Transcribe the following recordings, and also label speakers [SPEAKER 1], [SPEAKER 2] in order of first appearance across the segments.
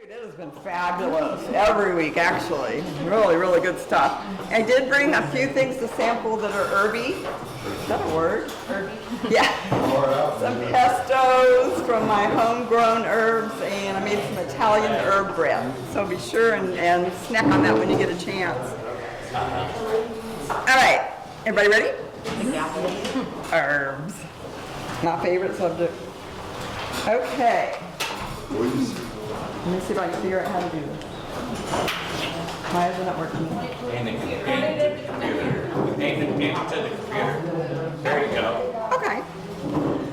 [SPEAKER 1] It has been fabulous every week, actually. Really, really good stuff. I did bring a few things to sample that are herby. Is that a word? Herby? Yeah. Some pestos from my homegrown herbs, and I made some Italian herb bread. So be sure and snack on that when you get a chance. All right. Everybody ready? Herbs. My favorite subject. Okay. Let me see if I can figure out how to do this. Why isn't it working?
[SPEAKER 2] Aim it to the computer. Aim it to the computer. There you go.
[SPEAKER 1] Okay.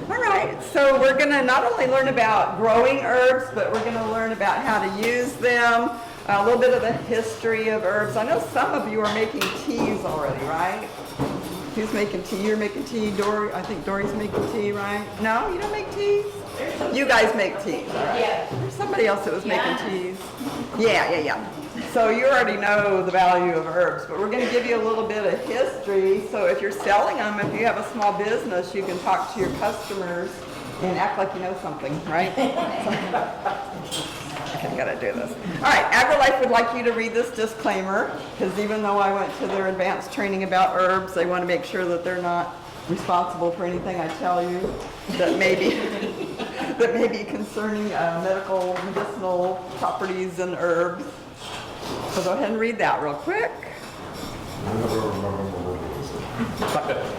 [SPEAKER 1] All right. So we're going to not only learn about growing herbs, but we're going to learn about how to use them, a little bit of the history of herbs. I know some of you are making teas already, right? Who's making tea? You're making tea. Dory, I think Dory's making tea, right? No, you don't make teas? You guys make teas, right?
[SPEAKER 3] Yeah.
[SPEAKER 1] There's somebody else that was making teas. Yeah. So you already know the value of herbs, but we're going to give you a little bit of history. So if you're selling them, if you have a small business, you can talk to your customers and act like you know something, right? Okay, gotta do this. All right, AgriLife would like you to read this disclaimer, because even though I went to their advanced training about herbs, they want to make sure that they're not responsible for anything I tell you that may be concerning medical, medicinal properties and herbs. So go ahead and read that real quick.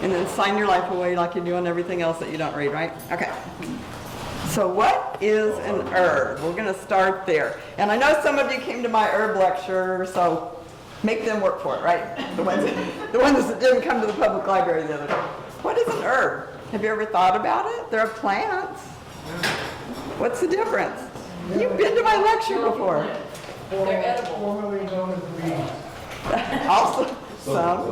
[SPEAKER 1] And then sign your life away like you do on everything else that you don't read, right? Okay. So what is an herb? We're going to start there. And I know some of you came to my herb lecture, so make them work for it, right? The ones that didn't come to the public library the other day. What is an herb? Have you ever thought about it? They're plants. What's the difference? You've been to my lecture before.
[SPEAKER 3] They're edible.
[SPEAKER 4] Formerly known as weeds.
[SPEAKER 1] Also, some.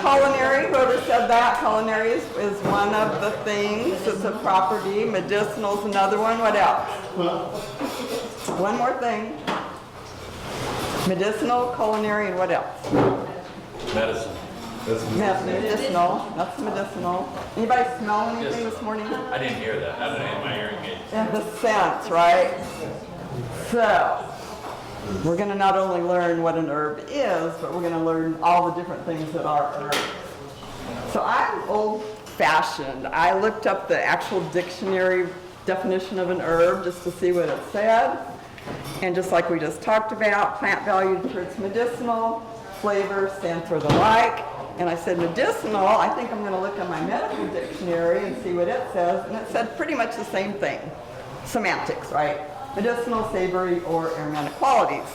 [SPEAKER 1] Culinary, whoever said that, culinary is one of the things. It's a property. Medicinal is another one. What else? One more thing. Medicinal, culinary, and what else?
[SPEAKER 2] Medicine.
[SPEAKER 1] Medicinal. That's medicinal. Anybody smell anything this morning?
[SPEAKER 2] I didn't hear that. I didn't have my hearing aid.
[SPEAKER 1] And the scents, right? So, we're going to not only learn what an herb is, but we're going to learn all the different things that are herbs. So I'm old-fashioned. I looked up the actual dictionary definition of an herb just to see what it said. And just like we just talked about, plant valued for its medicinal, flavor, scent, or the like. And I said medicinal, I think I'm going to look at my medical dictionary and see what it says. And it said pretty much the same thing. Semantics, right? Medicinal, savory, or aromatic qualities.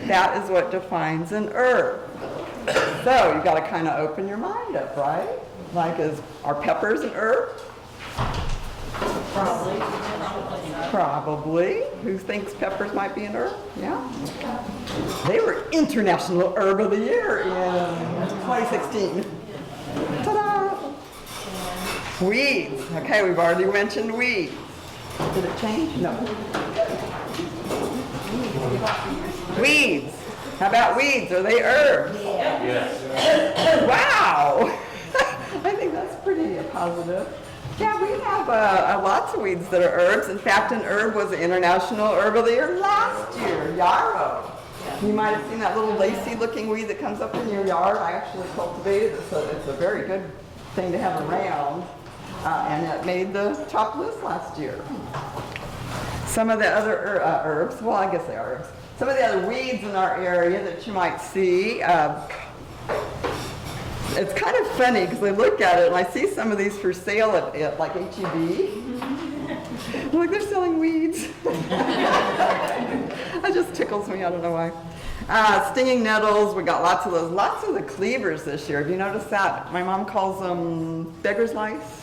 [SPEAKER 1] That is what defines an herb. So you've got to kind of open your mind up, right? Like, are peppers an herb? Probably. Who thinks peppers might be an herb? Yeah. They were International Herb of the Year in 2016. Ta-da! Weeds. Okay, we've already mentioned weeds. Did it change? No. Weeds. How about weeds? Are they herbs?
[SPEAKER 2] Yes.
[SPEAKER 1] Wow! I think that's pretty positive. Yeah, we have lots of weeds that are herbs. In fact, an herb was the International Herb of the Year last year, yarrow. You might have seen that little lacy looking weed that comes up in your yard. I actually cultivated it, so it's a very good thing to have around. And it made the top list last year. Some of the other herbs, well, I guess they are herbs. Some of the other weeds in our area that you might see, it's kind of funny because I look at it and I see some of these for sale at like H-E-B. I'm like, they're selling weeds. That just tickles me, I don't know why. Stinging nettles, we got lots of those. Lots of the cleavers this year. Have you noticed that? My mom calls them beggar's lice.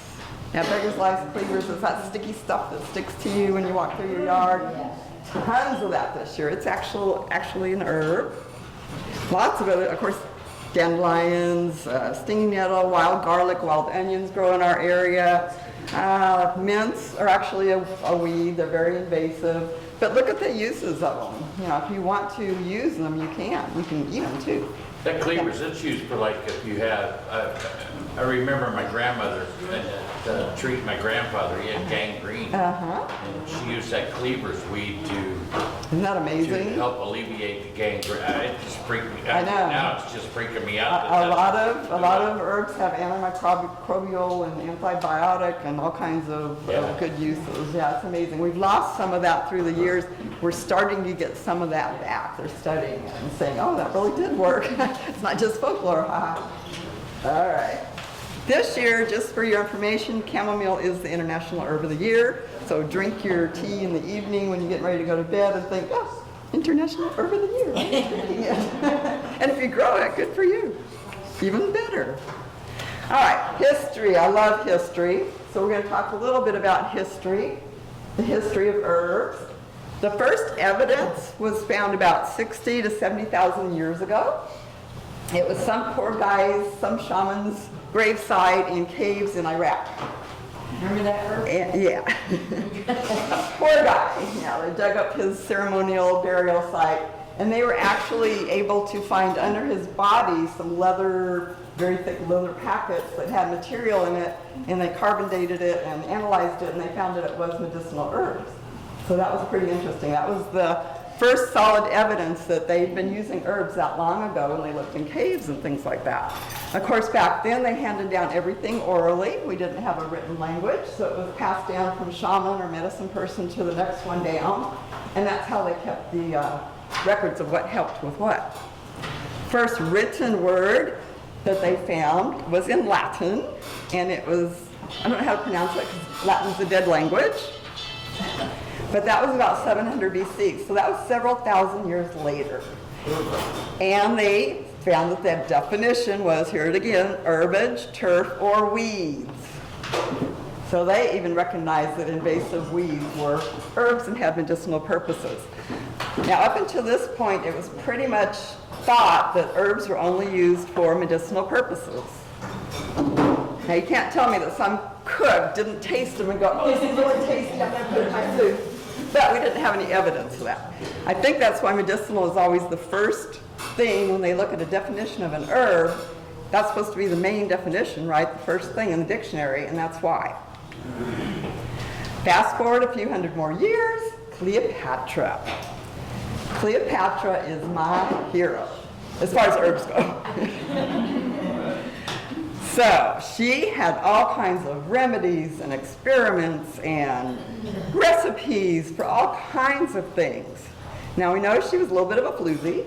[SPEAKER 1] Yeah, beggar's lice, cleavers, is that sticky stuff that sticks to you when you walk through your yard. Tons of that this year. It's actually an herb. Lots of it, of course, dandelions, stinging nettle, wild garlic, wild onions grow in our area. Mints are actually a weed, they're very invasive. But look at the uses of them. You know, if you want to use them, you can. You can eat them too.
[SPEAKER 2] That cleavers, it's used for like if you have, I remember my grandmother treating my grandfather, he had gangrene.
[SPEAKER 1] Uh-huh.
[SPEAKER 2] And she used that cleavers weed
[SPEAKER 1] Isn't that
[SPEAKER 2] to
[SPEAKER 1] amazing?
[SPEAKER 2] help alleviate the gangrene. It just freaked me
[SPEAKER 1] I
[SPEAKER 2] out.
[SPEAKER 1] know.
[SPEAKER 2] Now it's just freaking me out.
[SPEAKER 1] A lot of herbs have antimicrobial and antibiotic and all kinds of good uses. Yeah, it's amazing. We've lost some of that through the years. We're starting to get some of that back. They're studying it and saying, oh, that really did work. It's not just folklore. All right. This year, just for your information, chamomile is the International Herb of the Year. So drink your tea in the evening when you're getting ready to go to bed and think, oh, International Herb of the Year. I'm drinking it. And if you grow it, good for you. Even better. All right, history. I love history. So we're going to talk a little bit about history, the history of herbs. The first evidence was found about 60 to 70,000 years ago. It was some poor guy's, some shaman's gravesite in caves in Iraq.
[SPEAKER 3] Remember that herb?
[SPEAKER 1] Yeah. Poor guy. Yeah, they dug up his ceremonial burial site, and they were actually able to find under his body some leather, very thick leather packets that had material in it, and they carbon dated it and analyzed it, and they found that it was medicinal herbs. So that was pretty interesting. That was the first solid evidence that they'd been using herbs that long ago when they lived in caves and things like that. Of course, back then they handed down everything orally. We didn't have a written language, so it was passed down from shaman or medicine person to the next one down, and that's how they kept the records of what helped with what. First written word that they found was in Latin, and it was, I don't know how to pronounce it because Latin's a dead language. But that was about 700 BC, so that was several thousand years later. And they found that the definition was, hear it again, herbage, turf, or weeds. So they even recognized that invasive weeds were herbs and had medicinal purposes. Now, up until this point, it was pretty much thought that herbs were only used for medicinal purposes. Now, you can't tell me that some cook didn't taste them and go, oh, this is really tasty, I'm going to put it in my food. But we didn't have any evidence of that. I think that's why medicinal is always the first thing when they look at a definition of an herb. That's supposed to be the main definition, right? The first thing in the dictionary, and that's why. Fast forward a few hundred more years, Cleopatra. Cleopatra is my hero, as far as herbs go. So she had all kinds of remedies and experiments and recipes for all kinds of things. Now we know she was a little bit of a floozy.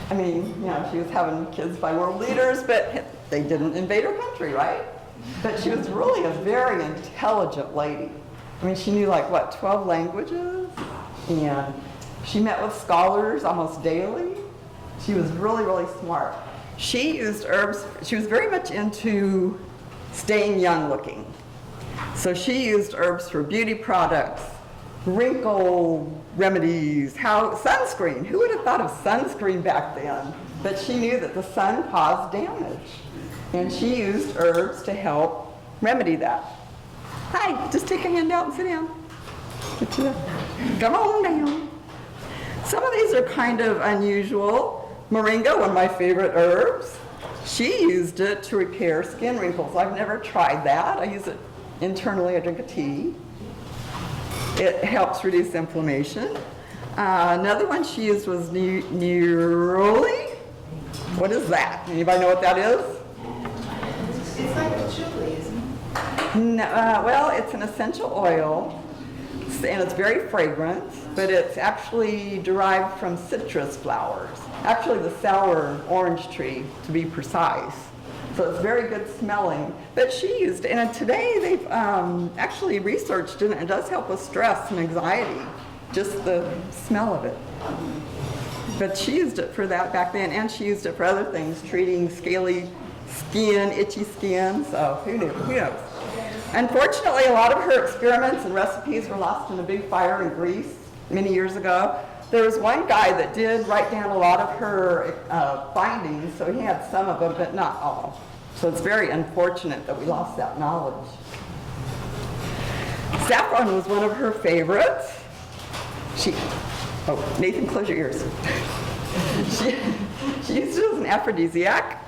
[SPEAKER 1] I mean, you know, she was having kids by world leaders, but they didn't invade her country, right? But she was really a very intelligent lady. I mean, she knew like, what, 12 languages? And she met with scholars almost daily. She was really, really smart. She used herbs, she was very much into staying young looking. So she used herbs for beauty products, wrinkle remedies, sunscreen. Who would have thought of sunscreen back then? But she knew that the sun caused damage. And she used herbs to help remedy that. Hi, just take a hand out and sit down. Come on down. Some of these are kind of unusual. Moringa, one of my favorite herbs. She used it to repair skin wrinkles. I've never tried that. I use it internally. I drink a tea. It helps reduce inflammation. Another one she used was neroli. What is that? Anybody know what that is?
[SPEAKER 3] It's like patchouli, isn't it?
[SPEAKER 1] No, well, it's an essential oil, and it's very fragrant, but it's actually derived from citrus flowers. Actually, the sour orange tree, to be precise. So it's very good smelling. But she used it, and today they've actually researched it, and it does help with stress and anxiety, just the smell of it. But she used it for that back then, and she used it for other things, treating scaly skin, itchy skin, so who knew? Who knows? Unfortunately, a lot of her experiments and recipes were lost in a big fire in Greece many years ago. there was one guy that did write down a lot of her findings, so he had some of them, but not all. So it's very unfortunate that we lost that knowledge. Saffron was one of her favorites. Nathan, close your ears. She used it as an aphrodisiac,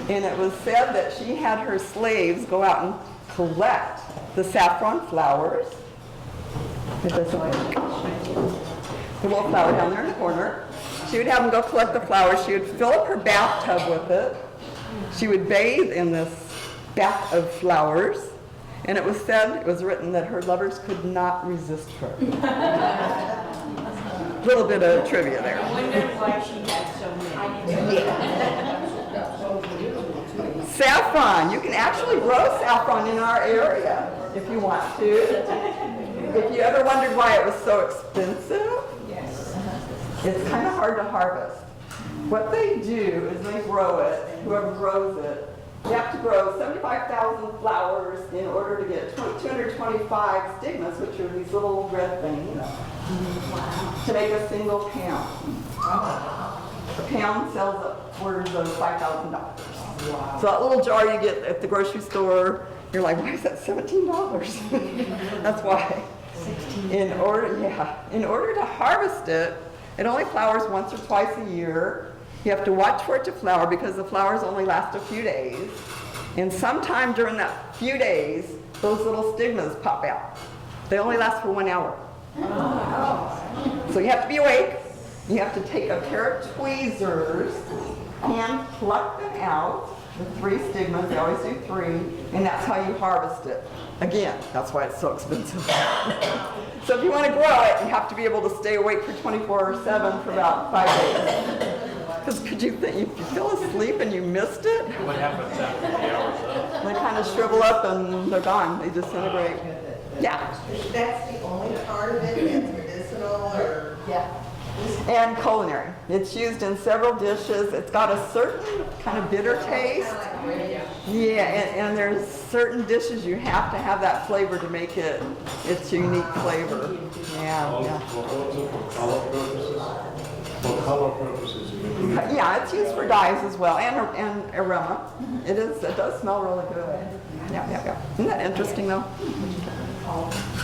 [SPEAKER 1] and it was said that she had her slaves go out and collect the saffron flowers. The little flower down there in the corner. She would have them go collect the flowers. She would fill up her bathtub with it. She would bathe in this bath of flowers. And it was written that her lovers could not resist her. A little bit of trivia there.
[SPEAKER 3] I wonder why she had so many.
[SPEAKER 1] Saffron. You can actually grow saffron in our area if you want to. If you ever wondered why it was so expensive, it's kind of hard to harvest. What they do is they grow it, whoever grows it, you have to grow 75,000 flowers in order to get 225 stigmas, which are these little red things, to make a single pound. A pound sells upwards of $5,000. So that little jar you get at the grocery store, you're like, why is that $17? That's why. In order to harvest it, it only flowers once or twice a year. You have to watch for it to flower because the flowers only last a few days. And sometime during that few days, those little stigmas pop out. They only last for 1 hour. So you have to be awake. You have to take a pair of tweezers and pluck them out. The 3 stigmas, they always do 3, and that's how you harvest it. Again, that's why it's so expensive. So if you want to grow it, you have to be able to stay awake for 24/7 for about 5 days. Because could you think, if you fell asleep and you missed it,
[SPEAKER 2] What happens after the hour's up?
[SPEAKER 1] they kind of shrivel up and they're gone. They disintegrate. Yeah.
[SPEAKER 5] That's the only part of it that's medicinal or?
[SPEAKER 3] Yeah.
[SPEAKER 1] And culinary. It's used in several dishes. It's got a certain kind of bitter taste. Yeah, and there's certain dishes you have to have that flavor to make it its unique flavor. Yeah.
[SPEAKER 6] For color purposes? For color purposes.
[SPEAKER 1] Yeah, it's used for dyes as well, and aroma. It does smell really good. Yeah. Isn't that interesting though?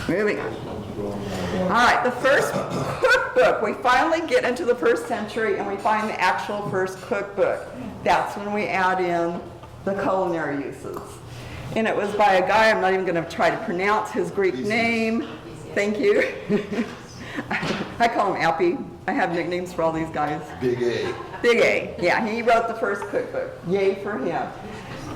[SPEAKER 1] Moving on. All right, the first cookbook. We finally get into the 1st century and we find the actual first cookbook. That's when we add in the culinary uses. And it was by a guy, I'm not even going to try to pronounce his Greek name. Thank you. I call him Appy. I have nicknames for all these guys.
[SPEAKER 6] Big A.
[SPEAKER 1] Big A. Yeah, he wrote the first cookbook. Yay for him.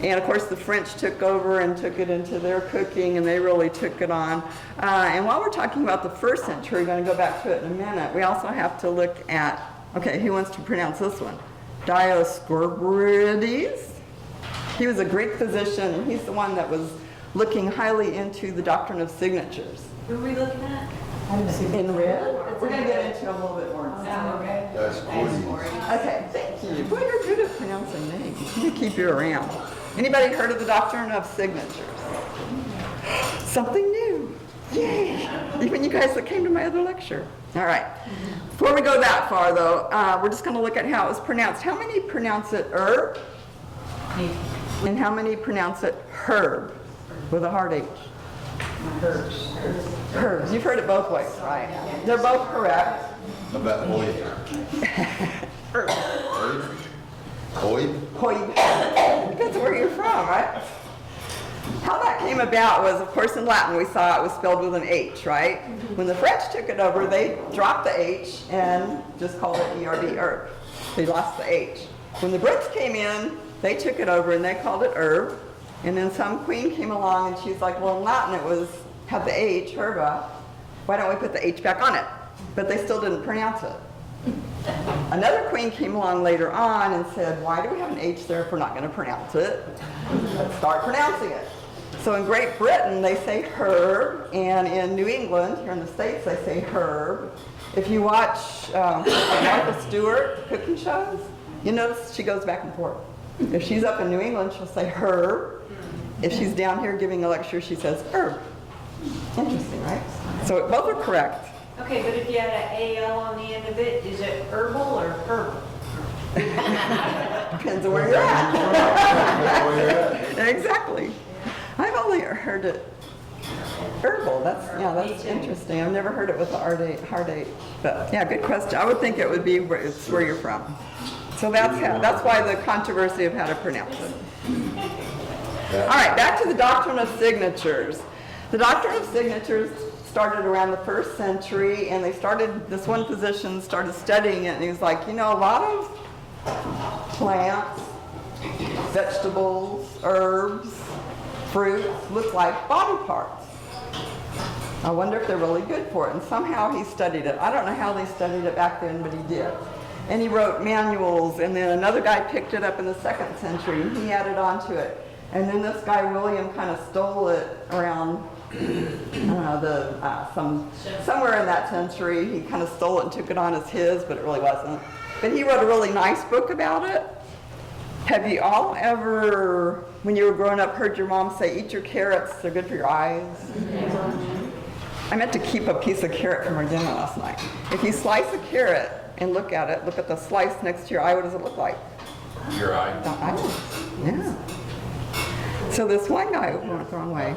[SPEAKER 1] And of course the French took over and took it into their cooking, and they really took it on. And while we're talking about the 1st century, we're going to go back to it in a minute, we also have to look at, okay, who wants to pronounce this one? Dioscorides. He was a Greek physician, and he's the one that was looking highly into the doctrine of signatures.
[SPEAKER 3] Who are we looking at?
[SPEAKER 1] In red? We're going to get into a little bit more.
[SPEAKER 3] Okay.
[SPEAKER 6] That's gorgeous.
[SPEAKER 1] Okay, thank you. Boy, you're good at pronouncing names. We can keep you around. Anybody heard of the doctrine of signatures? Something new. Yay! Even you guys that came to my other lecture. All right. Before we go that far, though, we're just going to look at how it was pronounced. How many pronounce it herb? And how many pronounce it herb with a hard H? Herbs. You've heard it both ways, right? They're both correct.
[SPEAKER 6] How about oid? Oid?
[SPEAKER 1] Oid. Depends where you're from, right? How that came about was, of course, in Latin we saw it was spelled with an H, right? When the French took it over, they dropped the H and just called it ERB, herb. They lost the H. When the Brits came in, they took it over and they called it herb. And then some queen came along and she's like, well, in Latin it had the H, herba. Why don't we put the H back on it? But they still didn't pronounce it. Another queen came along later on and said, why do we have an H there if we're not going to pronounce it? Let's start pronouncing it. So in Great Britain, they say herb, and in New England, here in the States, they say herb. If you watch Martha Stewart cooking shows, you notice she goes back and forth. If she's up in New England, she'll say herb. If she's down here giving a lecture, she says herb. Interesting, right? So both are correct.
[SPEAKER 3] Okay, but if you had an AL on the end of it, is it herbal or herbal?
[SPEAKER 1] Depends on where you're at. Exactly. I've only heard it herbal. That's interesting. I've never heard it with the hard H. But yeah, good question. I would think it would be it's where you're from. So that's why the controversy of how to pronounce it. All right, back to the doctrine of signatures. The doctrine of signatures started around the 1st century, and this one physician started studying it, and he was like, a lot of plants, vegetables, herbs, fruits look like body parts. I wonder if they're really good for it. And somehow he studied it. I don't know how they studied it back then, but he did. And he wrote manuals, and then another guy picked it up in the 2nd century, and he added on to it. And then this guy, William, kind of stole it around, I don't know, somewhere in that century. He kind of stole it and took it on as his, but it really wasn't. But he wrote a really nice book about it. Have you all ever, when you were growing up, heard your mom say, eat your carrots, they're good for your eyes? I meant to keep a piece of carrot from our dinner last night. If you slice a carrot and look at it, look at the slice next to your eye, what does it look like?
[SPEAKER 2] Your eye.
[SPEAKER 1] The eye. Yeah. So this one guy went the wrong way.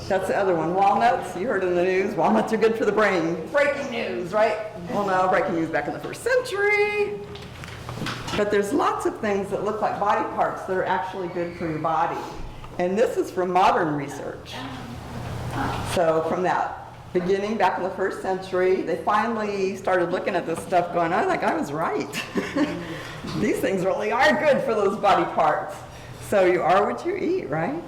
[SPEAKER 1] That's the other one. Walnuts, you heard in the news, walnuts are good for the brain. Breaking news, right? Well, no, breaking news back in the 1st century. But there's lots of things that look like body parts that are actually good for your body. And this is from modern research. So from that beginning back in the 1st century, they finally started looking at this stuff going, I think I was right. These things really are good for those body parts. So you are what you eat, right?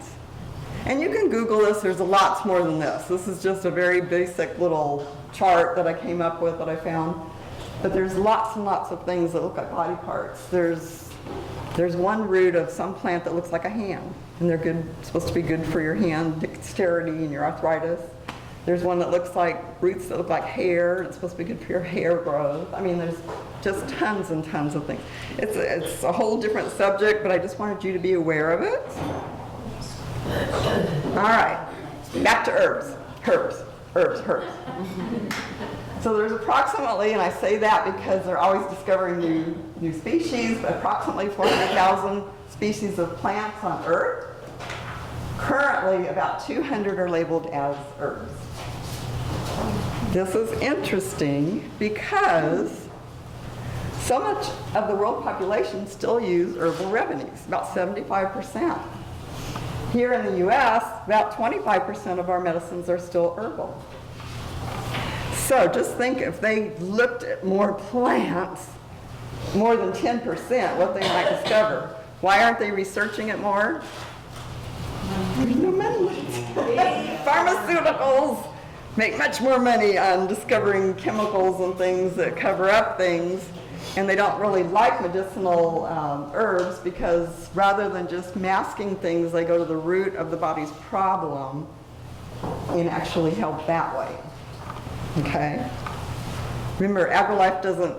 [SPEAKER 1] And you can Google this. There's lots more than this. This is just a very basic little chart that I came up with that I found. But there's lots and lots of things that look like body parts. There's one root of some plant that looks like a hand, and they're good, supposed to be good for your hand dexterity and your arthritis. There's one that looks like roots that look like hair. It's supposed to be good for your hair growth. I mean, there's just tons and tons of things. It's a whole different subject, but I just wanted you to be aware of it. All right, back to herbs. Herbs. So there's approximately, and I say that because they're always discovering new species, but approximately 400,000 species of plants on Earth. Currently, about 200 are labeled as herbs. This is interesting because so much of the world population still use herbal remedies, about 75%. Here in the US, about 25% of our medicines are still herbal. So just think if they looked at more plants, more than 10%, what they might discover. Why aren't they researching it more? There's no money. Pharmaceuticals make much more money on discovering chemicals and things that cover up things, and they don't really like medicinal herbs because rather than just masking things, they go to the root of the body's problem and actually help that way. Okay? Remember, AgriLife doesn't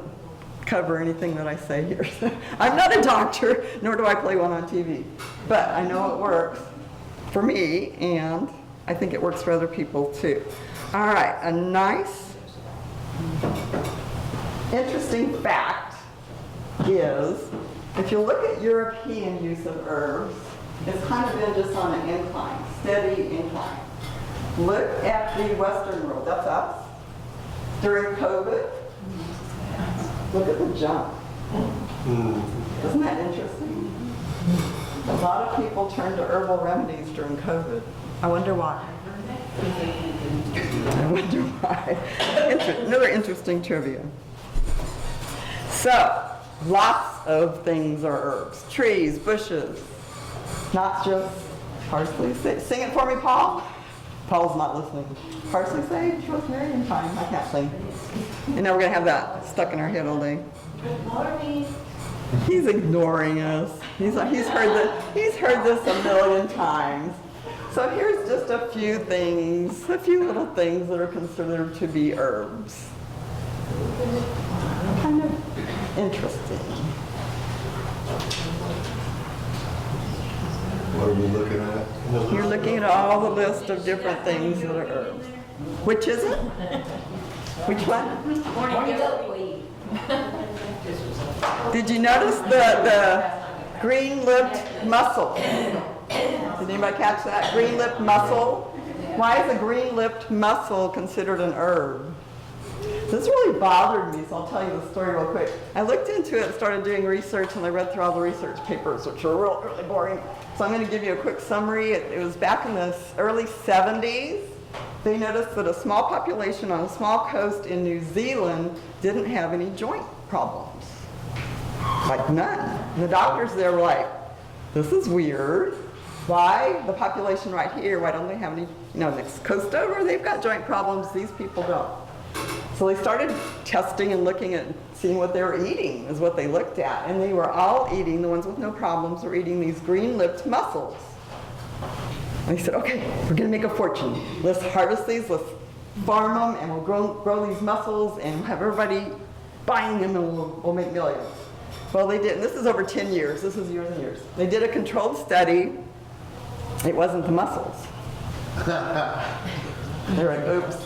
[SPEAKER 1] cover anything that I say here. I'm not a doctor, nor do I play one on TV, but I know it works for me, and I think it works for other people too. All right, a nice, interesting fact is, if you look at European use of herbs, it's kind of been just on an incline, steady incline. Look at the Western world, that's us. During COVID, look at the jump. Isn't that interesting? A lot of people turned to herbal remedies during COVID. I wonder why. I wonder why. Another interesting trivia. So, lots of things are herbs. Trees, bushes, not just parsley. Sing it for me, Paul. Paul's not listening. Parsley, sage, rosemary, and thyme. I can't sing. And now we're going to have that stuck in our head all day.
[SPEAKER 3] Good morning.
[SPEAKER 1] He's ignoring us. He's heard this a million times. So here's just a few things, a few little things that are considered to be herbs. Kind of interesting.
[SPEAKER 6] What are we looking at?
[SPEAKER 1] You're looking at all the list of different things that are herbs. Which is it? Which one?
[SPEAKER 3] Morning milkweed.
[SPEAKER 1] Did you notice the green-lipped mussel? Did anybody catch that? Green-lipped mussel? Why is a green-lipped mussel considered an herb? This really bothered me, so I'll tell you the story real quick. I looked into it, started doing research, and I read through all the research papers, which are really boring. So I'm going to give you a quick summary. It was back in the early 70s. They noticed that a small population on a small coast in New Zealand didn't have any joint problems. Like none. And the doctors there were like, this is weird. Why? The population right here, why don't they have any, next coast over, they've got joint problems, these people don't. So they started testing and looking at seeing what they were eating is what they looked at. And they were all eating, the ones with no problems were eating these green-lipped mussels. And they said, okay, we're gonna make a fortune. Let's harvest these, let's farm them, and we'll grow these mussels and have everybody buying them and we'll make millions. Well, they didn't. This is over 10 years. This is years and years. They did a controlled study. It wasn't the mussels. They're like, oops.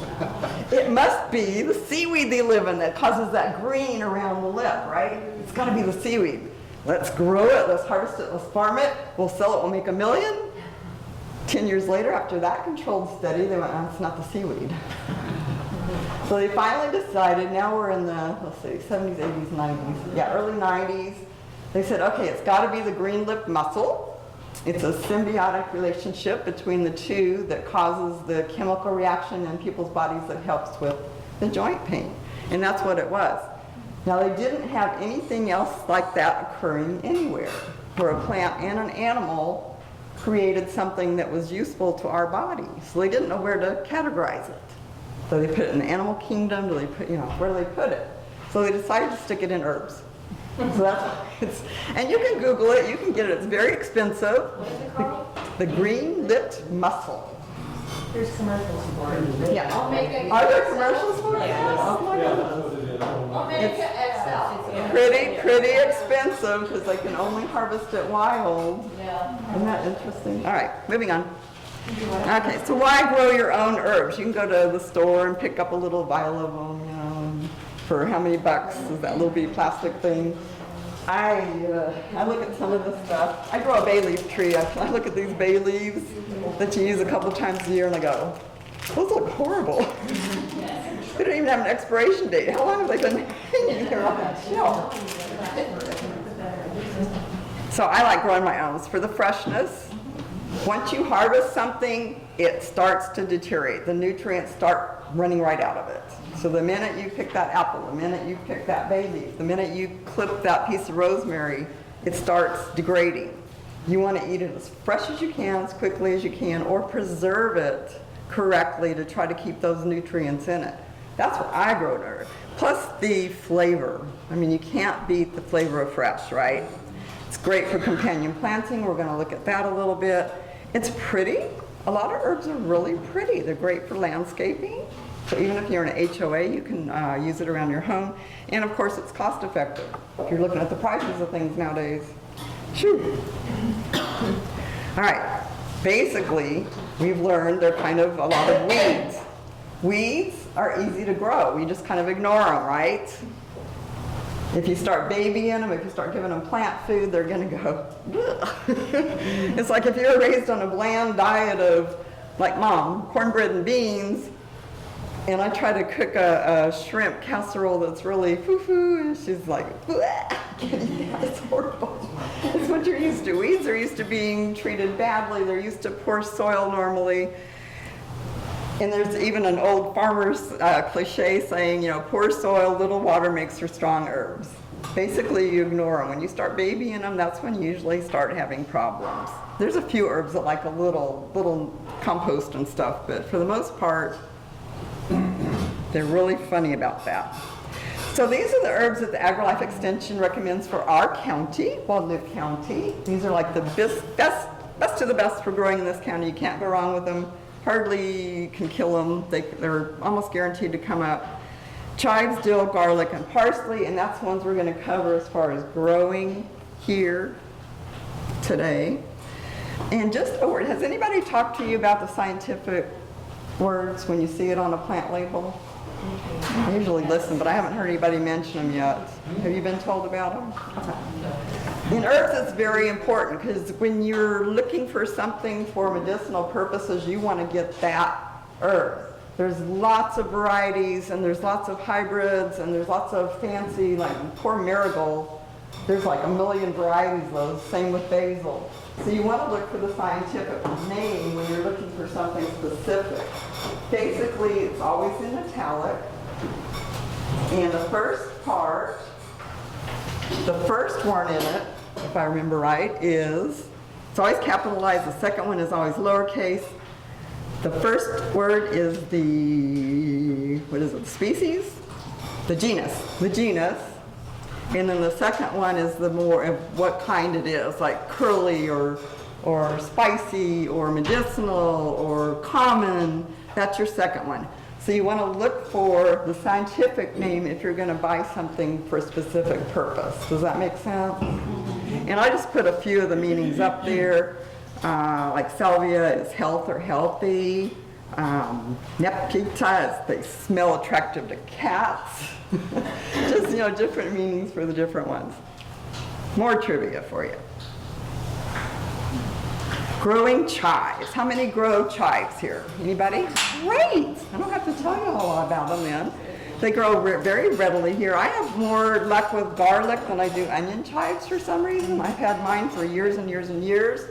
[SPEAKER 1] It must be the seaweed they live in that causes that green around the lip, right? It's got to be the seaweed. Let's grow it, let's harvest it, let's farm it, we'll sell it, we'll make $1 million. 10 years later, after that controlled study, they went, oh, it's not the seaweed. So they finally decided, now we're in the, let's see, 70s, 80s, 90s, yeah, early 90s. They said, okay, it's got to be the green-lipped mussel. It's a symbiotic relationship between the two that causes the chemical reaction in people's bodies that helps with the joint pain. And that's what it was. Now, they didn't have anything else like that occurring anywhere, where a plant and an animal created something that was useful to our body. So they didn't know where to categorize it. So they put it in the animal kingdom, do they put, where do they put it? So they decided to stick it in herbs. So that's what it's, and you can Google it, you can get it, it's very expensive.
[SPEAKER 3] What is it called?
[SPEAKER 1] The green-lipped mussel.
[SPEAKER 3] There's commercials for it.
[SPEAKER 1] Yeah.
[SPEAKER 3] I'll make it.
[SPEAKER 1] Are there commercials for it?
[SPEAKER 3] Yes.
[SPEAKER 1] Oh my goodness.
[SPEAKER 3] I'll make it Excel.
[SPEAKER 1] Pretty expensive because they can only harvest it wild.
[SPEAKER 3] Yeah.
[SPEAKER 1] Isn't that interesting? All right, moving on. Okay, so why grow your own herbs? You can go to the store and pick up a little vial of them, for how many bucks is that little bitty plastic thing? I look at some of this stuff. I grow a bay leaf tree. I look at these bay leaves that you use a couple times a year and I go, those look horrible. They don't even have an expiration date. How long have they been hanging here on that shelf? So I like growing my own. It's for the freshness. Once you harvest something, it starts to deteriorate. The nutrients start running right out of it. So the minute you pick that apple, the minute you pick that bay leaf, the minute you clip that piece of rosemary, it starts degrading. You want to eat it as fresh as you can, as quickly as you can, or preserve it correctly to try to keep those nutrients in it. That's what I grow in herb. Plus the flavor. I mean, you can't beat the flavor of fresh, right? It's great for companion planting. We're going to look at that a little bit. It's pretty. A lot of herbs are really pretty. They're great for landscaping. So even if you're in an HOA, you can use it around your home. And of course, it's cost effective. If you're looking at the prices of things nowadays. Shoo. All right. Basically, we've learned they're kind of a lot of weeds. Weeds are easy to grow. We just kind of ignore them, right? If you start babying them, if you start giving them plant food, they're going to go, it's like if you're raised on a bland diet of, like Mom, cornbread and beans, and I try to cook a shrimp casserole that's really foo-foo, and she's like, it's horrible. It's what you're used to. Weeds are used to being treated badly. They're used to poor soil normally. And there's even an old farmer's cliche saying, poor soil, little water makes for strong herbs. Basically, you ignore them. When you start babying them, that's when you usually start having problems. There's a few herbs that like a little compost and stuff, but for the most part, they're really funny about that. So these are the herbs that the AgriLife Extension recommends for our county, Walnut County. These are like the best of the best for growing in this county. You can't go wrong with them. Hardly can kill them. They're almost guaranteed to come up. Chives, dill, garlic, and parsley, and that's ones we're going to cover as far as growing here today. And just a word, has anybody talked to you about the scientific words when you see it on a plant label? I usually listen, but I haven't heard anybody mention them yet. Have you been told about them? Okay. In herbs, it's very important because when you're looking for something for medicinal purposes, you want to get that herb. There's lots of varieties, and there's lots of hybrids, and there's lots of fancy, like poor marigold. There's like a million varieties of those, same with basil. So you want to look for the scientific name when you're looking for something specific. Basically, it's always in italic. And the first part, the first word in it, if I remember right, is, it's always capitalized, the second one is always lowercase. The first word is the, what is it, species? The genus. And then the second one is the more of what kind it is, like curly or spicy or medicinal or common. That's your second one. So you want to look for the scientific name if you're going to buy something for a specific purpose. Does that make sense? And I just put a few of the meanings up there. Like salvia is health or healthy. Nepeta is they smell attractive to cats. Just, different meanings for the different ones. More trivia for you. Growing chives. How many grow chives here? Anybody? Great! I don't have to tell you a whole lot about them then. They grow very readily here. I have more luck with garlic than I do onion chives for some reason. I've had mine for years and years and years.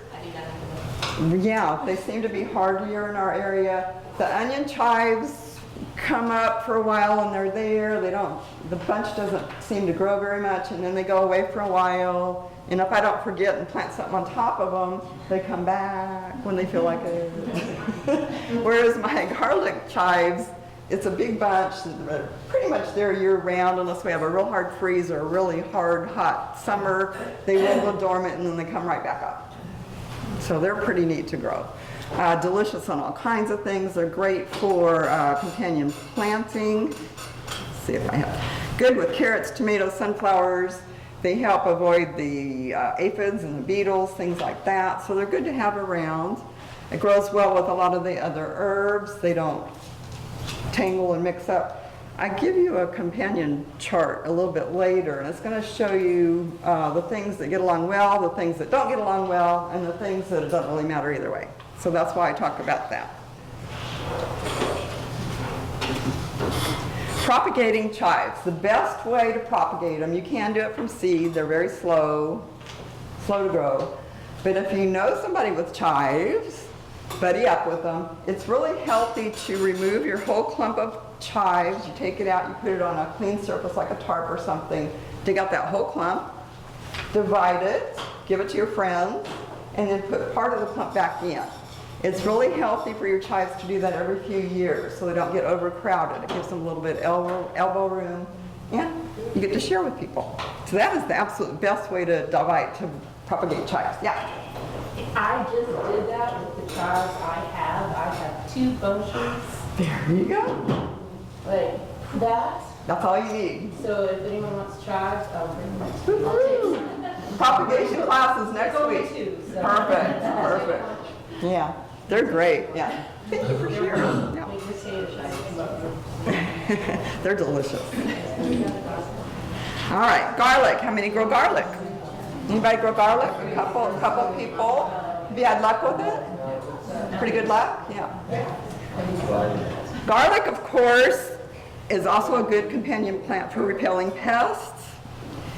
[SPEAKER 1] Yeah, they seem to be hardier in our area. The onion chives come up for a while and they're there. The bunch doesn't seem to grow very much, and then they go away for a while. And if I don't forget and plant something on top of them, they come back when they feel like it. Whereas my garlic chives, it's a big bunch, pretty much there year round unless we have a real hard freeze or a really hard hot summer. They will go dormant and then they come right back up. So they're pretty neat to grow. Delicious on all kinds of things. They're great for companion planting. Let's see if I have. Good with carrots, tomatoes, sunflowers. They help avoid the aphids and the beetles, things like that. So they're good to have around. It grows well with a lot of the other herbs. They don't tangle and mix up. I give you a companion chart a little bit later, and it's going to show you the things that get along well, the things that don't get along well, and the things that it doesn't really matter either way. So that's why I talk about that. Propagating chives. The best way to propagate them, you can do it from seed. They're very slow to grow. But if you know somebody with chives, buddy up with them. It's really healthy to remove your whole clump of chives. You take it out, you put it on a clean surface like a tarp or something. Dig out that whole clump, divide it, give it to your friends, and then put part of the clump back in. It's really healthy for your chives to do that every few years so they don't get overcrowded. It gives them a little bit elbow room, and you get to share with people. So that is the absolute best way to propagate chives. Yeah.
[SPEAKER 7] I just did that with the chives I have. I have 2 bunches,
[SPEAKER 1] There you go.
[SPEAKER 7] like that.
[SPEAKER 1] That's all you need.
[SPEAKER 7] So if anyone wants chives, I'll bring them.
[SPEAKER 1] Woo-hoo. Propagation classes next
[SPEAKER 7] Only
[SPEAKER 1] week.
[SPEAKER 7] 2, so.
[SPEAKER 1] Perfect. Yeah, they're great. Yeah. Thank you for sharing. Yeah.
[SPEAKER 7] Make potato chives.
[SPEAKER 1] They're delicious. All right, garlic. How many grow garlic? Anybody grow garlic? A couple people. Have you had luck with it? Pretty good luck? Yeah. Garlic, of course, is also a good companion plant for repelling pests.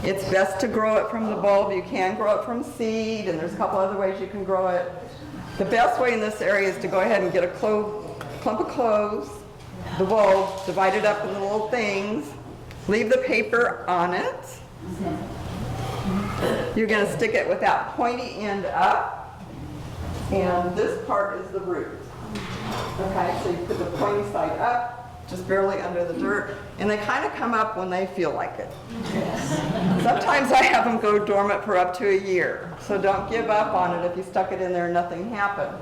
[SPEAKER 1] It's best to grow it from the bulb. You can grow it from seed, and there's a couple other ways you can grow it. The best way in this area is to go ahead and get a clump of cloves, the bulb, divide it up into little things, leave the paper on it. You're going to stick it with that pointy end up, and this part is the root. Okay, so you put the pointy side up, just barely under the dirt, and they kind of come up when they feel like it. Sometimes I have them go dormant for up to a year, so don't give up on it if you stuck it in there and nothing happened.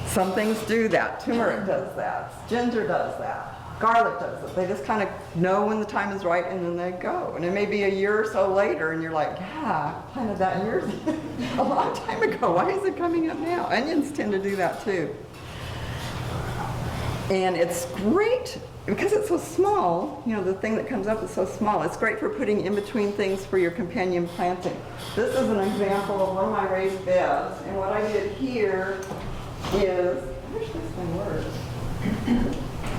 [SPEAKER 1] Some things do that. Turmeric does that. Ginger does that. Garlic does it. They just kind of know when the time is right, and then they go. And it may be a year or so later, and you're like, yeah, I planted that years a long time ago. Why is it coming up now? Onions tend to do that too. And it's great because it's so small, you know, the thing that comes up is so small, it's great for putting in between things for your companion planting. This is an example of one of my raised beds, and what I did here is, I wish this thing works.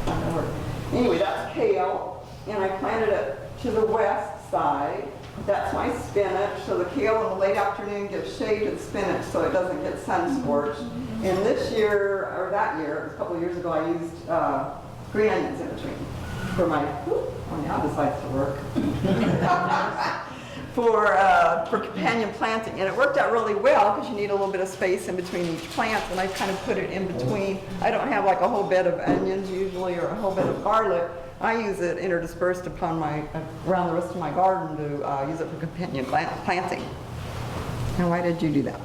[SPEAKER 1] Not gonna work. Anyway, that's kale, and I planted it to the west side. That's my spinach, so the kale in the late afternoon gives shade to the spinach so it doesn't get sun scorched. And this year, or that year, a couple of years ago, I used green onions in between for my, now it decides to work. for companion planting. And it worked out really well because you need a little bit of space in between each plant, and I kind of put it in between. I don't have like a whole bed of onions usually or a whole bed of garlic. I use it interdispersed upon around the rest of my garden to use it for companion planting. Now, why did you do that?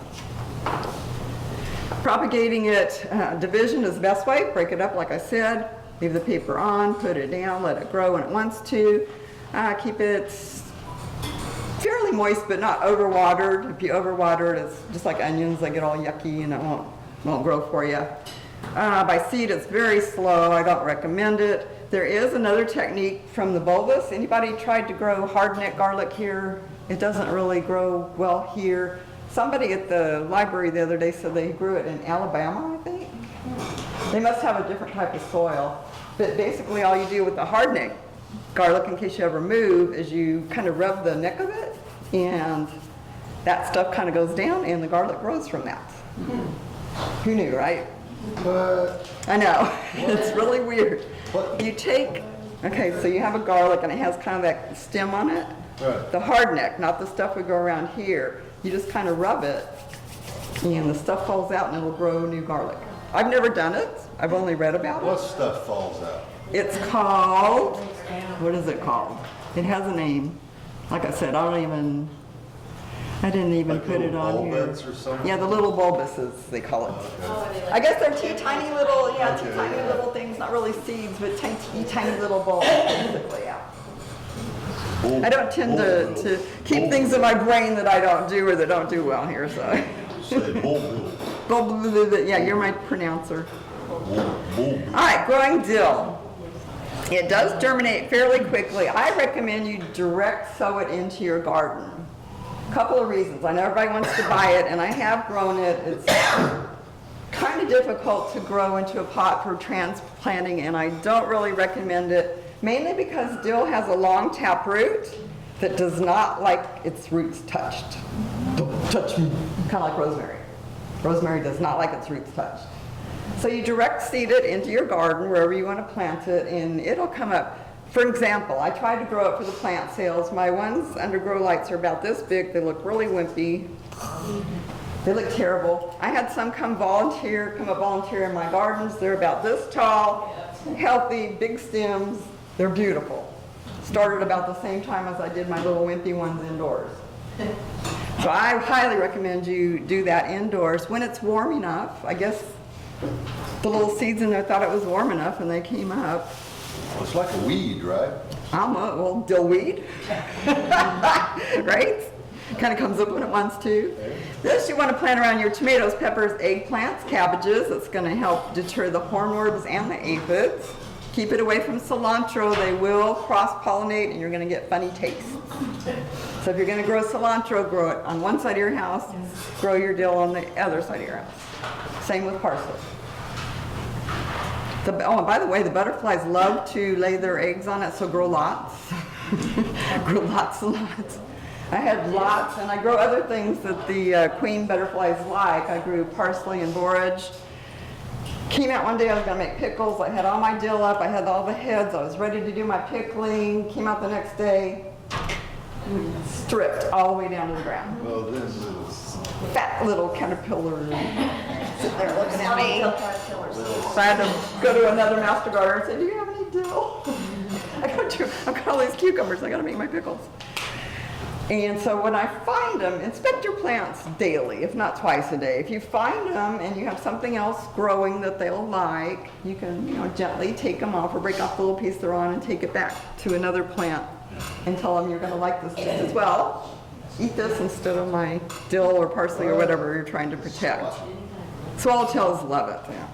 [SPEAKER 1] Propagating it, division is the best way. Break it up like I said. Leave the paper on, put it down, let it grow when it wants to. Keep it fairly moist but not overwatered. If you overwater it, it's just like onions, they get all yucky and it won't grow for you. By seed, it's very slow. I don't recommend it. There is another technique from the bulbous. Anybody tried to grow hardneck garlic here? It doesn't really grow well here. Somebody at the library the other day said they grew it in Alabama, I think. They must have a different type of soil. But basically all you do with the hardneck garlic, in case you ever move, is you kind of rub the neck of it, and that stuff kind of goes down and the garlic grows from that. Who knew, right?
[SPEAKER 6] But
[SPEAKER 1] I know, it's really weird.
[SPEAKER 6] What?
[SPEAKER 1] You take, okay, so you have a garlic and it has kind of that stem on it.
[SPEAKER 6] Right.
[SPEAKER 1] The hard neck, not the stuff we go around here. You just kind of rub it and the stuff falls out and it'll grow new garlic. I've never done it. I've only read about
[SPEAKER 6] what
[SPEAKER 1] it.
[SPEAKER 6] stuff falls out?
[SPEAKER 1] It's called, what is it called? It has a name. Like I said, I didn't even
[SPEAKER 6] Like
[SPEAKER 1] put it
[SPEAKER 6] little
[SPEAKER 1] on
[SPEAKER 6] bulb
[SPEAKER 1] here.
[SPEAKER 6] beds or something?
[SPEAKER 1] Yeah, the little bulbuses, they call it. I guess they're tiny little,
[SPEAKER 6] Okay.
[SPEAKER 1] tiny little things, not really seeds, but tiny little bulbs, basically, yeah.
[SPEAKER 6] Bulb-
[SPEAKER 1] I don't tend
[SPEAKER 6] bulb-
[SPEAKER 1] to keep things in my brain that I don't do or that don't do well here, so.
[SPEAKER 6] Say bulb.
[SPEAKER 1] Yeah, you're my pronouncer.
[SPEAKER 6] Bulb.
[SPEAKER 1] All right, growing dill. It does germinate fairly quickly. I recommend you direct sow it into your garden. Couple of reasons. I know everybody wants to buy it, and I have grown it. It's kind of difficult to grow into a pot for transplanting, and I don't really recommend it, mainly because dill has a long taproot that does not like its roots touched. Don't touch me. Kind of like rosemary. Rosemary does not like its roots touched. So you direct seed it into your garden, wherever you want to plant it, and it'll come up. For example, I tried to grow it for the plant sales. My ones under grow lights are about this big. They look really wimpy. They look terrible. I had some come up volunteer in my gardens. They're about this tall, healthy, big stems. They're beautiful. Started about the same time as I did my little wimpy ones indoors. So I highly recommend you do that indoors when it's warm enough. I guess the little seeds in there thought it was warm enough and they came up.
[SPEAKER 6] It's like a weed, right?
[SPEAKER 1] Well, dillweed, right? Kind of comes up when it wants to. This you want to plant around your tomatoes, peppers, eggplants, cabbages. It's going to help deter the hornworms and the aphids. Keep it away from cilantro. They will cross-pollinate and you're going to get funny tastes. So if you're going to grow cilantro, grow it on one side of your house, grow your dill on the other side of your house. Same with parsley. And by the way, the butterflies love to lay their eggs on it, so grow lots. Grow lots and lots. I had lots, and I grow other things that the queen butterflies like. I grew parsley and borage. Came out one day, I was going to make pickles. I had all my dill up. I had all the heads. I was ready to do my pickling. Came out the next day, stripped all the way down to the ground.
[SPEAKER 6] Well, this is.
[SPEAKER 1] Fat little caterpillar sitting there looking at me. So I had to go to another master gardener and say, do you have any dill? I've got all these cucumbers. I got to make my pickles. And so when I find them, inspect your plants daily, if not twice a day. If you find them and you have something else growing that they'll like, you can gently take them off or break off the little piece they're on and take it back to another plant and tell them you're going to like this just as well. Eat this instead of my dill or parsley or whatever you're trying to protect. Swallowtails love it. Yeah.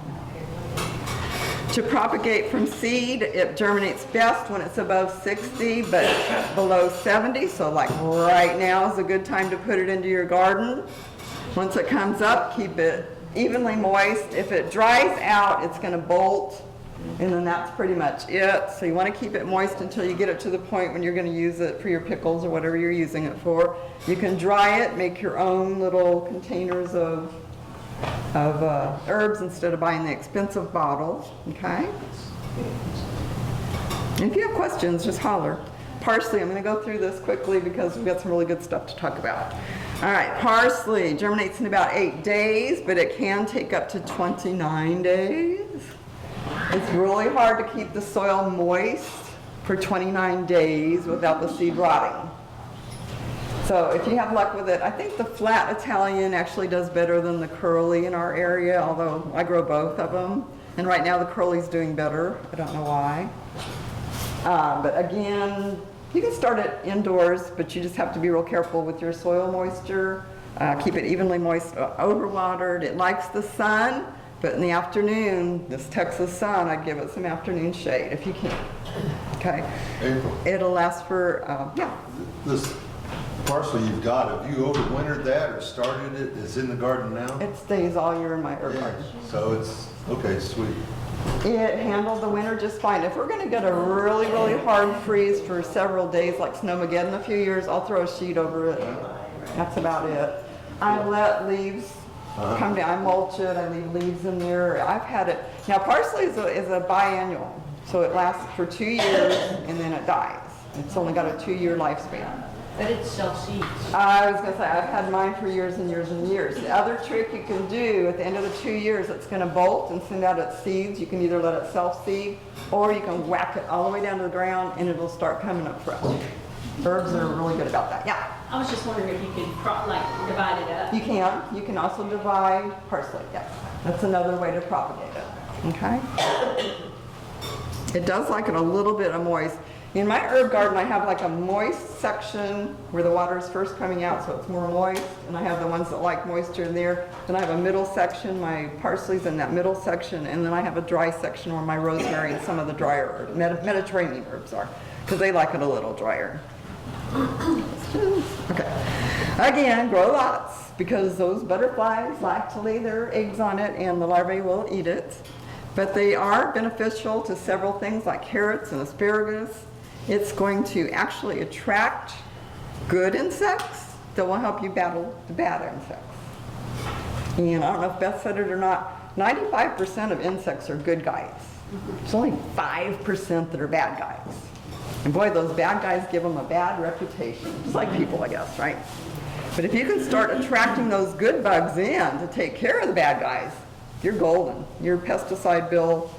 [SPEAKER 1] To propagate from seed, it germinates best when it's above 60, but below 70. So like right now is a good time to put it into your garden. Once it comes up, keep it evenly moist. If it dries out, it's going to bolt, and then that's pretty much it. So you want to keep it moist until you get it to the point when you're going to use it for your pickles or whatever you're using it for. You can dry it, make your own little containers of herbs instead of buying the expensive bottles, okay? And if you have questions, just holler. Parsley, I'm going to go through this quickly because we've got some really good stuff to talk about. All right, parsley germinates in about 8 days, but it can take up to 29 days. It's really hard to keep the soil moist for 29 days without the seed rotting. So if you have luck with it, I think the flat Italian actually does better than the curly in our area, although I grow both of them. And right now the curly's doing better. I don't know why. But again, you can start it indoors, but you just have to be real careful with your soil moisture. Keep it evenly moist, overwatered. It likes the sun, but in the afternoon, this Texas sun, I'd give it some afternoon shade if you can. Okay?
[SPEAKER 6] April,
[SPEAKER 1] It'll last for, yeah.
[SPEAKER 6] this parsley you've got, have you overwintered that or started it? It's in the garden now?
[SPEAKER 1] It stays all year in my herb
[SPEAKER 6] Yeah.
[SPEAKER 1] garden.
[SPEAKER 6] So it's, okay, sweet.
[SPEAKER 1] It handled the winter just fine. If we're gonna get a really, really hard freeze for several days, like Snowmageddon a few years, I'll throw a sheet over it. That's about it. I let leaves come down, I mulch it, I leave leaves in there. I've had it, now parsley is a biannual, so it lasts for 2 years and then it dies. It's only got a 2-year lifespan.
[SPEAKER 3] But it still seeds.
[SPEAKER 1] I was gonna say, I've had mine for years and years and years. The other trick you can do, at the end of the 2 years, it's gonna bolt and send out its seeds. You can either let it self-seed, or you can whack it all the way down to the ground and it'll start coming up fresh. Herbs are really good about that, yeah.
[SPEAKER 7] I was just wondering if you could divide it up.
[SPEAKER 1] You can also divide parsley, yes. That's another way to propagate it, okay? It does like it a little bit of moist. In my herb garden, I have like a moist section where the water is first coming out, so it's more moist, and I have the ones that like moisture in there. Then I have a middle section, my parsley's in that middle section, and then I have a dry section where my rosemary and some of the drier herbs, Mediterranean herbs are, because they like it a little drier. Okay. Again, grow lots, because those butterflies like to lay their eggs on it, and the larvae will eat it. But they are beneficial to several things like carrots and asparagus. It's going to actually attract good insects that will help you battle the bad insects. And I don't know if Beth said it or not, 95% of insects are good guys. There's only 5% that are bad guys. And boy, those bad guys give them a bad reputation. Just like people, I guess, right? But if you can start attracting those good bugs in to take care of the bad guys, you're golden. Your pesticide bill,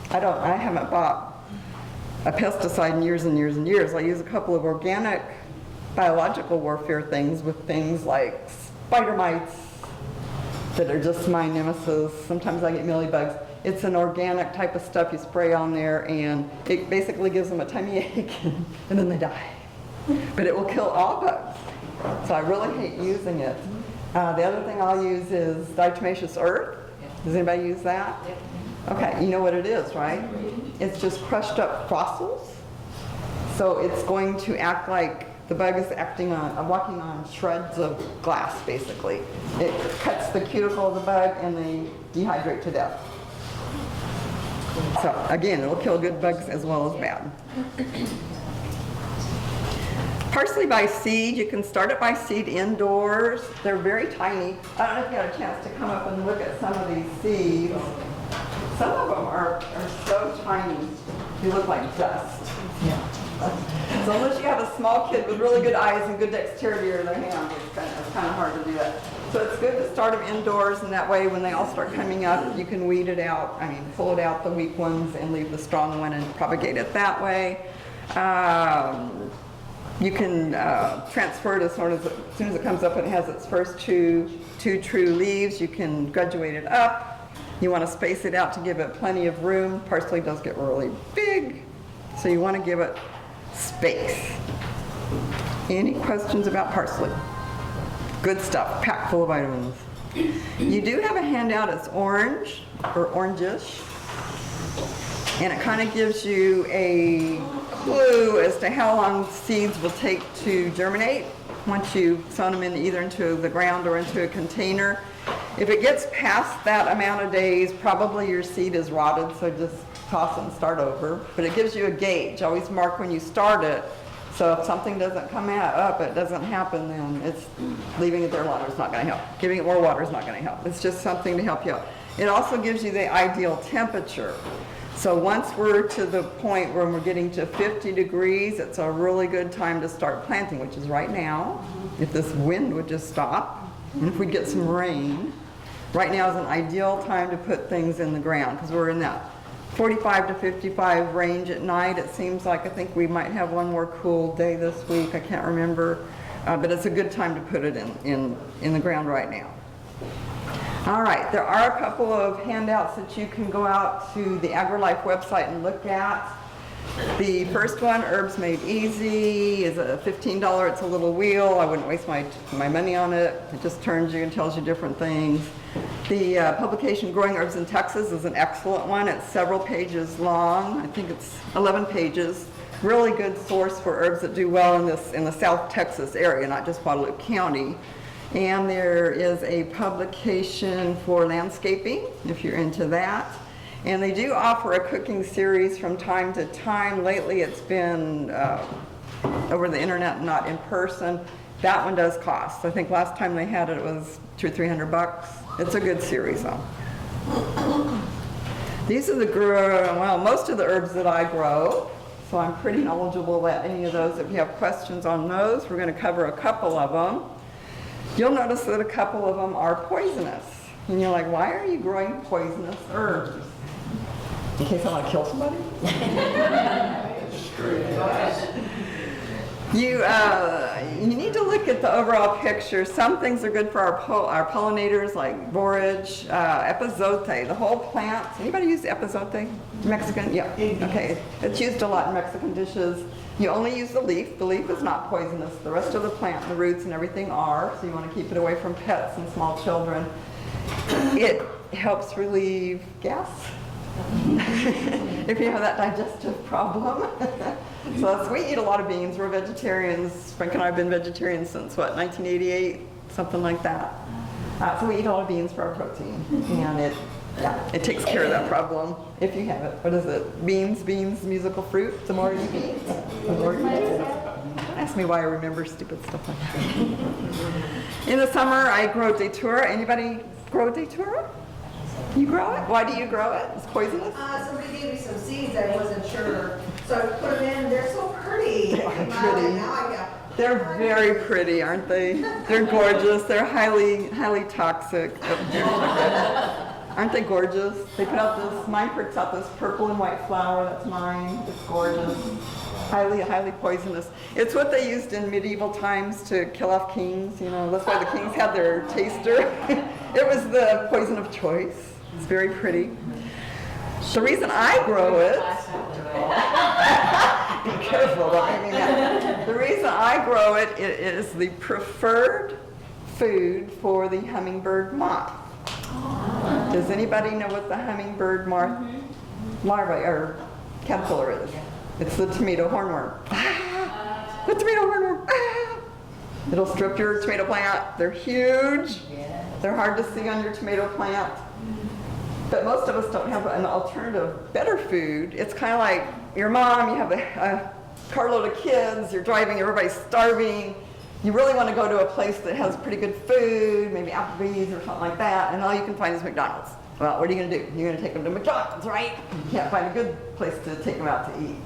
[SPEAKER 1] I haven't bought a pesticide in years and years and years. I use a couple of organic biological warfare things with things like spider mites that are just my nemesis. Sometimes I get mealybugs. It's an organic type of stuff you spray on there, and it basically gives them a tummy ache and then they die. But it will kill all bugs. So I really hate using it. The other thing I'll use is diatomaceous earth. Does anybody use that? Okay, you know what it is, right? It's just crushed up fossils. So it's going to act like the bug is walking on shreds of glass, basically. It cuts the cuticle of the bug and they dehydrate to death. So again, it'll kill good bugs as well as bad. Parsley by seed, you can start it by seed indoors. They're very tiny. I don't know if you had a chance to come up and look at some of these seeds. Some of them are so tiny, they look like dust. So unless you have a small kid with really good eyes and good dexterity in their hands, it's kind of hard to do that. So it's good to start them indoors, and that way when they all start coming up, you can weed it out, pull it out the weak ones and leave the strong one and propagate it that way. You can transfer it as soon as it comes up and it has its first two true leaves. You can graduate it up. You want to space it out to give it plenty of room. Parsley does get really big, so you want to give it space. Any questions about parsley? Good stuff, packed full of vitamins. You do have a handout. It's orange or orangish. And it kind of gives you a clue as to how long seeds will take to germinate once you've sown them in either into the ground or into a container. If it gets past that amount of days, probably your seed is rotted, so just toss it and start over. But it gives you a gauge. Always mark when you start it. So if something doesn't come up, it doesn't happen, then it's leaving it there longer is not going to help. Giving it more water is not going to help. It's just something to help you out. It also gives you the ideal temperature. So once we're to the point where we're getting to 50 degrees, it's a really good time to start planting, which is right now. If this wind would just stop, and if we get some rain, right now is an ideal time to put things in the ground because we're in that 45 to 55 range at night. It seems like I think we might have one more cool day this week. I can't remember, but it's a good time to put it in the ground right now. All right, there are a couple of handouts that you can go out to the AgriLife website and look at. The first one, Herbs Made Easy, is a $15. It's a little wheel. I wouldn't waste my money on it. It just turns you and tells you different things. The publication Growing Herbs in Texas is an excellent one. It's several pages long. I think it's 11 pages. Really good source for herbs that do well in the South Texas area, not just Guadalupe County. And there is a publication for landscaping, if you're into that. And they do offer a cooking series from time to time. Lately it's been over the internet, not in person. That one does cost. I think last time they had it, it was $200 or $300. It's a good series though. These are most of the herbs that I grow. So I'm pretty knowledgeable about any of those. If you have questions on those, we're going to cover a couple of them. You'll notice that a couple of them are poisonous. And you're like, why are you growing poisonous herbs? In case I want to kill somebody? You need to look at the overall picture. Some things are good for our pollinators, like borage, epazote, the whole plant. Anybody use epazote? Mexican? Yeah. Okay. It's used a lot in Mexican dishes. You only use the leaf. The leaf is not poisonous. The rest of the plant, the roots and everything are. So you want to keep it away from pets and small children. It helps relieve gas. If you have that digestive problem. So we eat a lot of beans. We're vegetarians. Frank and I have been vegetarians since, 1988? Something like that. So we eat a lot of beans for our protein. And it takes care of that problem if you have it. What is it? Beans, musical fruit. The more you eat, the more you eat. Don't ask me why I remember stupid stuff like that. In the summer, I grow Datura. Anybody grow Datura? You grow it? Why do you grow it? It's poisonous?
[SPEAKER 5] Somebody gave me some seeds, I wasn't sure. So I put them in, they're so pretty.
[SPEAKER 1] They are pretty.
[SPEAKER 5] Now I got
[SPEAKER 1] They're very pretty, aren't they? They're gorgeous. They're highly toxic. Aren't they gorgeous? They put out this, mine puts out this purple and white flower. That's mine. It's gorgeous. Highly poisonous. It's what they used in medieval times to kill off kings. You know, that's why the kings had their taster. It was the poison of choice. It's very pretty. The reason I grow it, be careful, don't make me mad. The reason I grow it, it is the preferred food for the hummingbird moth. Does anybody know what the hummingbird moth larvae or caterpillar is? It's the tomato hornworm. The tomato hornworm. It'll strip your tomato plant. They're huge. They're hard to see on your tomato plant. But most of us don't have an alternative, better food. It's kind of like your mom, you have a carload of kids, you're driving, everybody's starving. You really want to go to a place that has pretty good food, maybe Applebee's or something like that, and all you can find is McDonald's. Well, what are you going to do? You're going to take them to McDonald's, right? You can't find a good place to take them out to eat.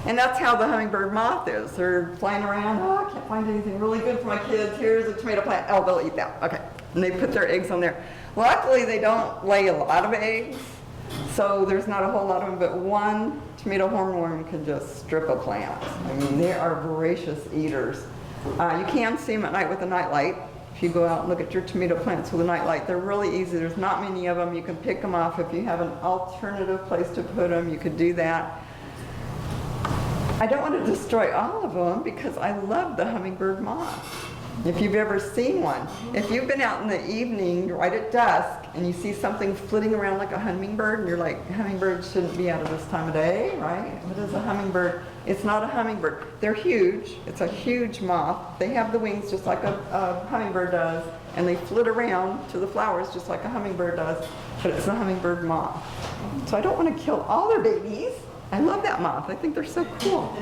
[SPEAKER 1] And that's how the hummingbird moth is. They're flying around, I can't find anything really good for my kids. Here's a tomato plant. Oh, they'll eat that. Okay. And they put their eggs on there. Luckily, they don't lay a lot of eggs, so there's not a whole lot of them, but one tomato hornworm can just strip a plant. I mean, they are voracious eaters. You can see them at night with a nightlight. If you go out and look at your tomato plants with a nightlight, they're really easy. There's not many of them. You can pick them off. If you have an alternative place to put them, you could do that. I don't want to destroy all of them because I love the hummingbird moth. If you've ever seen one. If you've been out in the evening, right at dusk, and you see something flitting around like a hummingbird, and you're like, hummingbirds shouldn't be out at this time of day, right? What is a hummingbird? It's not a hummingbird. They're huge. It's a huge moth. They have the wings just like a hummingbird does, and they flit around to the flowers just like a hummingbird does, but it's a hummingbird moth. So I don't want to kill all their babies. I love that moth. I think they're so cool.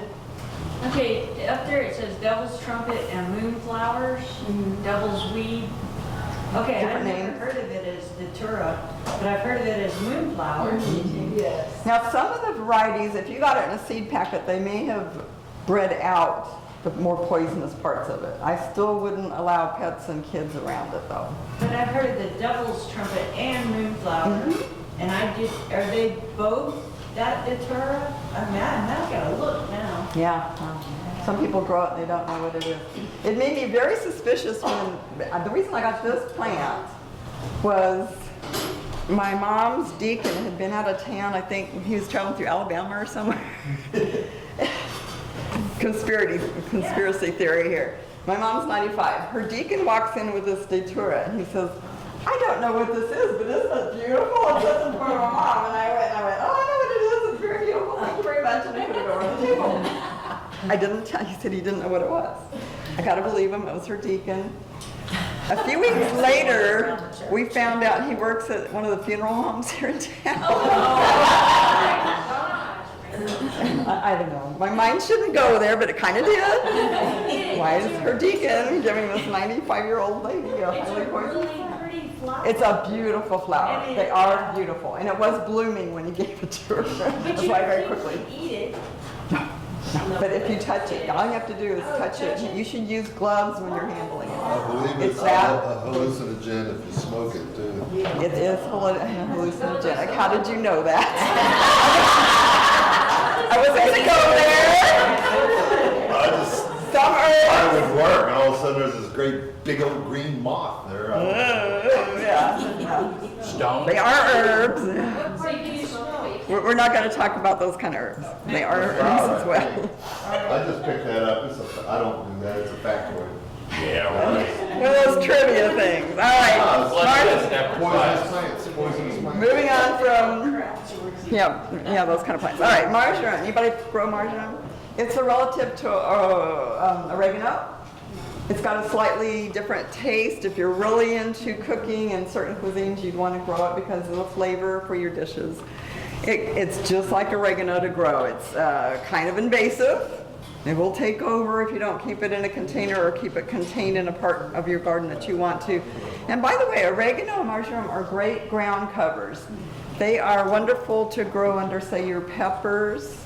[SPEAKER 3] Okay, up there it says devil's trumpet and moonflowers, devil's weed. Okay,
[SPEAKER 1] Different
[SPEAKER 3] I've never
[SPEAKER 1] names.
[SPEAKER 3] heard of it as datura, but I've heard of it as moonflowers.
[SPEAKER 7] Yes.
[SPEAKER 1] Now, some of the varieties, if you got it in a seed packet, they may have bred out the more poisonous parts of it. I still wouldn't allow pets and kids around it, though.
[SPEAKER 3] But I've heard of the devil's trumpet and moonflower, and are they both that datura? I mean, I've got to look now.
[SPEAKER 1] Yeah, some people grow it and they don't know what it is. It made me very suspicious when, the reason I got this plant was my mom's deacon had been out of town. I think he was traveling through Alabama or somewhere. Conspiracy theory here. My mom's 95. Her deacon walks in with this datura and he says, I don't know what this is, but isn't it beautiful? It's just for my mom. And I went, oh, I know what it is. It's very beautiful. Thank you very much. And I put it over on the table. I didn't tell, he said he didn't know what it was. I gotta believe him, it was her deacon. A few weeks later, we found out he works at one of the funeral homes here in town. I don't know. My mind shouldn't go there, but it kind of did. Why is her deacon giving this 95-year-old lady a
[SPEAKER 3] It's
[SPEAKER 1] highly
[SPEAKER 3] a
[SPEAKER 1] poisonous
[SPEAKER 3] really
[SPEAKER 1] plant?
[SPEAKER 3] pretty flower.
[SPEAKER 1] It's a beautiful flower.
[SPEAKER 3] And it-
[SPEAKER 1] They are beautiful. And it was blooming when he gave it to her.
[SPEAKER 3] But
[SPEAKER 1] That's
[SPEAKER 3] you
[SPEAKER 1] why very
[SPEAKER 3] don't
[SPEAKER 1] quickly.
[SPEAKER 3] think you eat it.
[SPEAKER 1] But if you touch it, all you have to do is touch it. You should use gloves when you're handling it.
[SPEAKER 6] I believe
[SPEAKER 1] It's
[SPEAKER 6] it's
[SPEAKER 1] that-
[SPEAKER 6] a hallucinogen if you smoke it too.
[SPEAKER 1] It is hallucinogenic. How did you know that? I wasn't gonna go there.
[SPEAKER 6] I just
[SPEAKER 1] Some
[SPEAKER 6] thought
[SPEAKER 1] herbs.
[SPEAKER 6] it would work, and all of a sudden there's this great big old green moth there.
[SPEAKER 1] Yeah.
[SPEAKER 2] Stone?
[SPEAKER 1] They are herbs.
[SPEAKER 7] So you smoke it.
[SPEAKER 1] We're not gonna talk about those kind of herbs. They are herbs as well.
[SPEAKER 6] I just picked that up. I don't do that. It's a factoid.
[SPEAKER 2] Yeah, right.
[SPEAKER 1] One of those trivia things. All right. Martha,
[SPEAKER 6] Poisonous plants. Poisonous plants.
[SPEAKER 1] moving on from, yeah, those kind of plants. All right, marjoram. Anybody grow marjoram? It's a relative to oregano. It's got a slightly different taste. If you're really into cooking and certain cuisines, you'd want to grow it because of the flavor for your dishes. It's just like oregano to grow. It's kind of invasive. It will take over if you don't keep it in a container or keep it contained in a part of your garden that you want to. And by the way, oregano and marjoram are great ground covers. They are wonderful to grow under, say, your peppers,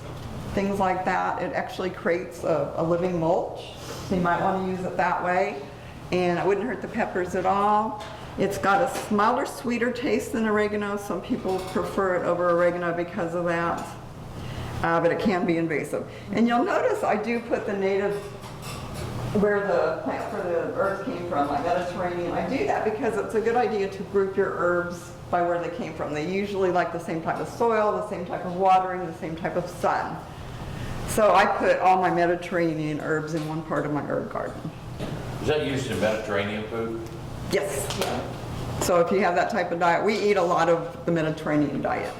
[SPEAKER 1] things like that. It actually creates a living mulch, so you might want to use it that way. And it wouldn't hurt the peppers at all. It's got a smaller, sweeter taste than oregano. Some people prefer it over oregano because of that. But it can be invasive. And you'll notice I do put the native, where the plant for the herbs came from, like Mediterranean. I do that because it's a good idea to group your herbs by where they came from. They usually like the same type of soil, the same type of watering, the same type of sun. So I put all my Mediterranean herbs in one part of my herb garden.
[SPEAKER 2] Is that used in Mediterranean food?
[SPEAKER 1] Yes. So if you have that type of diet, we eat a lot of the Mediterranean diet.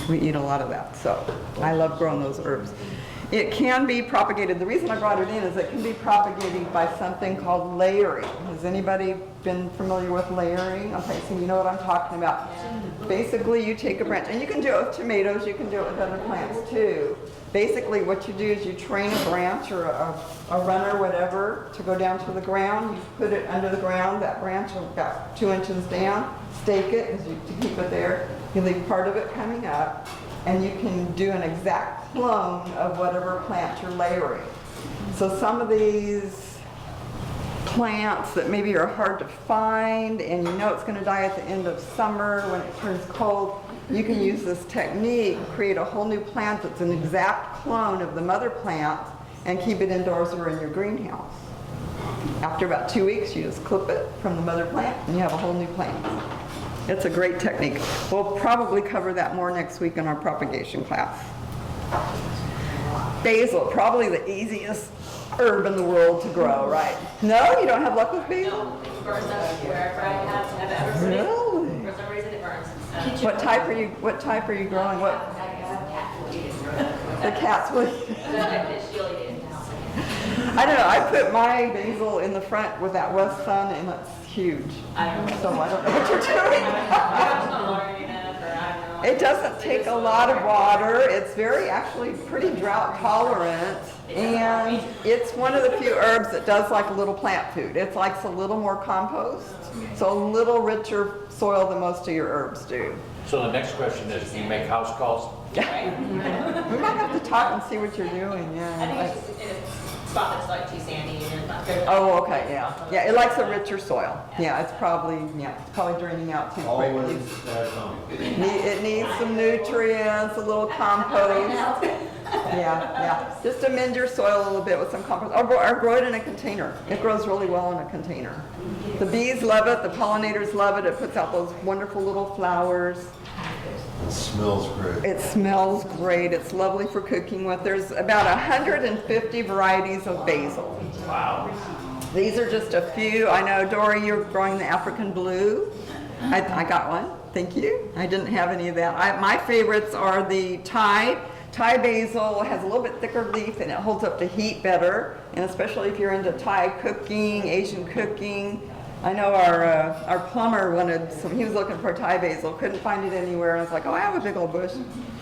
[SPEAKER 1] We eat a lot of that, so I love growing those herbs. It can be propagated. The reason I brought it in is it can be propagated by something called layering. Has anybody been familiar with layering? Okay, so you know what I'm talking about. Basically, you take a branch, and you can do it with tomatoes, you can do it with other plants too. Basically, what you do is you train a branch or a runner, whatever, to go down to the ground. You put it under the ground, that branch about 2 inches down, stake it to keep it there. You leave part of it coming up, and you can do an exact clone of whatever plant you're layering. So some of these plants that maybe are hard to find, and you know it's going to die at the end of summer when it turns cold, you can use this technique, create a whole new plant that's an exact clone of the mother plant, and keep it indoors or in your greenhouse. After about 2 weeks, you just clip it from the mother plant, and you have a whole new plant. It's a great technique. We'll probably cover that more next week in our propagation class. Basil, probably the easiest herb in the world to grow, right? No, you don't have luck with basil?
[SPEAKER 8] It burns up wherever I have ever put it.
[SPEAKER 1] Really?
[SPEAKER 8] For some reason it burns.
[SPEAKER 1] What type are you growing? What,
[SPEAKER 8] I have cat will eat it.
[SPEAKER 1] the cats would?
[SPEAKER 8] She'll eat it.
[SPEAKER 1] I don't know, I put my basil in the front with that West Sun and it's huge.
[SPEAKER 8] I don't know.
[SPEAKER 1] So I don't know what you're doing.
[SPEAKER 8] I'm not watering enough, or I don't know.
[SPEAKER 1] It doesn't take a lot of water. It's very, actually pretty drought tolerant. And it's one of the few herbs that does like a little plant food. It likes a little more compost, so a little richer soil than most of your herbs do.
[SPEAKER 2] So the next question is, do you make house calls?
[SPEAKER 1] We might have to talk and see what you're doing,
[SPEAKER 8] I
[SPEAKER 1] yeah.
[SPEAKER 8] think it's just in a spot that's like too sandy and not good.
[SPEAKER 1] Oh, okay, yeah. Yeah, it likes a richer soil. Yeah, it's probably draining out too quickly.
[SPEAKER 6] Always add something.
[SPEAKER 1] It needs some nutrients, a little compost. Yeah. Just amend your soil a little bit with some compost, or grow it in a container. It grows really well in a container. The bees love it, the pollinators love it. It puts out those wonderful little flowers.
[SPEAKER 6] It smells great.
[SPEAKER 1] It smells great. It's lovely for cooking with. There's about 150 varieties of basil.
[SPEAKER 2] Wow.
[SPEAKER 1] These are just a few. I know, Dory, you're growing the African blue. I got one. Thank you. I didn't have any of that. My favorites are the Thai. Thai basil has a little bit thicker leaf and it holds up to heat better. And especially if you're into Thai cooking, Asian cooking. I know our plumber wanted some, he was looking for Thai basil, couldn't find it anywhere. And I was like, oh, I have a big old bush.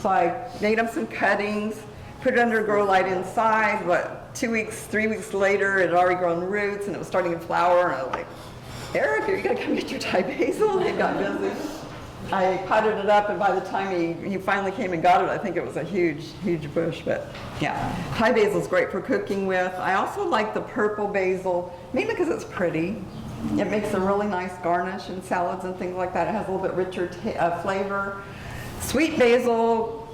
[SPEAKER 1] So I made him some cuttings, put it under grow light inside. 3 weeks later, it had already grown roots and it was starting to flower. And I was like, Eric, are you gonna come get your Thai basil? He got busy. I potted it up, and by the time he finally came and got it, I think it was a huge bush. But yeah, Thai basil is great for cooking with. I also like the purple basil, mainly because it's pretty. It makes a really nice garnish in salads and things like that. It has a little bit richer flavor. Sweet basil,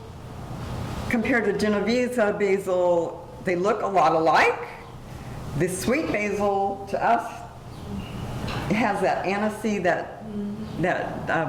[SPEAKER 1] compared to Genovese basil, they look a lot alike. The sweet basil, to us, it has that aniseed, that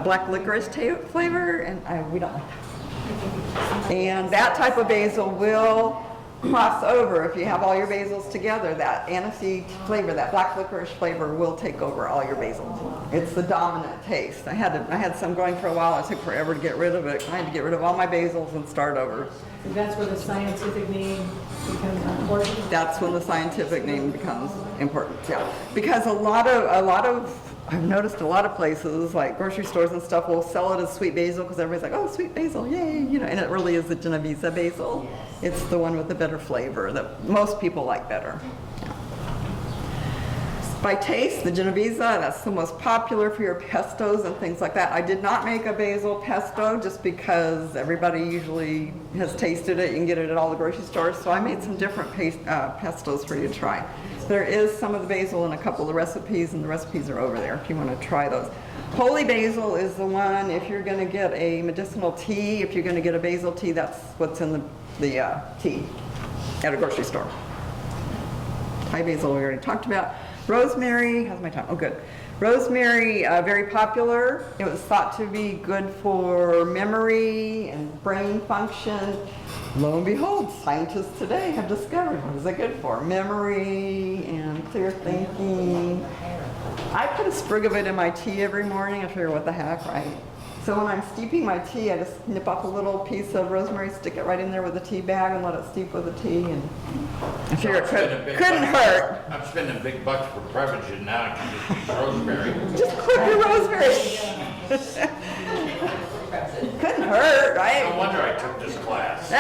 [SPEAKER 1] black licorice flavor, and we don't like that. And that type of basil will cross over if you have all your basils together. That aniseed flavor, that black licorice flavor will take over all your basils. It's the dominant taste. I had some going for a while. It took forever to get rid of it. I had to get rid of all my basils and start over.
[SPEAKER 4] That's where the scientific name becomes important.
[SPEAKER 1] That's when the scientific name becomes important, yeah. Because a lot of I've noticed a lot of places, like grocery stores and stuff, will sell it as sweet basil because everybody's like, oh, sweet basil, yay, and it really is the Genovese basil. It's the one with the better flavor that most people like better. By taste, the Genovese, that's the most popular for your pestos and things like that. I did not make a basil pesto just because everybody usually has tasted it. You can get it at all the grocery stores. So I made some different pestos for you to try. There is some of the basil in a couple of the recipes, and the recipes are over there if you want to try those. Holy basil is the one, if you're going to get a medicinal tea, if you're going to get a basil tea, that's what's in the tea at a grocery store. Thai basil we already talked about. Rosemary, how's my time? Oh, good. Rosemary, very popular. It was thought to be good for memory and brain function. Lo and behold, scientists today have discovered what is it good for? Memory and clear thinking. I put a sprig of it in my tea every morning. I figure, what the heck, right? So when I'm steeping my tea, I just nip off a little piece of rosemary, stick it right in there with a tea bag, and let it steep with the tea. And I figure it couldn't hurt.
[SPEAKER 2] I'm spending big bucks for Prevagen now. I can just use rosemary.
[SPEAKER 1] Just clip your rosemary. Couldn't hurt, right?
[SPEAKER 2] No wonder I took this class.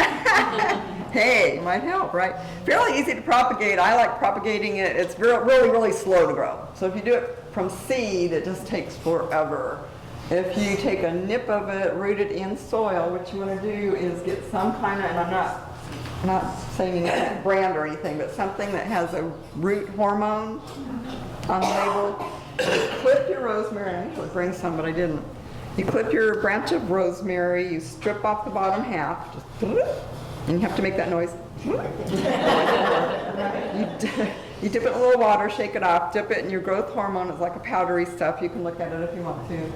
[SPEAKER 1] Hey, it might help, right? Fairly easy to propagate. I like propagating it. It's really, really slow to grow. So if you do it from seed, it just takes forever. If you take a nip of it, root it in soil, what you want to do is get some kind of, and I'm not saying any brand or anything, but something that has a root hormone on the label. Clip your rosemary. I usually bring some, but I didn't. You clip your branch of rosemary, you strip off the bottom half, just, and you have to make that noise. You dip it in a little water, shake it off, dip it in your growth hormone. It's like a powdery stuff. You can look at it if you want to.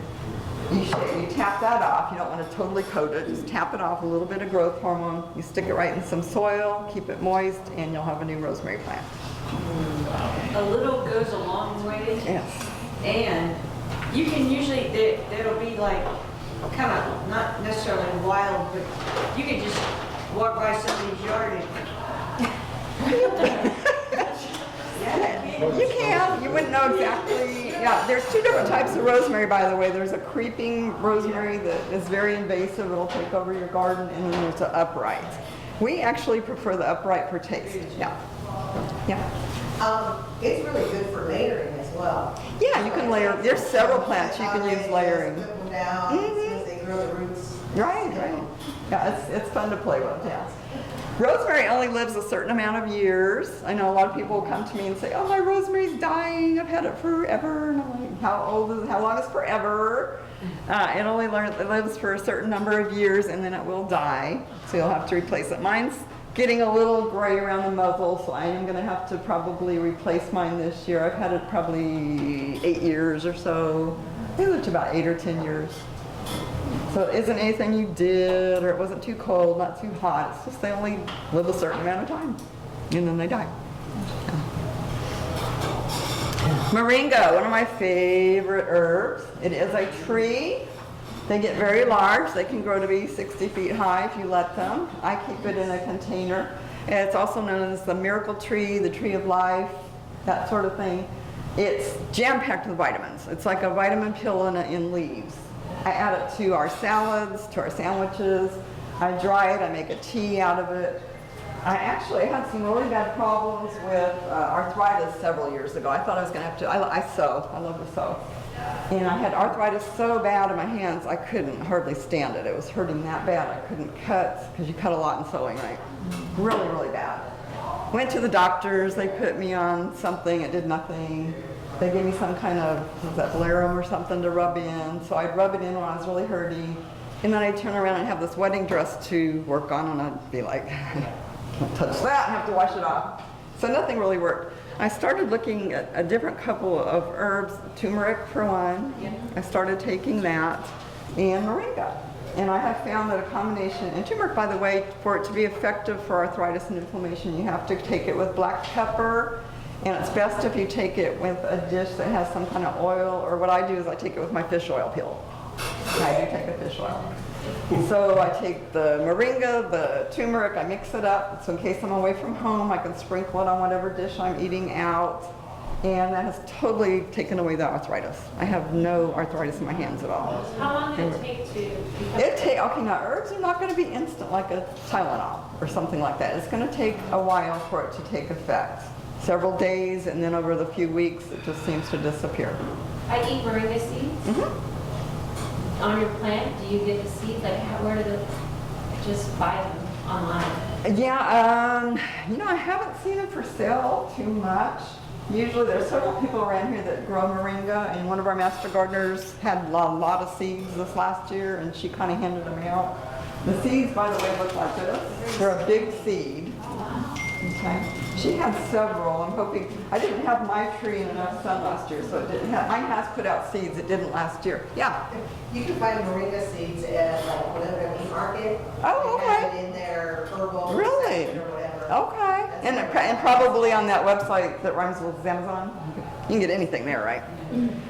[SPEAKER 1] You tap that off. You don't want to totally coat it. Just tap it off, a little bit of growth hormone. You stick it right in some soil, keep it moist, and you'll have a new rosemary plant.
[SPEAKER 3] A little goes a long way.
[SPEAKER 1] Yes.
[SPEAKER 3] And you can usually, there'll be like, kind of, not necessarily wild, but you can just walk by somebody's yard and.
[SPEAKER 1] You can. You wouldn't know exactly. Yeah, there's two different types of rosemary, by the way. There's a creeping rosemary that is very invasive. It'll take over your garden, and then there's an upright. We actually prefer the upright for taste. Yeah. Yeah.
[SPEAKER 5] It's really good for layering as well.
[SPEAKER 1] Yeah, you can layer. There's several plants you can use layering.
[SPEAKER 5] Put them down, as soon as they grow the roots.
[SPEAKER 1] Right. Yeah, it's fun to play with, yeah. Rosemary only lives a certain amount of years. I know a lot of people come to me and say, oh, my rosemary's dying, I've had it forever. And I'm like, how long is forever? It only lives for a certain number of years and then it will die. So you'll have to replace it. Mine's getting a little gray around the muzzle, so I am gonna have to probably replace mine this year. I've had it probably 8 years or so. I think it's about 8 or 10 years. So it isn't anything you did, or it wasn't too cold, not too hot. It's just they only live a certain amount of time, and then they die. Moringa, one of my favorite herbs. It is a tree. They get very large. They can grow to be 60 feet high if you let them. I keep it in a container. It's also known as the miracle tree, the tree of life, that sort of thing. It's jam-packed with vitamins. It's like a vitamin pill in leaves. I add it to our salads, to our sandwiches. I dry it, I make a tea out of it. I actually had some really bad problems with arthritis several years ago. I thought I was going to have to, I sew, I love to sew. And I had arthritis so bad in my hands, I couldn't hardly stand it. It was hurting that bad, I couldn't cut, because you cut a lot in sewing, right? Really, really bad. Went to the doctors, they put me on something, it did nothing. They gave me some kind of, was that Valerum or something to rub in. So I'd rub it in when I was really hurting. And then I'd turn around and have this wedding dress to work on and I'd be like, can't touch that, I have to wash it off. So nothing really worked. I started looking at a different couple of herbs, turmeric for one. I started taking that, and moringa. And I have found that a combination, and turmeric, by the way, for it to be effective for arthritis and inflammation, you have to take it with black pepper. And it's best if you take it with a dish that has some kind of oil, or what I do is I take it with my fish oil peel. I do take a fish oil. So I take the moringa, the turmeric, I mix it up, so in case I'm away from home, I can sprinkle it on whatever dish I'm eating out. And that has totally taken away the arthritis. I have no arthritis in my hands at all.
[SPEAKER 7] How long did it take to become?
[SPEAKER 1] Okay, now herbs are not going to be instant like a Tylenol or something like that. It's going to take a while for it to take effect. Several days, and then over the few weeks, it just seems to disappear.
[SPEAKER 7] I eat moringa seeds. On your plant, do you get the seeds? Like, where do just buy them online?
[SPEAKER 1] Yeah, I haven't seen them for sale too much. Usually there's several people around here that grow moringa, and one of our master gardeners had a lot of seeds this last year, and she kind of handed them out. The seeds, by the way, look like this. They're a big seed. Okay. She had several. I'm hoping, I didn't have my tree in enough sun last year, so it didn't have, mine has put out seeds, it didn't last year. Yeah.
[SPEAKER 5] You can find moringa seeds at like whatever meat market.
[SPEAKER 1] Oh,
[SPEAKER 5] They have
[SPEAKER 1] okay.
[SPEAKER 5] it in their herbal
[SPEAKER 1] Really?
[SPEAKER 5] section or whatever.
[SPEAKER 1] Okay. And probably on that website that rhymes with Amazon, you can get anything there, right?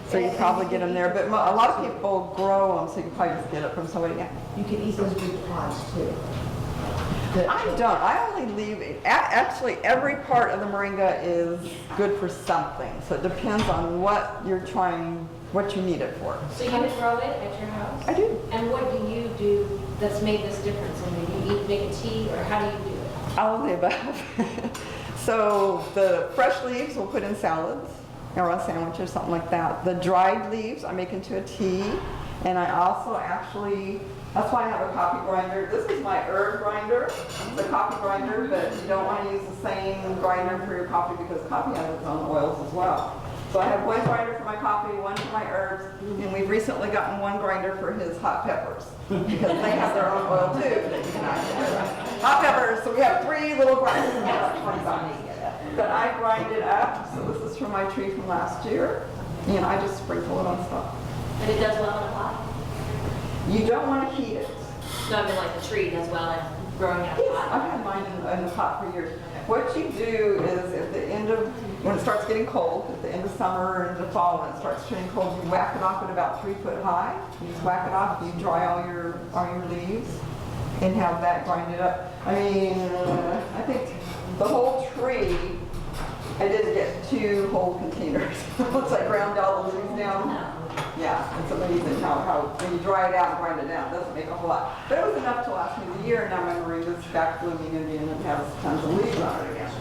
[SPEAKER 1] So you probably get them there, but a lot of people grow them, so you can probably just get it from somebody. Yeah.
[SPEAKER 5] You can eat those big pods too.
[SPEAKER 1] I don't. I only leave it. Actually, every part of the moringa is good for something. So it depends on what you're trying, what you need it for.
[SPEAKER 7] So you grow it at your house?
[SPEAKER 1] I do.
[SPEAKER 7] And what do you do that's made this difference? I mean, you make a tea, or how do you do it?
[SPEAKER 1] All of the above. So the fresh leaves we'll put in salads or on sandwiches, something like that. The dried leaves I make into a tea. And I also actually, that's why I have a coffee grinder. This is my herb grinder. It's a coffee grinder, but you don't want to use the same grinder for your coffee because coffee has its own oils as well. So I have one grinder for my coffee, one for my herbs, and we've recently gotten one grinder for his hot peppers because they have their own oil too. Hot peppers, so we have 3 little grinders. But I grind it up, so this is from my tree from last year, and I just sprinkle it on stuff.
[SPEAKER 7] And it does well in a pot?
[SPEAKER 1] You don't want to heat it.
[SPEAKER 8] No, I mean like the tree as well, and growing in a
[SPEAKER 1] I've
[SPEAKER 8] pot.
[SPEAKER 1] had mine in the pot for years. What you do is at the end of, when it starts getting cold, at the end of summer or into fall, when it starts turning cold, you whack it off at about 3 foot high. You just whack it off, you dry all your leaves and have that grinded up. I mean, I think the whole tree, I did get 2 whole containers. Once I ground all the leaves down. Yeah, it's amazing how when you dry it out and grind it down, it doesn't make a whole lot. But it was enough to last me the year, and now my moringa's back blooming again and has tons of leaves on it again.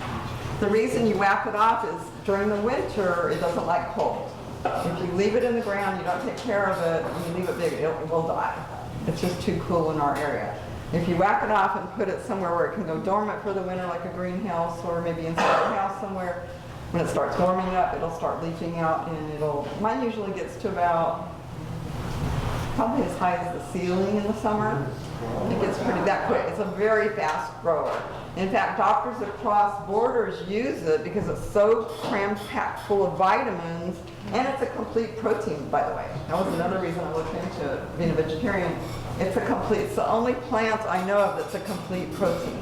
[SPEAKER 1] The reason you whack it off is during the winter, it doesn't like cold. If you leave it in the ground, you don't take care of it, and you leave it big, it will die. It's just too cool in our area. If you whack it off and put it somewhere where it can go dormant for the winter, like a greenhouse or maybe inside a house somewhere, when it starts warming up, it'll start leaching out, and mine usually gets to about, probably as high as the ceiling in the summer. It gets pretty that quick. It's a very fast grower. In fact, doctors across borders use it because it's so cram-packed full of vitamins, and it's a complete protein, by the way. That was another reason I looked into being a vegetarian. It's the only plant I know of that's a complete protein.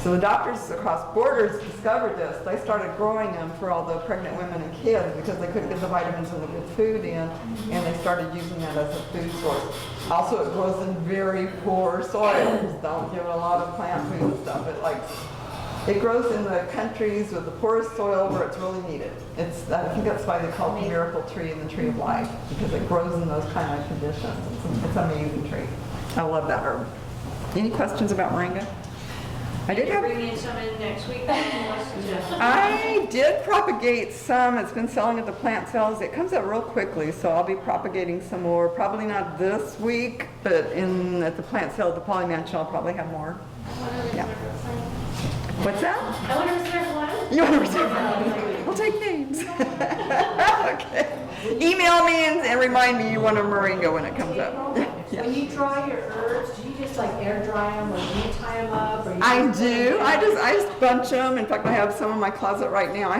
[SPEAKER 1] So the doctors across borders discovered this. They started growing them for all the pregnant women and kids because they couldn't get the vitamins and the good food in, and they started using that as a food source. Also, it grows in very poor soils. Don't give it a lot of plant food and stuff. It grows in the countries with the poorest soil where it's really needed. I think that's why they call it the miracle tree and the tree of life, because it grows in those kind of conditions. It's an amazing tree. I love that herb. Any questions about moringa? I did have.
[SPEAKER 3] Bring in some in next week.
[SPEAKER 1] I did propagate some. It's been selling at the plant sales. It comes out real quickly, so I'll be propagating some more. Probably not this week, but at the plant sale at the Poly Mansion, I'll probably have more. Yeah. What's that?
[SPEAKER 7] I want to reserve one.
[SPEAKER 1] You want to reserve one? We'll take names. Okay. Email me and remind me you want a moringa when it comes up. Yeah.
[SPEAKER 4] When you dry your herbs, do you just like air dry them or do you tie them up? Or you
[SPEAKER 1] I do. I just bunch them. In fact, I have some in my closet right now.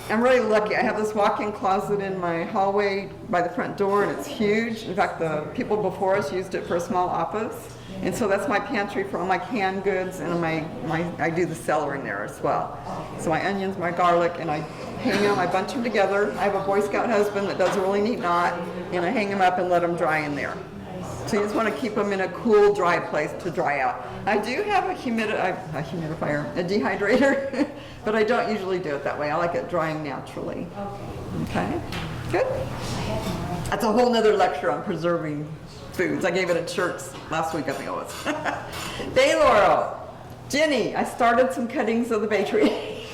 [SPEAKER 1] I'm really lucky. I have this walk-in closet in my hallway by the front door, and it's huge. In fact, the people before us used it for a small office. And so that's my pantry for all my canned goods, and I do the cellar in there as well. So my onions, my garlic, and I hang them, I bunch them together. I have a Boy Scout husband that does a really neat knot, and I hang them up and let them dry in there. So you just want to keep them in a cool, dry place to dry out. I do have a humidifier, a dehydrator, but I don't usually do it that way. I like it drying naturally. Okay, good. That's a whole nother lecture on preserving foods. I gave it at church last week, I think it was. Bay laurel. Jenny, I started some cuttings of the bay tree.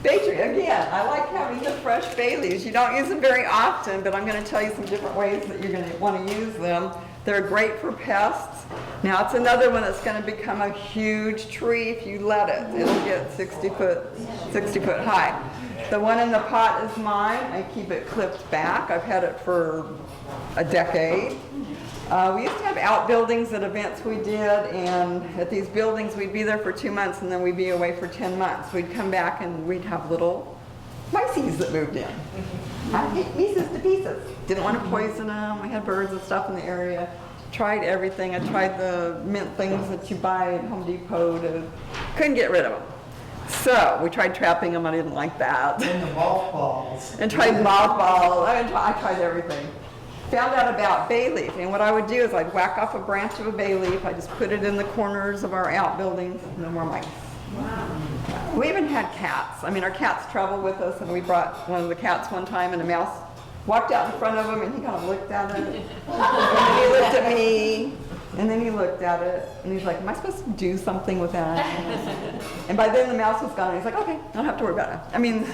[SPEAKER 1] Bay tree, again, I like having the fresh bay leaves. You don't use them very often, but I'm going to tell you some different ways that you're going to want to use them. They're great for pests. Now it's another one that's going to become a huge tree if you let it. It'll get 60 foot high. The one in the pot is mine. I keep it clipped back. I've had it for a decade. We used to have outbuildings at events we did, and at these buildings we'd be there for 2 months and then we'd be away for 10 months. We'd come back and we'd have little mices that moved in. I hate mices to pieces. Didn't want to poison them. We had birds and stuff in the area. Tried everything. I tried the mint things that you buy at Home Depot. Couldn't get rid of them. So we tried trapping them. I didn't like that.
[SPEAKER 9] And the mothballs.
[SPEAKER 1] And tried mothballs. I tried everything. Found out about bay leaf, and what I would do is I'd whack off a branch of a bay leaf. I just put it in the corners of our outbuildings. No more mice. Wow. We even had cats. I mean, our cats travel with us, and we brought one of the cats one time, and a mouse walked out in front of him, and he kind of looked at it. And then he looked at me, and then he looked at it, and he's like, am I supposed to do something with that? And by then the mouse was gone, and he's like, okay, I don't have to worry about it. I mean,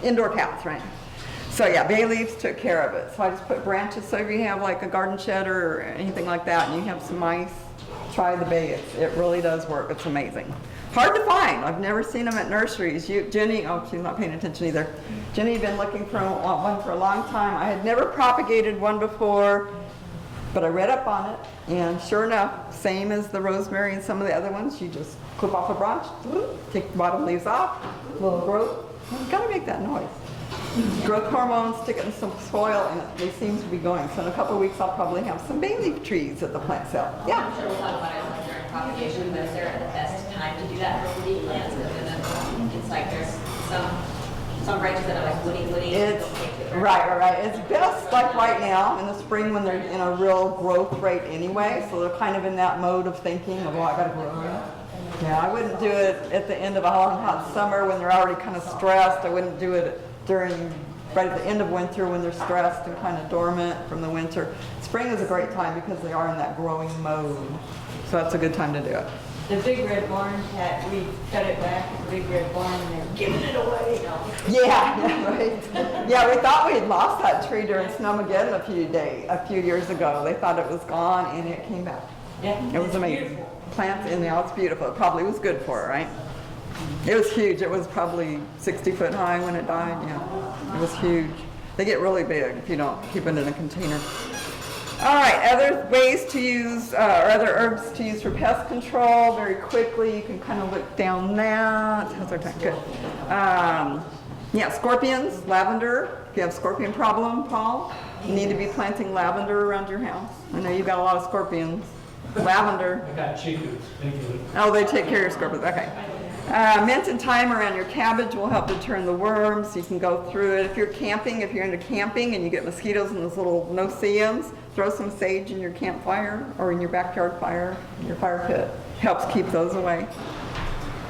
[SPEAKER 1] indoor cats, right? So yeah, bay leaves took care of it. So I just put branches, so if you have like a garden shed or anything like that, and you have some mice, try the bay. It really does work. It's amazing. Hard to find. I've never seen them at nurseries. Jenny, oh, she's not paying attention either. Jenny had been looking for one for a long time. I had never propagated one before, but I read up on it, and sure enough, same as the rosemary and some of the other ones, you just clip off a branch, take the bottom leaves off, little growth. You gotta make that noise. growth hormones, stick it in some soil, and they seem to be going. So in a couple of weeks, I'll probably have some bay leaf trees at the plant sale. Yeah.
[SPEAKER 8] I'm sure we'll talk about it like during propagation, but is there the best time to do that for woody plants? Because it's like there's some branches that are like woody, and
[SPEAKER 1] It's,
[SPEAKER 8] they'll take it.
[SPEAKER 1] right. It's best like right now in the spring when they're in a real growth rate anyway. So they're kind of in that mode of thinking of, oh, I gotta grow it. Yeah, I wouldn't do it at the end of a hot summer when they're already kind of stressed. I wouldn't do it right at the end of winter when they're stressed and kind of dormant from the winter. Spring is a great time because they are in that growing mode. So that's a good time to do it.
[SPEAKER 3] The big red barn cat, we cut it back, the big red barn, and they're giving it away.
[SPEAKER 1] Yeah, right. Yeah, we thought we had lost that tree during Snowmageddon a few years ago. They thought it was gone and it came back.
[SPEAKER 3] Yeah,
[SPEAKER 1] It was
[SPEAKER 3] it's
[SPEAKER 1] amazing.
[SPEAKER 3] beautiful.
[SPEAKER 1] Plants in there, it's beautiful. It probably was good for it, right? It was huge. It was probably 60 foot high when it died, yeah. It was huge. They get really big if you don't keep it in a container. All right, other ways to use, or other herbs to use for pest control, very quickly, you can kind of look down that. How's our time? Good. Yeah, scorpions, lavender. If you have a scorpion problem, Paul, you need to be planting lavender around your house. I know you've got a lot of scorpions. Lavender.
[SPEAKER 9] I got chickens, thank you.
[SPEAKER 1] Oh, they take care of your scorpions, okay. Mint and thyme around your cabbage will help deter the worms. You can go through it. If you're camping, if you're into camping and you get mosquitoes and those little no-see-ums, throw some sage in your campfire or in your backyard fire, your fire pit. Helps keep those away.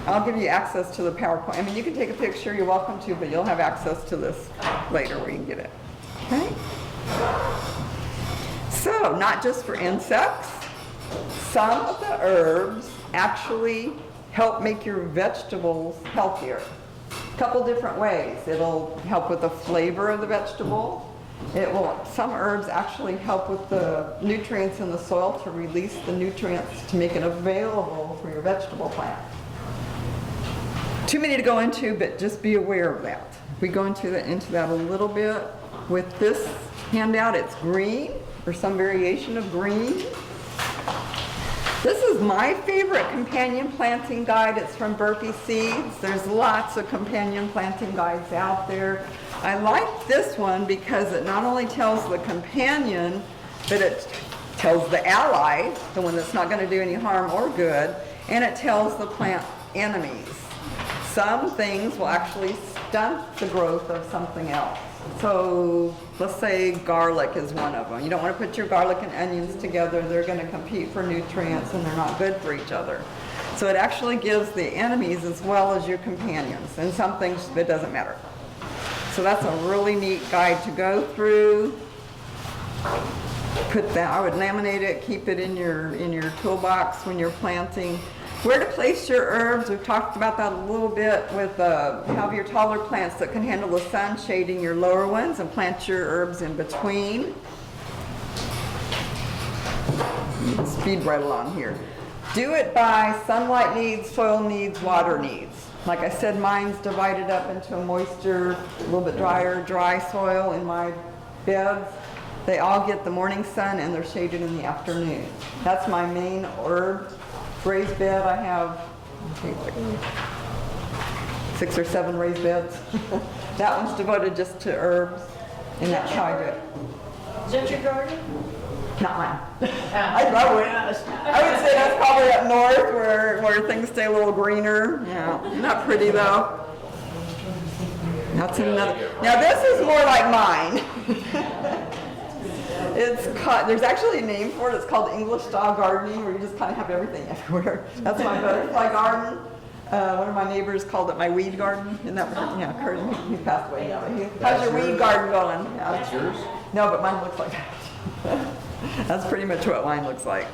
[SPEAKER 1] I'll give you access to the PowerPoint. I mean, you can take a picture, you're welcome to, but you'll have access to this later where you can get it. Okay? So, not just for insects. Some of the herbs actually help make your vegetables healthier. A couple different ways. It'll help with the flavor of the vegetable. Some herbs actually help with the nutrients in the soil to release the nutrients to make it available for your vegetable plant. Too many to go into, but just be aware of that. We go into that a little bit. With this handout, it's green, or some variation of green. This is my favorite companion planting guide. It's from Burpee Seeds. There's lots of companion planting guides out there. I like this one because it not only tells the companion, but it tells the ally, the one that's not going to do any harm or good, and it tells the plant enemies. Some things will actually stunt the growth of something else. So let's say garlic is one of them. You don't want to put your garlic and onions together. They're going to compete for nutrients and they're not good for each other. So it actually gives the enemies as well as your companions. And some things it doesn't matter. So that's a really neat guide to go through. I would laminate it, keep it in your toolbox when you're planting. Where to place your herbs, we've talked about that a little bit with have your taller plants that can handle the sun shading your lower ones and plant your herbs in between. Speed right along here. Do it by sunlight needs, soil needs, water needs. Like I said, mine's divided up into a moisture, a little bit drier, dry soil in my beds. They all get the morning sun and they're shaded in the afternoon. That's my main herb. Raised bed, I have 6 or 7 raised beds. That one's devoted just to herbs, and that's how I do it.
[SPEAKER 3] Is that your garden?
[SPEAKER 1] Not mine. I would say that's probably up north where things stay a little greener. Yeah, not pretty though. That's another. Now this is more like mine. There's actually a name for it. It's called English style gardening, where you just kind of have everything everywhere. That's my butterfly garden. One of my neighbors called it my weed garden. Isn't that right? Yeah, Kurt, he passed away now. How's your weed garden going? Yeah.
[SPEAKER 6] That's yours?
[SPEAKER 1] No, but mine looks like that. That's pretty much what mine looks like.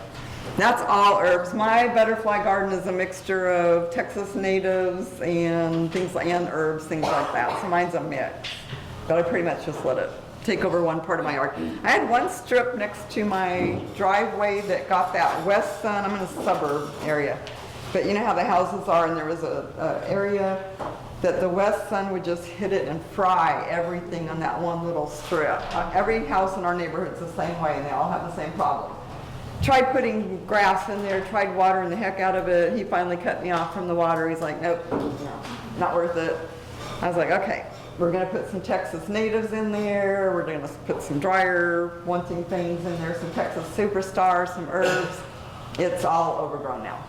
[SPEAKER 1] That's all herbs. My butterfly garden is a mixture of Texas natives and herbs, things like that. So mine's a mix. But I pretty much just let it take over one part of my yard. I had one strip next to my driveway that got that west sun. I'm in a suburb area. But you know how the houses are, and there was a area that the west sun would just hit it and fry everything on that one little strip. Every house in our neighborhood's the same way, and they all have the same problem. Tried putting grass in there, tried watering the heck out of it. He finally cut me off from the water. He's like, nope, no, not worth it. I was like, okay. we're gonna put some Texas natives in there. We're gonna put some drier wanting things in there, some Texas superstars, some herbs. It's all overgrown now,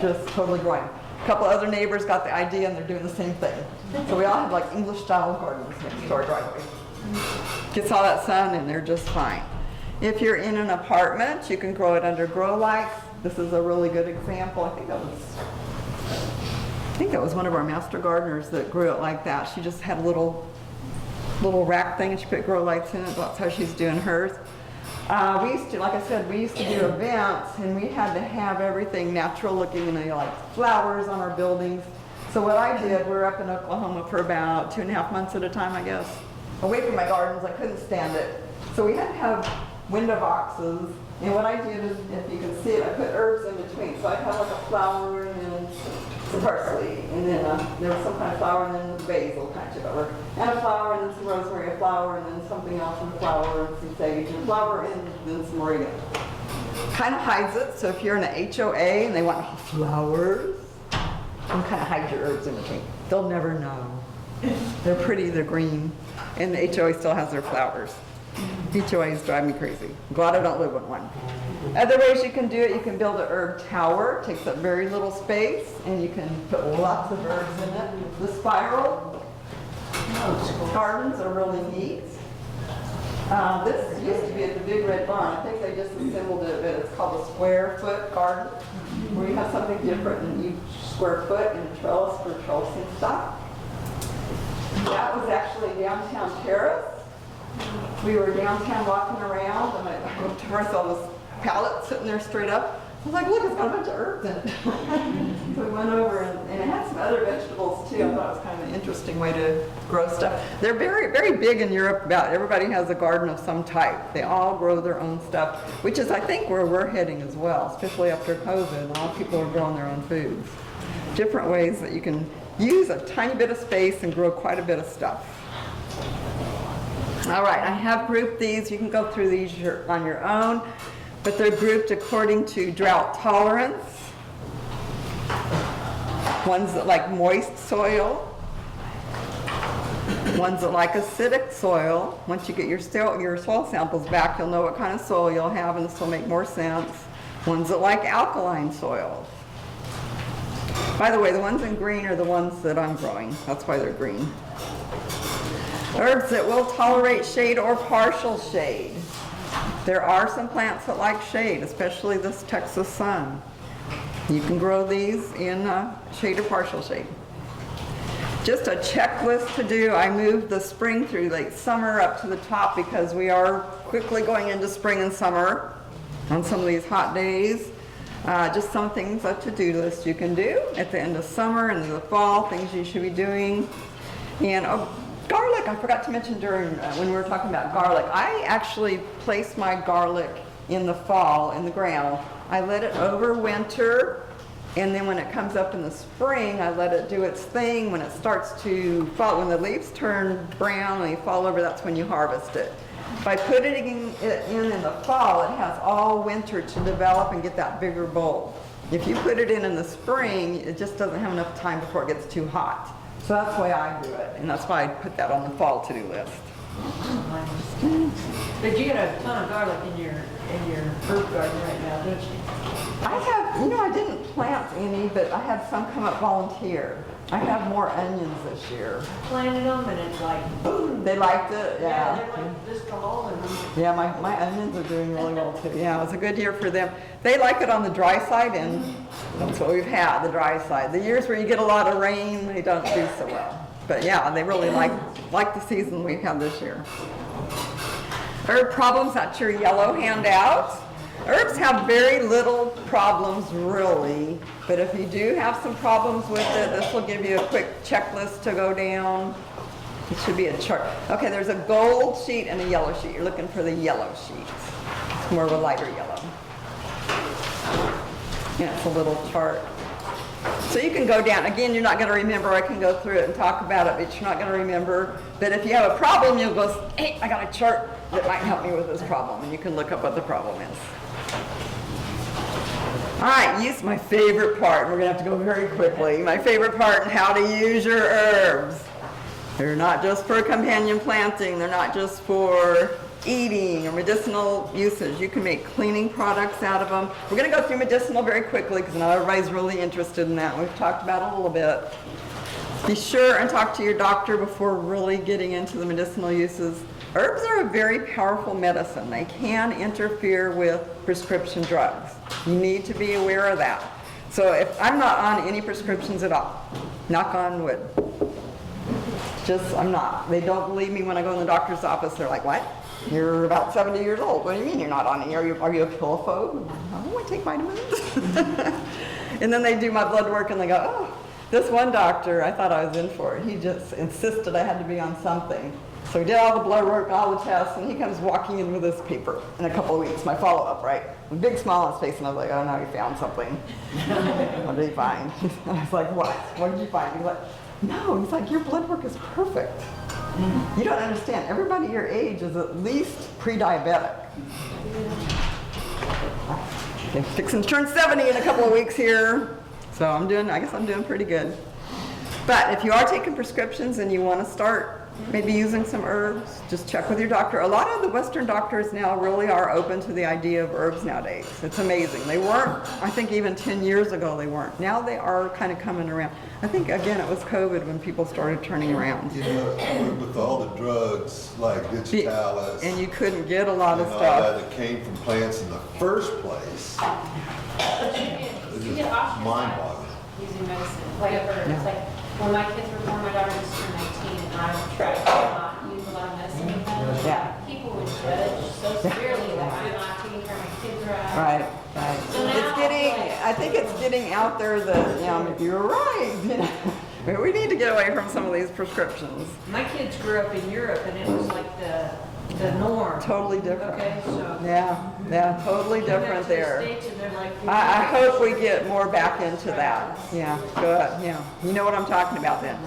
[SPEAKER 1] just totally growing. A couple other neighbors got the idea and they're doing the same thing. So we all have like English style gardens next to our driveway. Gets all that sun and they're just fine. If you're in an apartment, you can grow it under grow lights. This is a really good example. I think that was one of our master gardeners that grew it like that. She just had a little rack thing and she put grow lights in it. That's how she's doing hers. We used to, like I said, we used to do events and we had to have everything natural looking and like flowers on our buildings. So what I did, we were up in Oklahoma for about 2.5 months at a time, I guess. Away from my gardens, I couldn't stand it. So we had to have window boxes. And what I did is, if you can see it, I put herbs in between. So I had like a flower and then some parsley, and then there was some kind of flower, and then basil kind of over, and a flower, and then some rosemary, a flower, and then something else, and a flower, and some sage, and flower, and then some oregano. Kind of hides it. So if you're in an HOA and they want flowers, you kind of hide your herbs in between. They'll never know. They're pretty. They're green, and the HOA still has their flowers. HOAs drive me crazy. Glad I don't live in one. Other ways you can do it, you can build an herb tower. It takes up very little space, and you can put lots of herbs in it. The spiral gardens are really neat. This used to be at the Big Red Barn. I think they just assembled it, but it's called a square foot garden, where you have something different in each square foot and a trellis for trellising stuff. That was actually downtown Terrace. We were downtown walking around, and I looked to her, saw this pallet sitting there straight up. I was like, look, it's got a bunch of herbs in it. So we went over, and it had some other vegetables too. I thought it was kind of an interesting way to grow stuff. They're very, very big in Europe. About everybody has a garden of some type. They all grow their own stuff, which is, I think, where we're heading as well, especially after COVID. All people are growing their own foods. Different ways that you can use a tiny bit of space and grow quite a bit of stuff. All right, I have grouped these. You can go through these on your own, but they're grouped according to drought tolerance. Ones that like moist soil. Ones that like acidic soil. Once you get your soil samples back, you'll know what kind of soil you'll have, and this will make more sense. Ones that like alkaline soils. By the way, the ones in green are the ones that I'm growing. That's why they're green. Herbs that will tolerate shade or partial shade. There are some plants that like shade, especially this Texas sun. You can grow these in shade or partial shade. Just a checklist to do. I moved the spring through late summer up to the top because we are quickly going into spring and summer on some of these hot days. Just some things, a to-do list you can do at the end of summer and in the fall, things you should be doing. And garlic, I forgot to mention during when we were talking about garlic. I actually place my garlic in the fall in the ground. I let it overwinter, and then when it comes up in the spring, I let it do its thing. When it starts to fall, when the leaves turn brown and they fall over, that's when you harvest it. By putting it in the fall, it has all winter to develop and get that bigger bulb. If you put it in the spring, it just doesn't have enough time before it gets too hot. So that's the way I do it, and that's why I put that on the fall to-do list.
[SPEAKER 3] But you got a ton of garlic in your herb garden right now, don't you?
[SPEAKER 1] I have, I didn't plant any, but I had some come up volunteer. I have more onions this year.
[SPEAKER 3] Planted them and it's like, boom.
[SPEAKER 1] They liked it, yeah.
[SPEAKER 3] They're like this tall and.
[SPEAKER 1] Yeah, my onions are doing really well too. Yeah, it was a good year for them. They like it on the dry side, and that's what we've had, the dry side. The years where you get a lot of rain, they don't do so well. But yeah, they really like the season we've had this year. Herb problems, that's your yellow handout. Herbs have very little problems really, but if you do have some problems with it, this will give you a quick checklist to go down. It should be a chart. Okay, there's a gold sheet and a yellow sheet. You're looking for the yellow sheet. It's more of a lighter yellow. Yeah, it's a little chart. So you can go down. Again, you're not going to remember. I can go through it and talk about it, but you're not going to remember. But if you have a problem, you'll go, hey, I got a chart that might help me with this problem, and you can look up what the problem is. All right, use my favorite part. We're going to have to go very quickly. My favorite part in how to use your herbs. They're not just for companion planting, they're not just for eating or medicinal usage. You can make cleaning products out of them. We're gonna go through medicinal very quickly because I know everybody's really interested in that. We've talked about it a little bit. Be sure and talk to your doctor before really getting into the medicinal uses. Herbs are a very powerful medicine. They can interfere with prescription drugs. You need to be aware of that. So if I'm not on any prescriptions at all, knock on wood. I'm not. They don't believe me when I go in the doctor's office. They're like, what? You're about 70 years old. What do you mean you're not on any? Are you a pillowphobe? Oh, I take vitamins. And then they do my blood work and they go, oh, this one doctor, I thought I was in for it. He just insisted I had to be on something. So he did all the blood work, all the tests, and he comes walking in with this paper in a couple of weeks, my follow-up, right? With a big smile on his face, and I was like, oh no, he found something. What did he find? I was like, what? What did you find? He's like, no, he's like, your blood work is perfect. You don't understand. Everybody your age is at least pre-diabetic. I'm fixing to turn 70 in a couple of weeks here. So I guess I'm doing pretty good. But if you are taking prescriptions and you want to start maybe using some herbs, just check with your doctor. A lot of the Western doctors now really are open to the idea of herbs nowadays. It's amazing. They weren't, I think even 10 years ago they weren't. Now they are kind of coming around. I think again it was COVID when people started turning around.
[SPEAKER 6] You know, with all the drugs like digitalis
[SPEAKER 1] And you couldn't get a lot of
[SPEAKER 6] and all
[SPEAKER 1] stuff.
[SPEAKER 6] that came from plants in the first place,
[SPEAKER 7] You get off your
[SPEAKER 6] mind-boggling.
[SPEAKER 7] using medicine, like herbs, like when my kids were born, my daughter just turned 19, and I tried to not use a lot of medicine with them.
[SPEAKER 1] Yeah.
[SPEAKER 7] People would judge so severely that I'm not taking care of my kids right.
[SPEAKER 1] Right, right.
[SPEAKER 7] So now,
[SPEAKER 1] It's getting,
[SPEAKER 7] like-
[SPEAKER 1] I think it's getting out there that, you know, maybe you're right. You know, maybe we need to get away from some of these prescriptions.
[SPEAKER 3] My kids grew up in Europe and it was like the norm.
[SPEAKER 1] Totally different.
[SPEAKER 3] Okay, so.
[SPEAKER 1] Yeah, totally
[SPEAKER 3] you go
[SPEAKER 1] different
[SPEAKER 3] to the
[SPEAKER 1] there.
[SPEAKER 3] States and they're like.
[SPEAKER 1] I hope we get more back into that. Yeah, good, yeah. You know what I'm talking about then.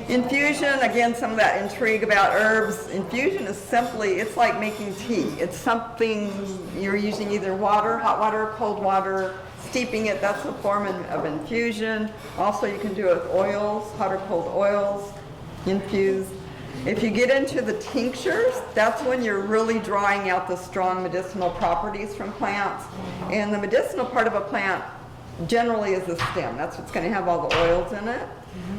[SPEAKER 1] Infusion, again, some of that intrigue about herbs. Infusion is simply, it's like making tea. It's something, you're using either water, hot water, cold water, steeping it, that's a form of infusion. Also, you can do it with oils, hot or cold oils, infuse. If you get into the tinctures, that's when you're really drawing out the strong medicinal properties from plants. And the medicinal part of a plant generally is the stem. That's what's going to have all the oils in it.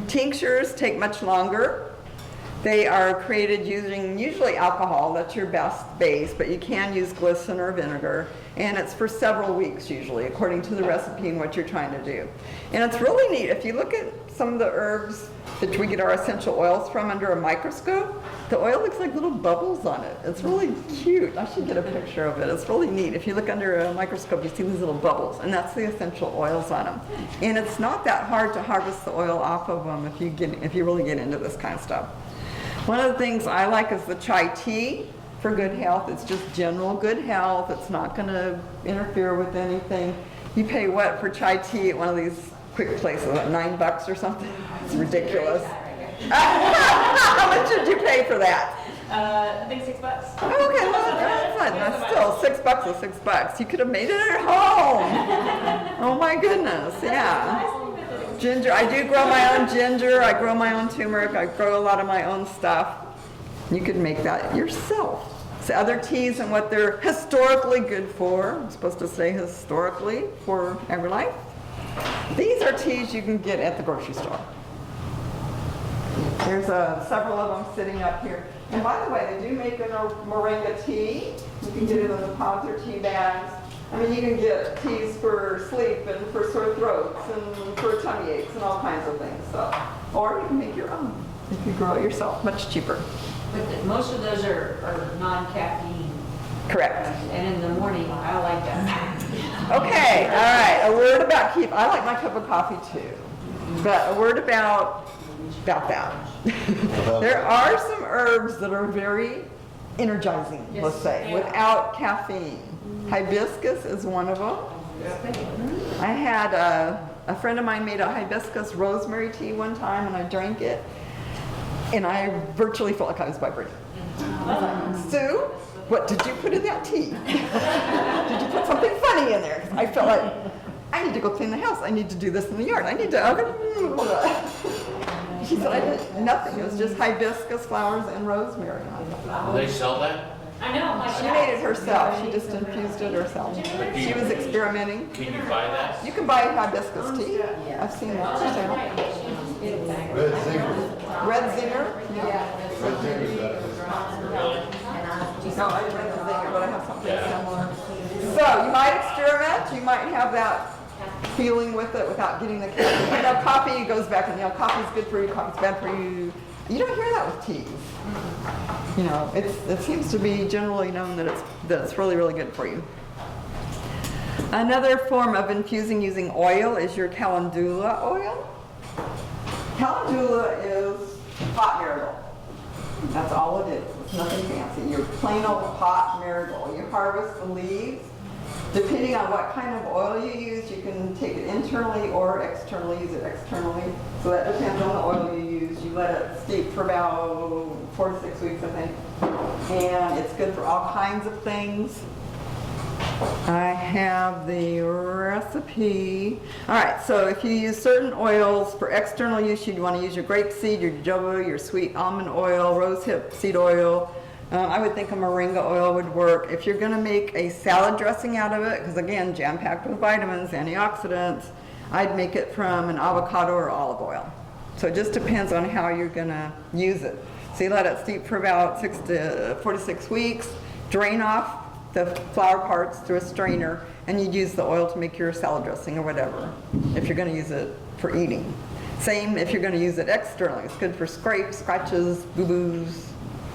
[SPEAKER 1] Tinctures take much longer. They are created using usually alcohol, that's your best base, but you can use glycerin or vinegar. And it's for several weeks usually, according to the recipe and what you're trying to do. And it's really neat. If you look at some of the herbs that we get our essential oils from under a microscope, the oil looks like little bubbles on it. It's really cute. I should get a picture of it. It's really neat. If you look under a microscope, you see these little bubbles, and that's the essential oils on them. And it's not that hard to harvest the oil off of them if you really get into this kind of stuff. One of the things I like is the chai tea for good health. It's just general good health. It's not going to interfere with anything. You pay what for chai tea at one of these quick places, like $9 or something? It's ridiculous. How much did you pay for that?
[SPEAKER 7] I think $6.
[SPEAKER 1] Okay, well, that's fine. That's still $6 is $6. You could have made it at home. Oh my goodness, yeah. Ginger, I do grow my own ginger, I grow my own turmeric, I grow a lot of my own stuff. You could make that yourself. So other teas and what they're historically good for, I'm supposed to say historically, for every life. These are teas you can get at the grocery store. There's several of them sitting up here. And by the way, they do make a moringa tea. You can get it in the pods or tea bags. I mean, you can get teas for sleep and for sore throats and for tummy aches and all kinds of things. So, or you can make your own if you grow it yourself, much cheaper.
[SPEAKER 3] But most of those are non-caffeine.
[SPEAKER 1] Correct.
[SPEAKER 3] And in the morning, I like that.
[SPEAKER 1] Okay, all right. A word about I like my cup of coffee too, but a word about that. There are some herbs that are very energizing, let's say, without caffeine. Hibiscus is one of them. I had a friend of mine made a hibiscus rosemary tea one time, and I drank it, and I virtually felt like I was vibrating. I was like, Sue, what did you put in that tea? Did you put something funny in there? 'Cause I felt like, I need to go clean the house. I need to do this in the yard. I need to... She said I did nothing. It was just hibiscus flowers and rosemary on it.
[SPEAKER 2] Do they sell that?
[SPEAKER 7] I know, my
[SPEAKER 1] She made it herself. She just infused it herself. She was experimenting.
[SPEAKER 2] Can you buy that?
[SPEAKER 1] You can buy hibiscus tea. I've seen that for sale.
[SPEAKER 6] Red Zinger.
[SPEAKER 1] Red Zinger?
[SPEAKER 6] Red Zinger's got it.
[SPEAKER 2] Really?
[SPEAKER 1] No, I read the Zinger, but I have something similar. So you might experiment. You might have that feeling with it without getting the caffeine. You know, coffee goes back and, coffee's good for you, coffee's bad for you. You don't hear that with teas. You know, it seems to be generally known that it's really, really good for you. Another form of infusing using oil is your calendula oil. Calendula is hot marigold. That's all it is. It's nothing fancy. Your plain old hot marigold. You harvest the leaves. Depending on what kind of oil you use, you can take it internally or externally, use it externally. So that depends on the oil you use. You let it steep for about 4 to 6 weeks, I think. And it's good for all kinds of things. I have the recipe. All right, so if you use certain oils for external use, you'd want to use your grapeseed, your jojoba, your sweet almond oil, rosehip seed oil. I would think a moringa oil would work. If you're going to make a salad dressing out of it, because again, jam-packed with vitamins, antioxidants, I'd make it from an avocado or olive oil. So it just depends on how you're going to use it. So you let it steep for about 4 to 6 weeks, drain off the flower parts through a strainer, and you'd use the oil to make your salad dressing or whatever, if you're going to use it for eating. Same if you're going to use it externally. It's good for scrapes, scratches, boo-boos,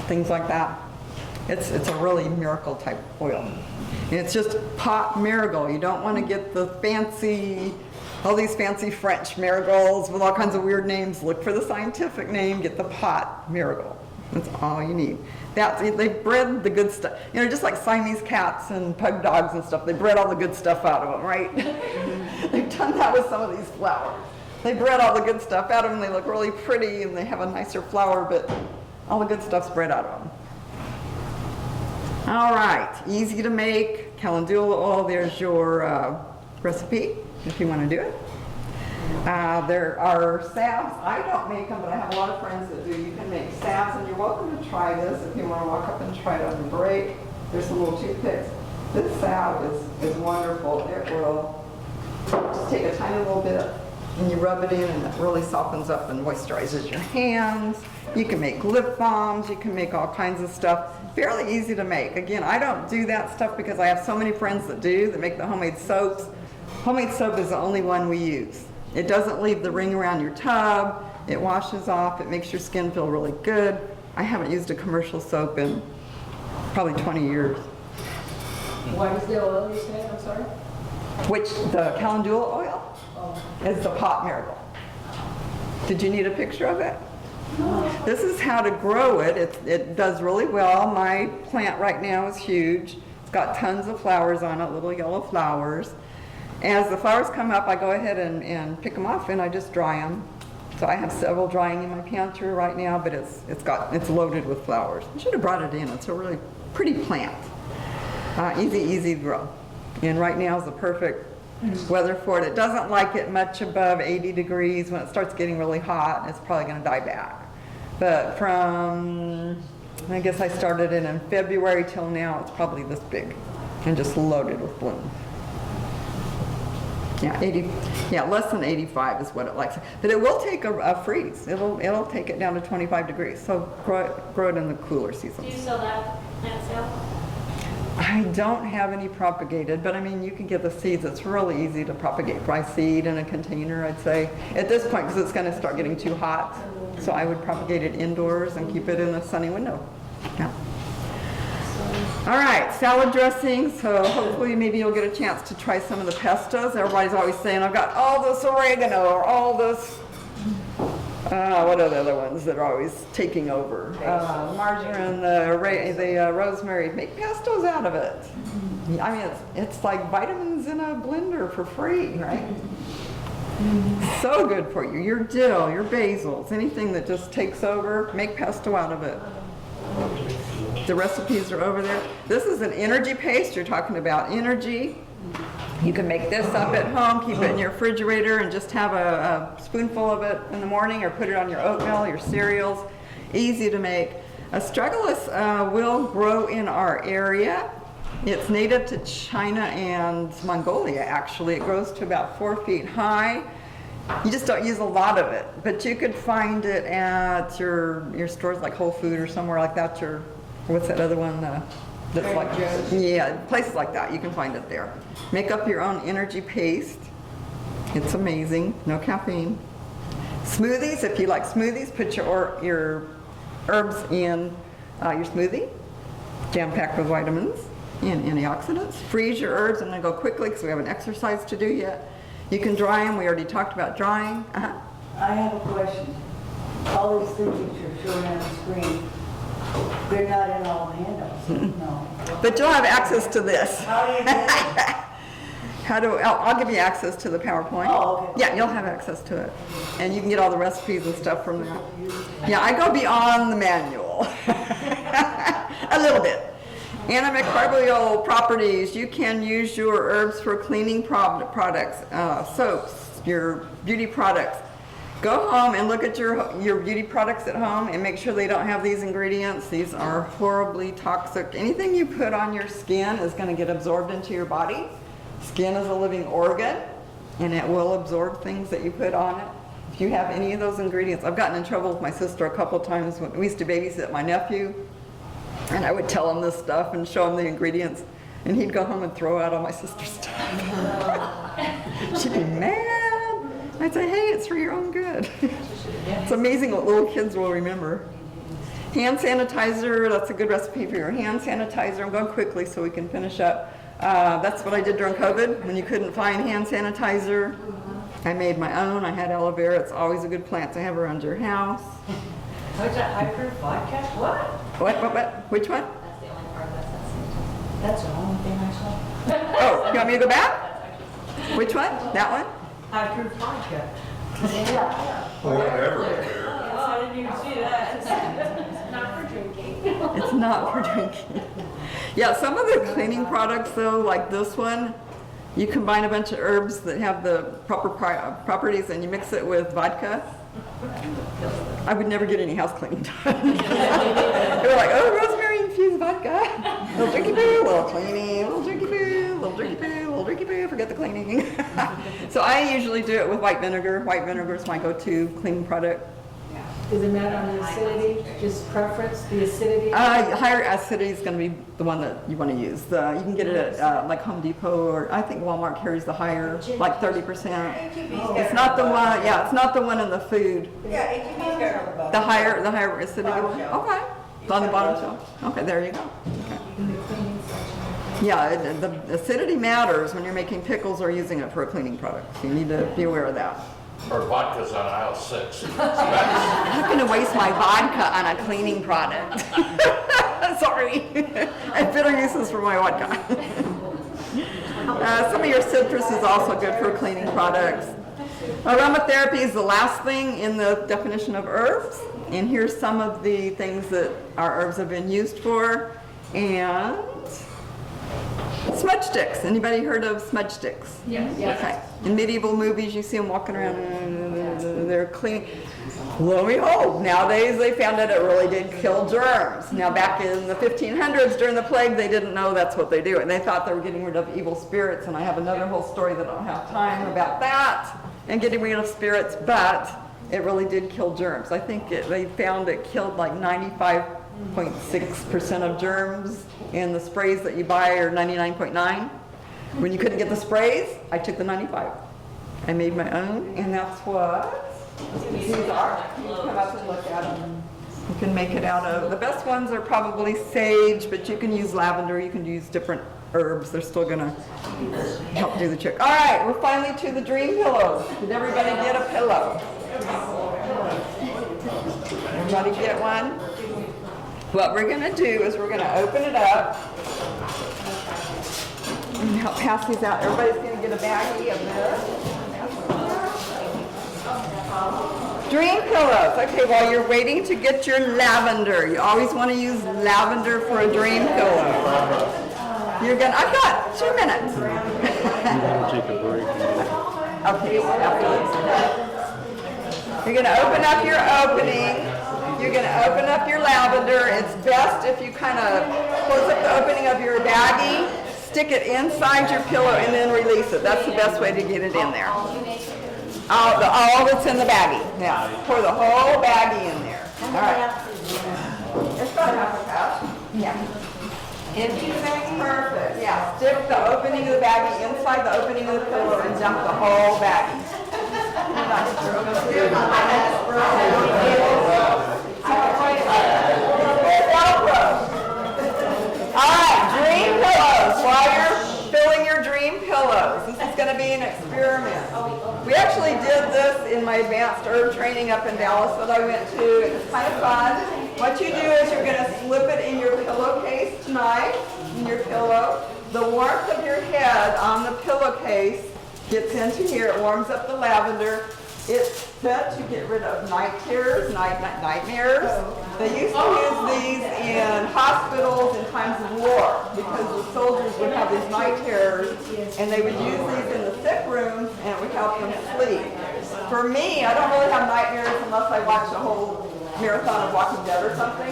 [SPEAKER 1] things like that. It's a really miracle type oil. And it's just pot marigold. You don't want to get the fancy, all these fancy French marigolds with all kinds of weird names. Look for the scientific name, get the pot marigold. That's all you need. They bred the good stuff. You know, just like Siamese cats and pug dogs and stuff, they bred all the good stuff out of them, right? They've done that with some of these flowers. They bred all the good stuff out of them. They look really pretty and they have a nicer flower, but all the good stuff's bred out of them. All right, easy to make. Calendula oil, there's your recipe if you want to do it. There are salves. I don't make them, but I have a lot of friends that do. You can make salves, and you're welcome to try this if you want to walk up and try it on the break. There's some little toothpicks. This salve is wonderful. It will just take a tiny little bit, and you rub it in, and it really softens up and moisturizes your hands. You can make lip balms. You can make all kinds of stuff. Fairly easy to make. Again, I don't do that stuff because I have so many friends that do, that make the homemade soaps. Homemade soap is the only one we use. It doesn't leave the ring around your tub. It washes off. It makes your skin feel really good. I haven't used a commercial soap in probably 20 years.
[SPEAKER 4] What is the oil you said, I'm sorry?
[SPEAKER 1] Which, the calendula oil is the pot marigold. Did you need a picture of it? This is how to grow it. It does really well. My plant right now is huge. It's got tons of flowers on it, little yellow flowers. As the flowers come up, I go ahead and pick them off and I just dry them. So I have several drying in my pantry right now, but it's loaded with flowers. I should have brought it in. It's a really pretty plant. Easy to grow. And right now is the perfect weather for it. It doesn't like it much above 80 degrees. When it starts getting really hot, it's probably going to die back. But from, I guess I started it in February till now, it's probably this big and just loaded with bloom. Yeah, less than 85 is what it likes. But it will take a freeze. It'll take it down to 25 degrees. So grow it in the cooler
[SPEAKER 7] Do
[SPEAKER 1] seasons.
[SPEAKER 7] you sell that sale?
[SPEAKER 1] I don't have any propagated, but I mean, you can get the seeds. It's really easy to propagate by seed in a container, I'd say. At this point, because it's going to start getting too hot. So I would propagate it indoors and keep it in a sunny window. Yeah. All right, salad dressing. So hopefully maybe you'll get a chance to try some of the pestos. Everybody's always saying, I've got all this oregano or all this, what are the other ones that are always taking over? Marjoram, the rosemary. Make pestos out of it. I mean, it's like vitamins in a blender for free, right? So good for you. Your dill, your basils, anything that just takes over, make pesto out of it. The recipes are over there. This is an energy paste. You're talking about energy. You can make this up at home, keep it in your refrigerator, and just have a spoonful of it in the morning, or put it on your oatmeal, your cereals. Easy to make. Astragalus will grow in our area. It's native to China and Mongolia, actually. It grows to about 4 feet high. You just don't use a lot of it, but you could find it at your stores like Whole Food or somewhere like that. What's that other one? That's like, yeah, places like that. You can find it there. Make up your own energy paste. It's amazing. No caffeine. Smoothies, if you like smoothies, put your herbs in your smoothie. Jam-packed with vitamins and antioxidants. Freeze your herbs, and then go quickly because we haven't exercised to do yet. You can dry them. We already talked about drying.
[SPEAKER 9] I have a question. All these things that you're showing on the screen, they're not in all the handouts, no.
[SPEAKER 1] But you'll have access to this.
[SPEAKER 9] How do you do it?
[SPEAKER 1] I'll give you access to the PowerPoint.
[SPEAKER 9] Oh, okay.
[SPEAKER 1] Yeah, you'll have access to it. And you can get all the recipes and stuff from that. Yeah, I go beyond the manual. A little bit. Antimicrobial properties. You can use your herbs for cleaning products, soaps, your beauty products. Go home and look at your beauty products at home and make sure they don't have these ingredients. These are horribly toxic. Anything you put on your skin is going to get absorbed into your body. Skin is a living organ, and it will absorb things that you put on it. If you have any of those ingredients, I've gotten in trouble with my sister a couple times when we used to babysit my nephew, and I would tell him this stuff and show him the ingredients, and he'd go home and throw out all my sister's stuff. She'd be mad. I'd say, hey, it's for your own good. It's amazing what little kids will remember. Hand sanitizer, that's a good recipe for your hand sanitizer. I'm going quickly so we can finish up. That's what I did during COVID. When you couldn't find hand sanitizer, I made my own. I had aloe vera. It's always a good plant to have around your house.
[SPEAKER 3] What's that, high-proof vodka? What?
[SPEAKER 1] What? Which one?
[SPEAKER 8] That's the only part that's
[SPEAKER 4] That's the only thing I saw.
[SPEAKER 1] Oh, you want me to go back? Which one? That one?
[SPEAKER 3] High-proof vodka.
[SPEAKER 6] Whatever.
[SPEAKER 3] I didn't even see that.
[SPEAKER 7] Not for drinking.
[SPEAKER 1] It's not for drinking. Yeah, some of the cleaning products though, like this one, you combine a bunch of herbs that have the proper properties and you mix it with vodka. I would never get any house cleaning done. They were like, oh, rosemary infused vodka. Little drinky boo, little cleaning, little drinky boo, little drinky boo, little drinky boo, forget the cleaning. So I usually do it with white vinegar. White vinegar is my go-to cleaning product.
[SPEAKER 4] Does it matter on the acidity, just preference, the acidity?
[SPEAKER 1] Higher acidity is going to be the one that you want to use. You can get it at like Home Depot, or I think Walmart carries the higher, like 30%. It's not the one, yeah, it's not the one in the food.
[SPEAKER 5] Yeah, HEB's got it on the bottom.
[SPEAKER 1] The higher acidity
[SPEAKER 5] Bottom
[SPEAKER 1] one?
[SPEAKER 5] shelf.
[SPEAKER 1] Okay. It's on the bottom shelf. Okay, there you go. Okay. Yeah, the acidity matters when you're making pickles or using it for a cleaning product. So you need to be aware of that.
[SPEAKER 2] Or vodka's on aisle 6.
[SPEAKER 1] I'm not going to waste my vodka on a cleaning product. Sorry. I have better uses for my vodka. Some of your citrus is also good for cleaning products. Aromatherapy is the last thing in the definition of herbs. And here's some of the things that our herbs have been used for. And smudge sticks. Anybody heard of smudge sticks?
[SPEAKER 7] Yes.
[SPEAKER 1] Okay. In medieval movies, you see them walking around, they're clean. Lo and behold, nowadays they found that it really did kill germs. Now back in the 1500s during the plague, they didn't know that's what they do. And they thought they were getting rid of evil spirits. And I have another whole story that I don't have time about that and getting rid of spirits, but it really did kill germs. I think they found it killed like 95.6% of germs, and the sprays that you buy are 99.9. When you couldn't get the sprays, I took the 95. I made my own, and that's what these are. You can come up and look at them. You can make it out of, the best ones are probably sage, but you can use lavender, you can use different herbs. They're still gonna help do the trick. All right, we're finally to the dream pillows. Did everybody get a pillow? Everybody get one? What we're gonna do is we're gonna open it up and help pass these out. Everybody's gonna get a baggie of this. Dream pillows. Okay, while you're waiting to get your lavender, you always want to use lavender for a dream pillow. I've got 2 minutes.
[SPEAKER 10] Take a break.
[SPEAKER 1] Okay, after. You're gonna open up your opening. You're gonna open up your lavender. It's best if you kind of close up the opening of your baggie, stick it inside your pillow, and then release it. That's the best way to get it in there. All that's in the baggie. Yeah, pour the whole baggie in there. All right. It's about half a cup. Yeah. Empty the baggie? Perfect. Yeah. Stick the opening of the baggie inside the opening of the pillow and dump the whole baggie. All right, dream pillows. While you're filling your dream pillows, this is going to be an experiment. We actually did this in my advanced herb training up in Dallas that I went to. It was kind of fun. What you do is you're going to slip it in your pillowcase tonight, in your pillow. The warmth of your head on the pillowcase gets into here. It warms up the lavender. It's meant to get rid of night terrors, nightmares. They used to use these in hospitals in times of war because the soldiers would have these night terrors and they would use these in the sick rooms and it would help them sleep. For me, I don't really have nightmares unless I watch a whole marathon of Walking Dead or something.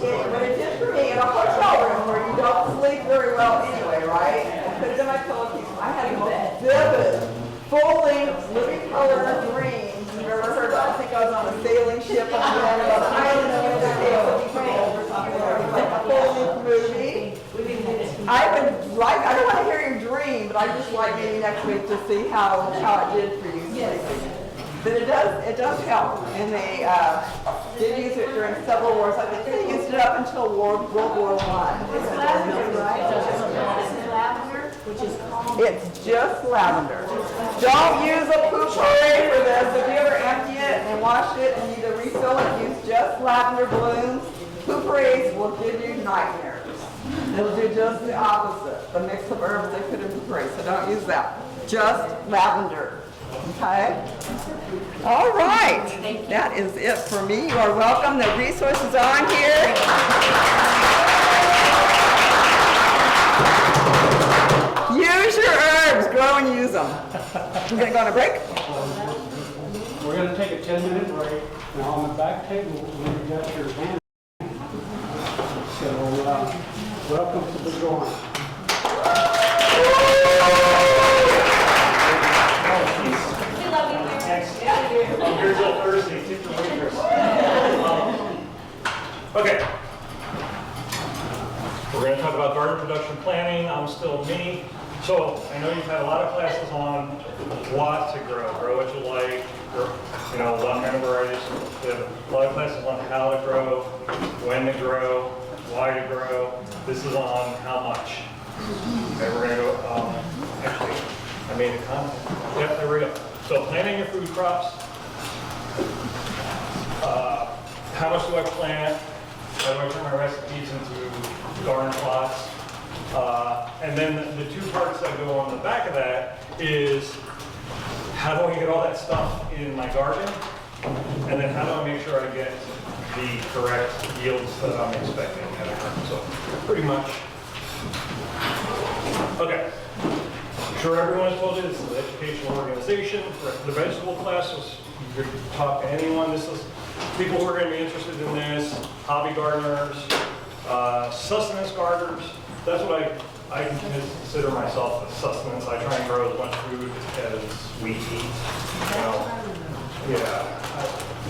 [SPEAKER 1] But it did for me in a hotel room where you don't sleep very well anyway, right? I put it in my pillowcase. I had the most vivid, full-length, living color dreams you've ever heard of. I think I was on a sailing ship on the end of an island of the or something. It was like a full-length movie. I don't want to hear your dream, but I just like maybe next week to see how it did for you. But it does help, and they did use it during several wars. I think they used it up until World War I.
[SPEAKER 4] It's lavender, right? This is lavender, which is calm.
[SPEAKER 1] It's just lavender. Don't use a potpourri for this. If you ever empty it and wash it and need to refill it, use just lavender blooms. Potpourris will give you nightmares. It'll do just the opposite. The mix of herbs they put in potpourri, so don't use that. Just lavender. Okay? All right. That is it for me. You are welcome. The resources are on here. Use your herbs. Grow and use them. We're going to go on a break?
[SPEAKER 10] We're going to take a 10-minute break. Now on the back table, we've got your hand. So, welcome to the drawing.
[SPEAKER 11] Here's all Thursday, okay. We're going to talk about garden production planning. I'm still me. So I know you've had a lot of classes on what to grow what you like, what kind of varieties. We have a lot of classes on how to grow, when to grow, why to grow. This is on how much. Okay, we're going to go, actually, I made a comment. Yep, there we go. So planting your food crops. How much do I plant? How do I turn my recipes into garden plots? And then the two parts that go on the back of that is how do I get all that stuff in my garden? And then how do I make sure I get the correct yields that I'm expecting at a garden? So pretty much. Okay. I'm sure everyone has told you this is an educational organization. The vegetable classes, you could talk to anyone. This is people who are going to be interested in this, hobby gardeners, sustenance gardeners. That's what I consider myself as sustenance. I try and grow as much food as we eat.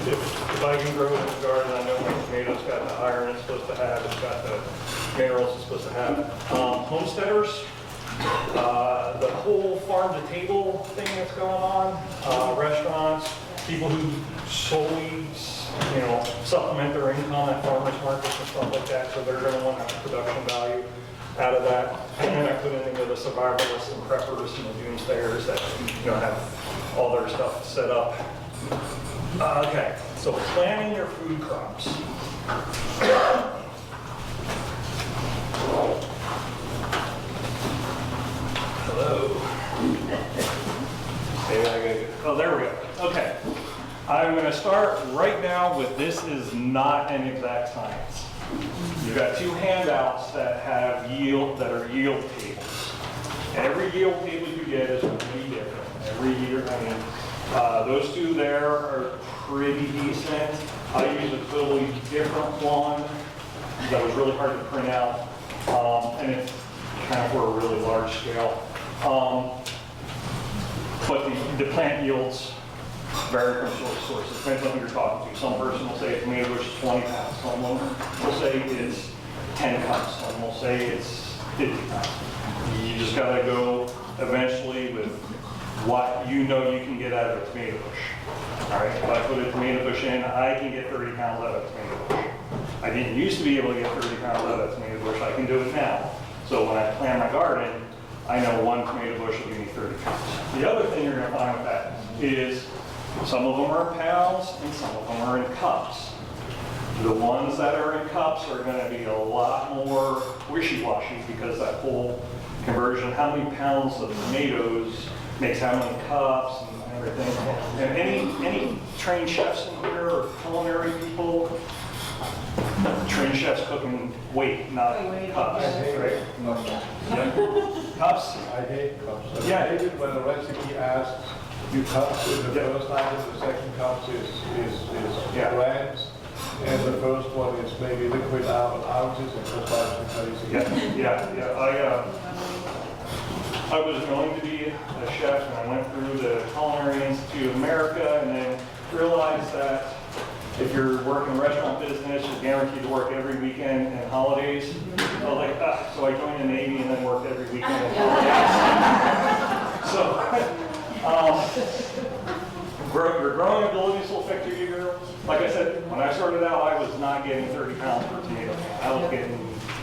[SPEAKER 11] If I can grow in the garden, I know my tomatoes got the iron it's supposed to have, it's got the minerals it's supposed to have. Homesteaders, the whole farm-to-table thing that's going on, restaurants, people who solely, supplement their income at farmers markets and stuff like that, so they're going to want to have production value out of that. And then I put in the survivalists and preppers and the doomsdayers that have all their stuff set up. Okay, so planting your food crops. Hello. Maybe I gotta go. Oh, there we go. Okay. I'm going to start right now with this is not an exact science. You've got two handouts that have yield, that are yield tables. Every yield table you get is going to be different. Every year, I mean, those two there are pretty decent. I use a totally different one that was really hard to print out, and it's kind of for a really large scale. But the plant yields vary from source to source. It depends on who you're talking to. Some person will say a tomato bush is 20 pounds. Someone will say it's 10 cups. Some will say it's 50 pounds. You just gotta go eventually with what you know you can get out of a tomato bush. All right, if I put a tomato bush in, I can get 30 pounds out of a tomato bush. I didn't used to be able to get 30 pounds out of a tomato bush. I can do it now. So when I plant my garden, I know one tomato bush will give me 30 pounds. The other thing you're gonna find with that is some of them are in pounds and some of them are in cups. The ones that are in cups are gonna be a lot more wishy-washy because that whole conversion, how many pounds of tomatoes makes how many cups and everything. And any trained chefs in here or culinary people, trained chefs cooking weight, not cups, right? Yeah. Cups?
[SPEAKER 12] I hate cups.
[SPEAKER 11] Yeah.
[SPEAKER 12] I hate it when a recipe asks you cups in the first item, the second cups is grams, and the first one is maybe liquid ounces, and just like
[SPEAKER 11] I was going to be a chef, and I went through the Culinary Institute of America, and then realized that if you're working restaurant business, you're guaranteed to work every weekend and holidays. I was like, so I joined the Navy and then worked every weekend and holidays. So, your growing abilities will affect your year. Like I said, when I started out, I was not getting 30 pounds per tomato. I was getting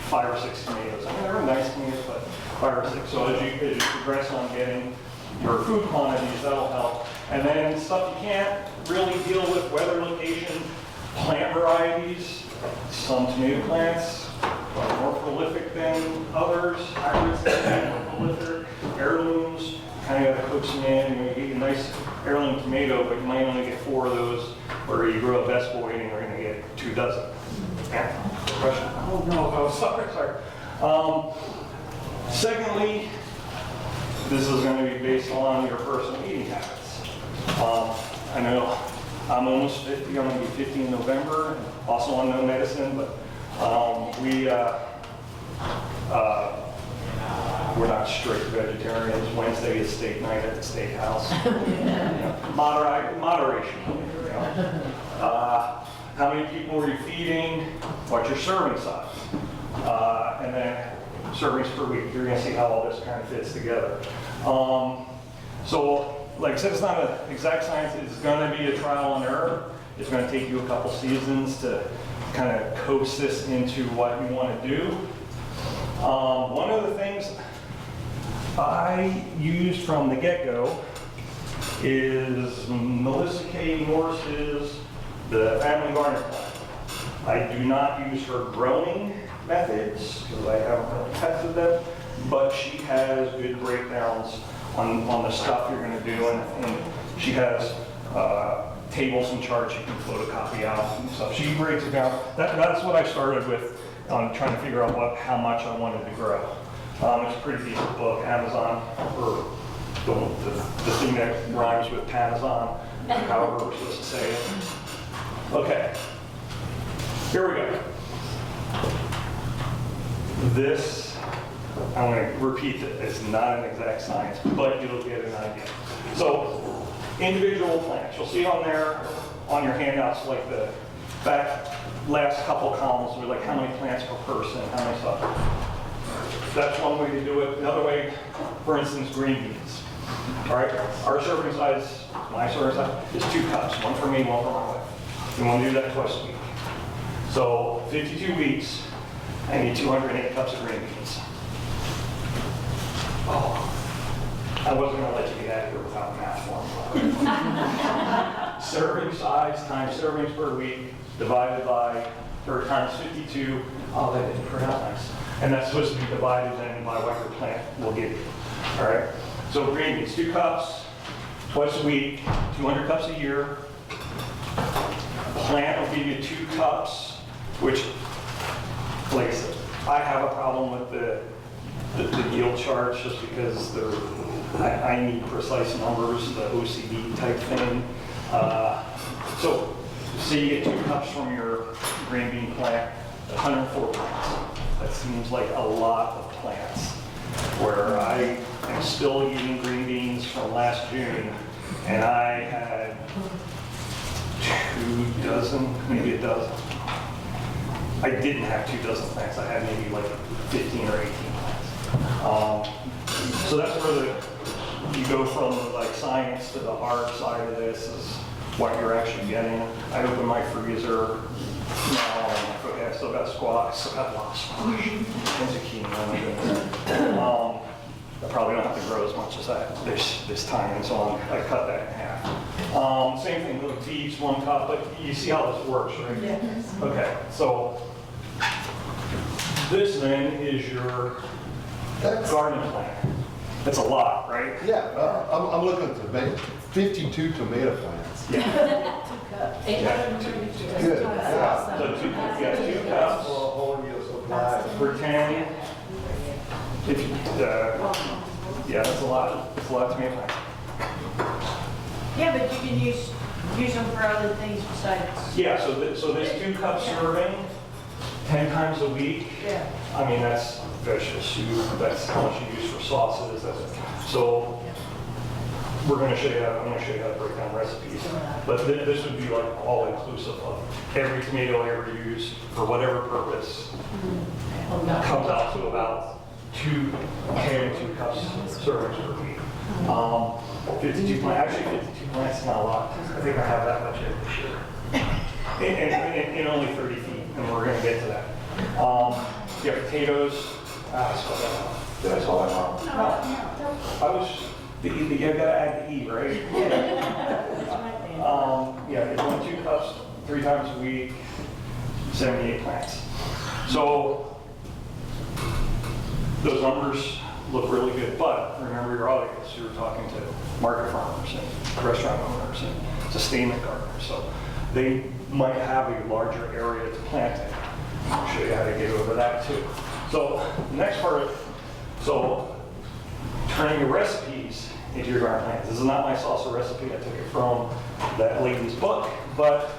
[SPEAKER 11] 5 or 6 tomatoes. I mean, they were nice tomatoes, but 5 or 6. So as you progress on getting your food quantities, that'll help. And then stuff you can't really deal with, weather, location, plant varieties. Some tomato plants are more prolific than others. Hybrids are more prolific. Heirlooms, kind of got to coax them in. You get a nice heirloom tomato, but you might only get 4 of those. Where you grow a best boy and you're going to get 2 dozen. Yeah. Question? Oh no, oh, sorry. Secondly, this is going to be based on your personal eating habits. I know I'm almost 50, I'm going to be 50 in November, also on no medicine, but we're not strict vegetarians. Wednesday is steak night at the steakhouse. Moderation. You know. How many people are you feeding? What's your serving size? And then servings per week. You're going to see how all this kind of fits together. So, like I said, it's not an exact science. It's going to be a trial and error. It's going to take you a couple seasons to kind of coax this into what you want to do. One of the things I used from the get-go is Melissa K. Morris's The Family Garden Plan. I do not use her growing methods because I haven't really tested them, but she has good breakdowns on the stuff you're going to do, and she has tables and charts you can photocopy out and stuff. She breaks it down. That's what I started with on trying to figure out how much I wanted to grow. It's a pretty decent book, Amazon, or the thing that rhymes with Amazon, however we're supposed to say it. Okay, here we go. This, I'm going to repeat it, it's not an exact science, but you'll get an idea. So, individual plants, you'll see on there, on your handouts, like the back last couple columns, with like how many plants per person, how many stuff. That's one way to do it. Another way, for instance, green beans. All right, our serving size, my serving size, is 2 cups, one for me, one for my wife. We want to do that twice a week. So 52 weeks, I need 208 cups of green beans. Oh, I wasn't going to let you get out of here without math formula. Serving size times servings per week divided by, or times 52. Oh, that didn't print out nice. And that's supposed to be divided then by what your plant will give you. All right? So green beans, 2 cups twice a week, 200 cups a year. A plant will give you 2 cups, which, like I said, I have a problem with the the yield charts just because I need precise numbers, the OCD type thing. So say you get 2 cups from your green bean plant, 104 plants. That seems like a lot of plants, where I am still eating green beans from last June, and I had 2 dozen, maybe a dozen. I didn't have 2 dozen plants, I had maybe like 15 or 18 plants. So that's where you go from the like science to the art side of this is what you're actually getting. I open my freezer now, and I'm like, okay, I still got squash, I still got a lot of squash and zucchini. Oh my goodness. I probably don't have to grow as much as that this time, and so on. I cut that in half. Same thing with beets, 1 cup, but you see how this works, right?
[SPEAKER 5] Yes.
[SPEAKER 11] Okay, so this then is your garden plant. That's a lot, right?
[SPEAKER 6] Yeah, I'm looking at tomato, 52 tomato plants.
[SPEAKER 11] Yeah.
[SPEAKER 4] Eight
[SPEAKER 11] Yeah.
[SPEAKER 4] hundred and thirty-two.
[SPEAKER 6] Good, yeah.
[SPEAKER 11] So 2 cups
[SPEAKER 12] For a whole year supply.
[SPEAKER 11] per 10. If you, yeah, that's a lot. That's a lot of tomato plants.
[SPEAKER 3] Yeah, but you can use them for other things besides.
[SPEAKER 11] Yeah, so this 2 cup serving, 10 times a week.
[SPEAKER 3] Yeah.
[SPEAKER 11] I mean, that's vegetable soup, that's how much you use for sauces, so we're gonna show you, I'm gonna show you how to break down recipes. But this would be like all inclusive of every tomato I ever use for whatever purpose comes out to about 2 cups servings per week. 52 plants, actually 52 plants is not a lot. I think I have that much in this year. And only 30 feet, and we're gonna get to that. Yeah, potatoes. I spelled that wrong. Did I spell that wrong? No. I was, you gotta add the E, right? Yeah, it's 1 2 cups, 3 times a week, 78 plants. So those numbers look really good, but remember your audience, you're talking to market farmers and restaurant owners and sustainment gardeners, so they might have a larger area to plant in. I'll show you how to get over that too. So the next part, so turning your recipes into your garden plants. This is not my salsa recipe, I took it from that lady's book, but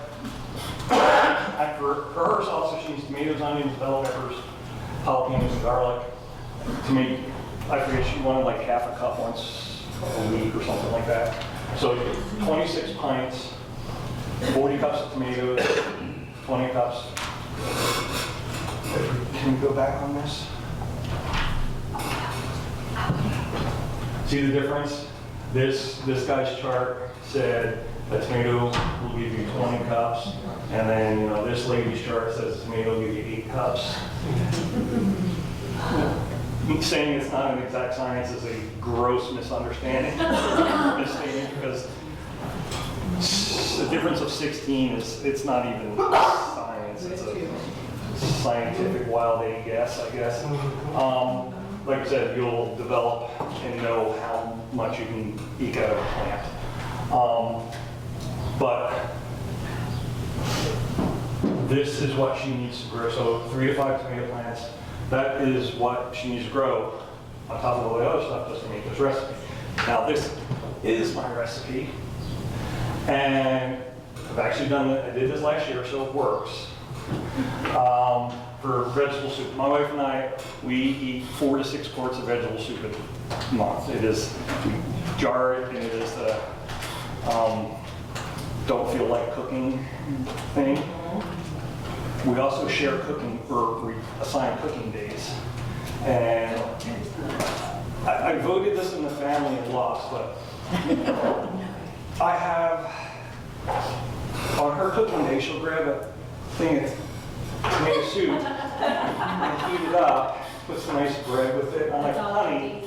[SPEAKER 11] for her salsa, she used tomatoes, onions, bell peppers, jalapenos, and garlic. To me, I forget, she wanted like half a cup once a week or something like that. So 26 pints, 40 cups of tomatoes, 20 cups. Can we go back on this? See the difference? This guy's chart said a tomato will give you 20 cups, and then this lady's chart says tomato will give you 8 cups. Saying it's not an exact science is a gross misunderstanding of this statement, because the difference of 16 it's not even science, it's a scientific wild egg guess, I guess. Like I said, you'll develop and know how much you can eke out of a plant. But this is what she needs to grow. So 3 to 5 tomato plants, that is what she needs to grow on top of all the other stuff just to make this recipe. Now this is my recipe, and I've actually done it, I did this last year, so it works. For vegetable soup, my wife and I, we eat 4 to 6 quarts of vegetable soup a month. It is, we jar it, and it is the don't feel like cooking thing. We also share cooking, or we assign cooking days. And I voted this in the family and lost, but I have, on her cooking day, she'll grab a thing of tomato soup and heat it up, put some nice bread with it. I'm like, honey,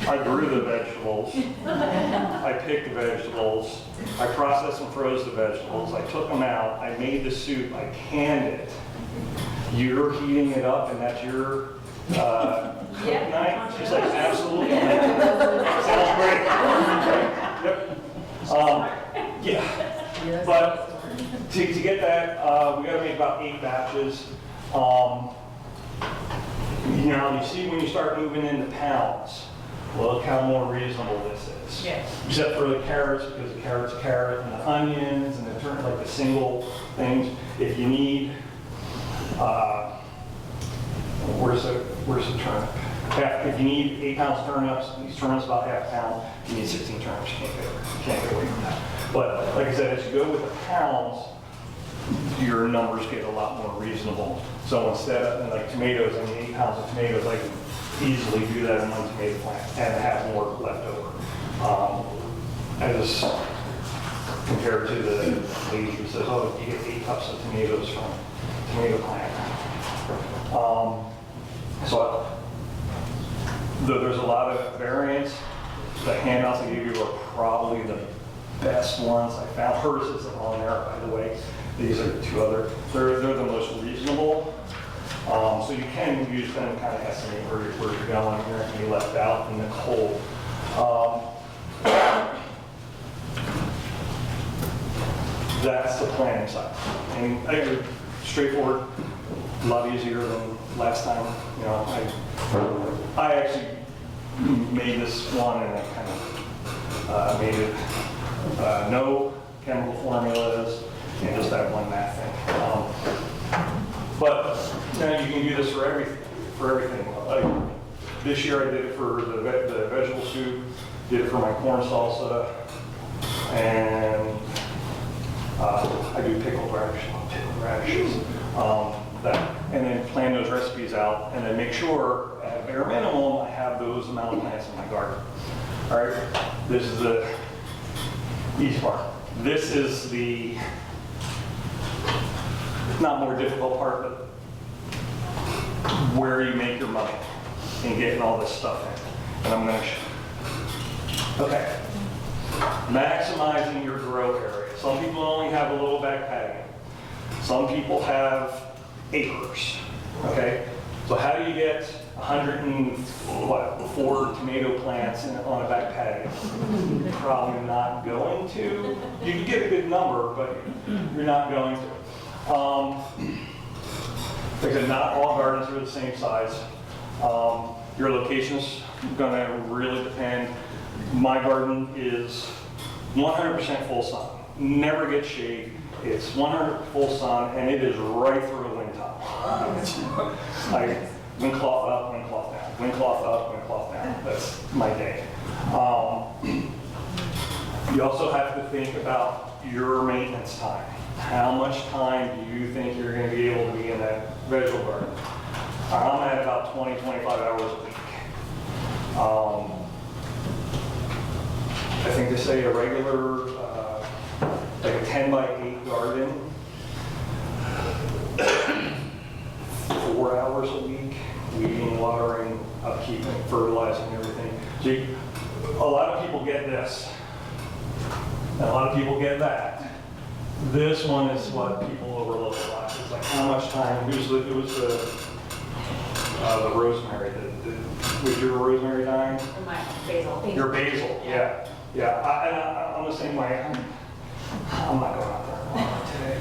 [SPEAKER 11] I grew the vegetables, I picked the vegetables, I processed and froze the vegetables, I took them out, I made the soup, I canned it. You're heating it up and that's your cook night? She's like, absolutely. Sounds great. Yep. Yeah. But to get that, we got to make about 8 batches. Now, you see when you start moving into pounds, look how more reasonable this is.
[SPEAKER 3] Yeah.
[SPEAKER 11] Except for the carrots, because the carrot's carrot, and the onions, and the turn, like the single things. If you need, where's the turnip? If you need 8 pounds turnips, these turnips about half a pound, you need 16 turnips, you can't get away from that. But like I said, as you go with the pounds, your numbers get a lot more reasonable. So instead of, like tomatoes, I mean 8 pounds of tomatoes, I can easily do that in one tomato plant and have more left over. As compared to the lady who says, oh, you get 8 cups of tomatoes from a tomato plant. So there's a lot of variants. The handouts I gave you are probably the best ones I found. Hers isn't on there, by the way. These are 2 other. They're the most reasonable. So you can use them to kind of estimate where you're going. You're not going to be left out in the cold. That's the planning side. And I think straightforward, a lot easier than last time. You know, I actually made this one and I kind of made it no chemical formulas and just that one math thing. But now you can do this for everything. This year I did it for the vegetable soup, did it for my corn salsa, and I do pickled radishes. And then plan those recipes out, and then make sure at bare minimum I have those amount of plants in my garden. All right, this is the easy part. This is the not more difficult part, but where you make your money and getting all this stuff in. And I'm going to show you. Okay, maximizing your grow area. Some people only have a little back patio. Some people have acres, okay? So how do you get 104 tomato plants on a back patio? You're probably not going to. You can get a good number, but you're not going to. Because not all gardens are the same size. Your location's gonna really depend. My garden is 100% full sun, never gets shade. It's 100% full sun, and it is right through a wind tunnel. Like wind cloth up, wind cloth down, wind cloth up, wind cloth down. That's my day. You also have to think about your maintenance time. How much time do you think you're going to be able to be in that vegetable garden? I'm at about 20, 25 hours a week. I think to say a regular, like a 10 by 8 garden, 4 hours a week, weeding, watering, upkeeping, fertilizing, everything. See, a lot of people get this, and a lot of people get that. This one is what people overlook a lot. It's like how much time, it was the rosemary. Was your rosemary dying?
[SPEAKER 8] My basil.
[SPEAKER 11] Your basil, yeah. Yeah, I'm the same way. I'm not going out there a lot today.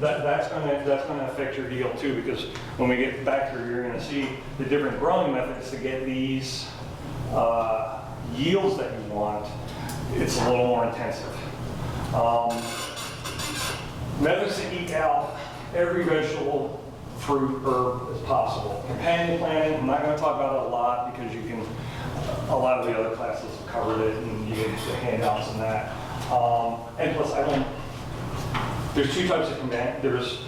[SPEAKER 11] But that's going to affect your deal too, because when we get back here, you're going to see the different growing methods to get these yields that you want. It's a little more intensive. Methods to eke out every vegetable, fruit, herb as possible. Companion planting, I'm not going to talk about it a lot because you can, a lot of the other classes have covered it and you get the handouts and that. And plus there's 2 types of companion. There's,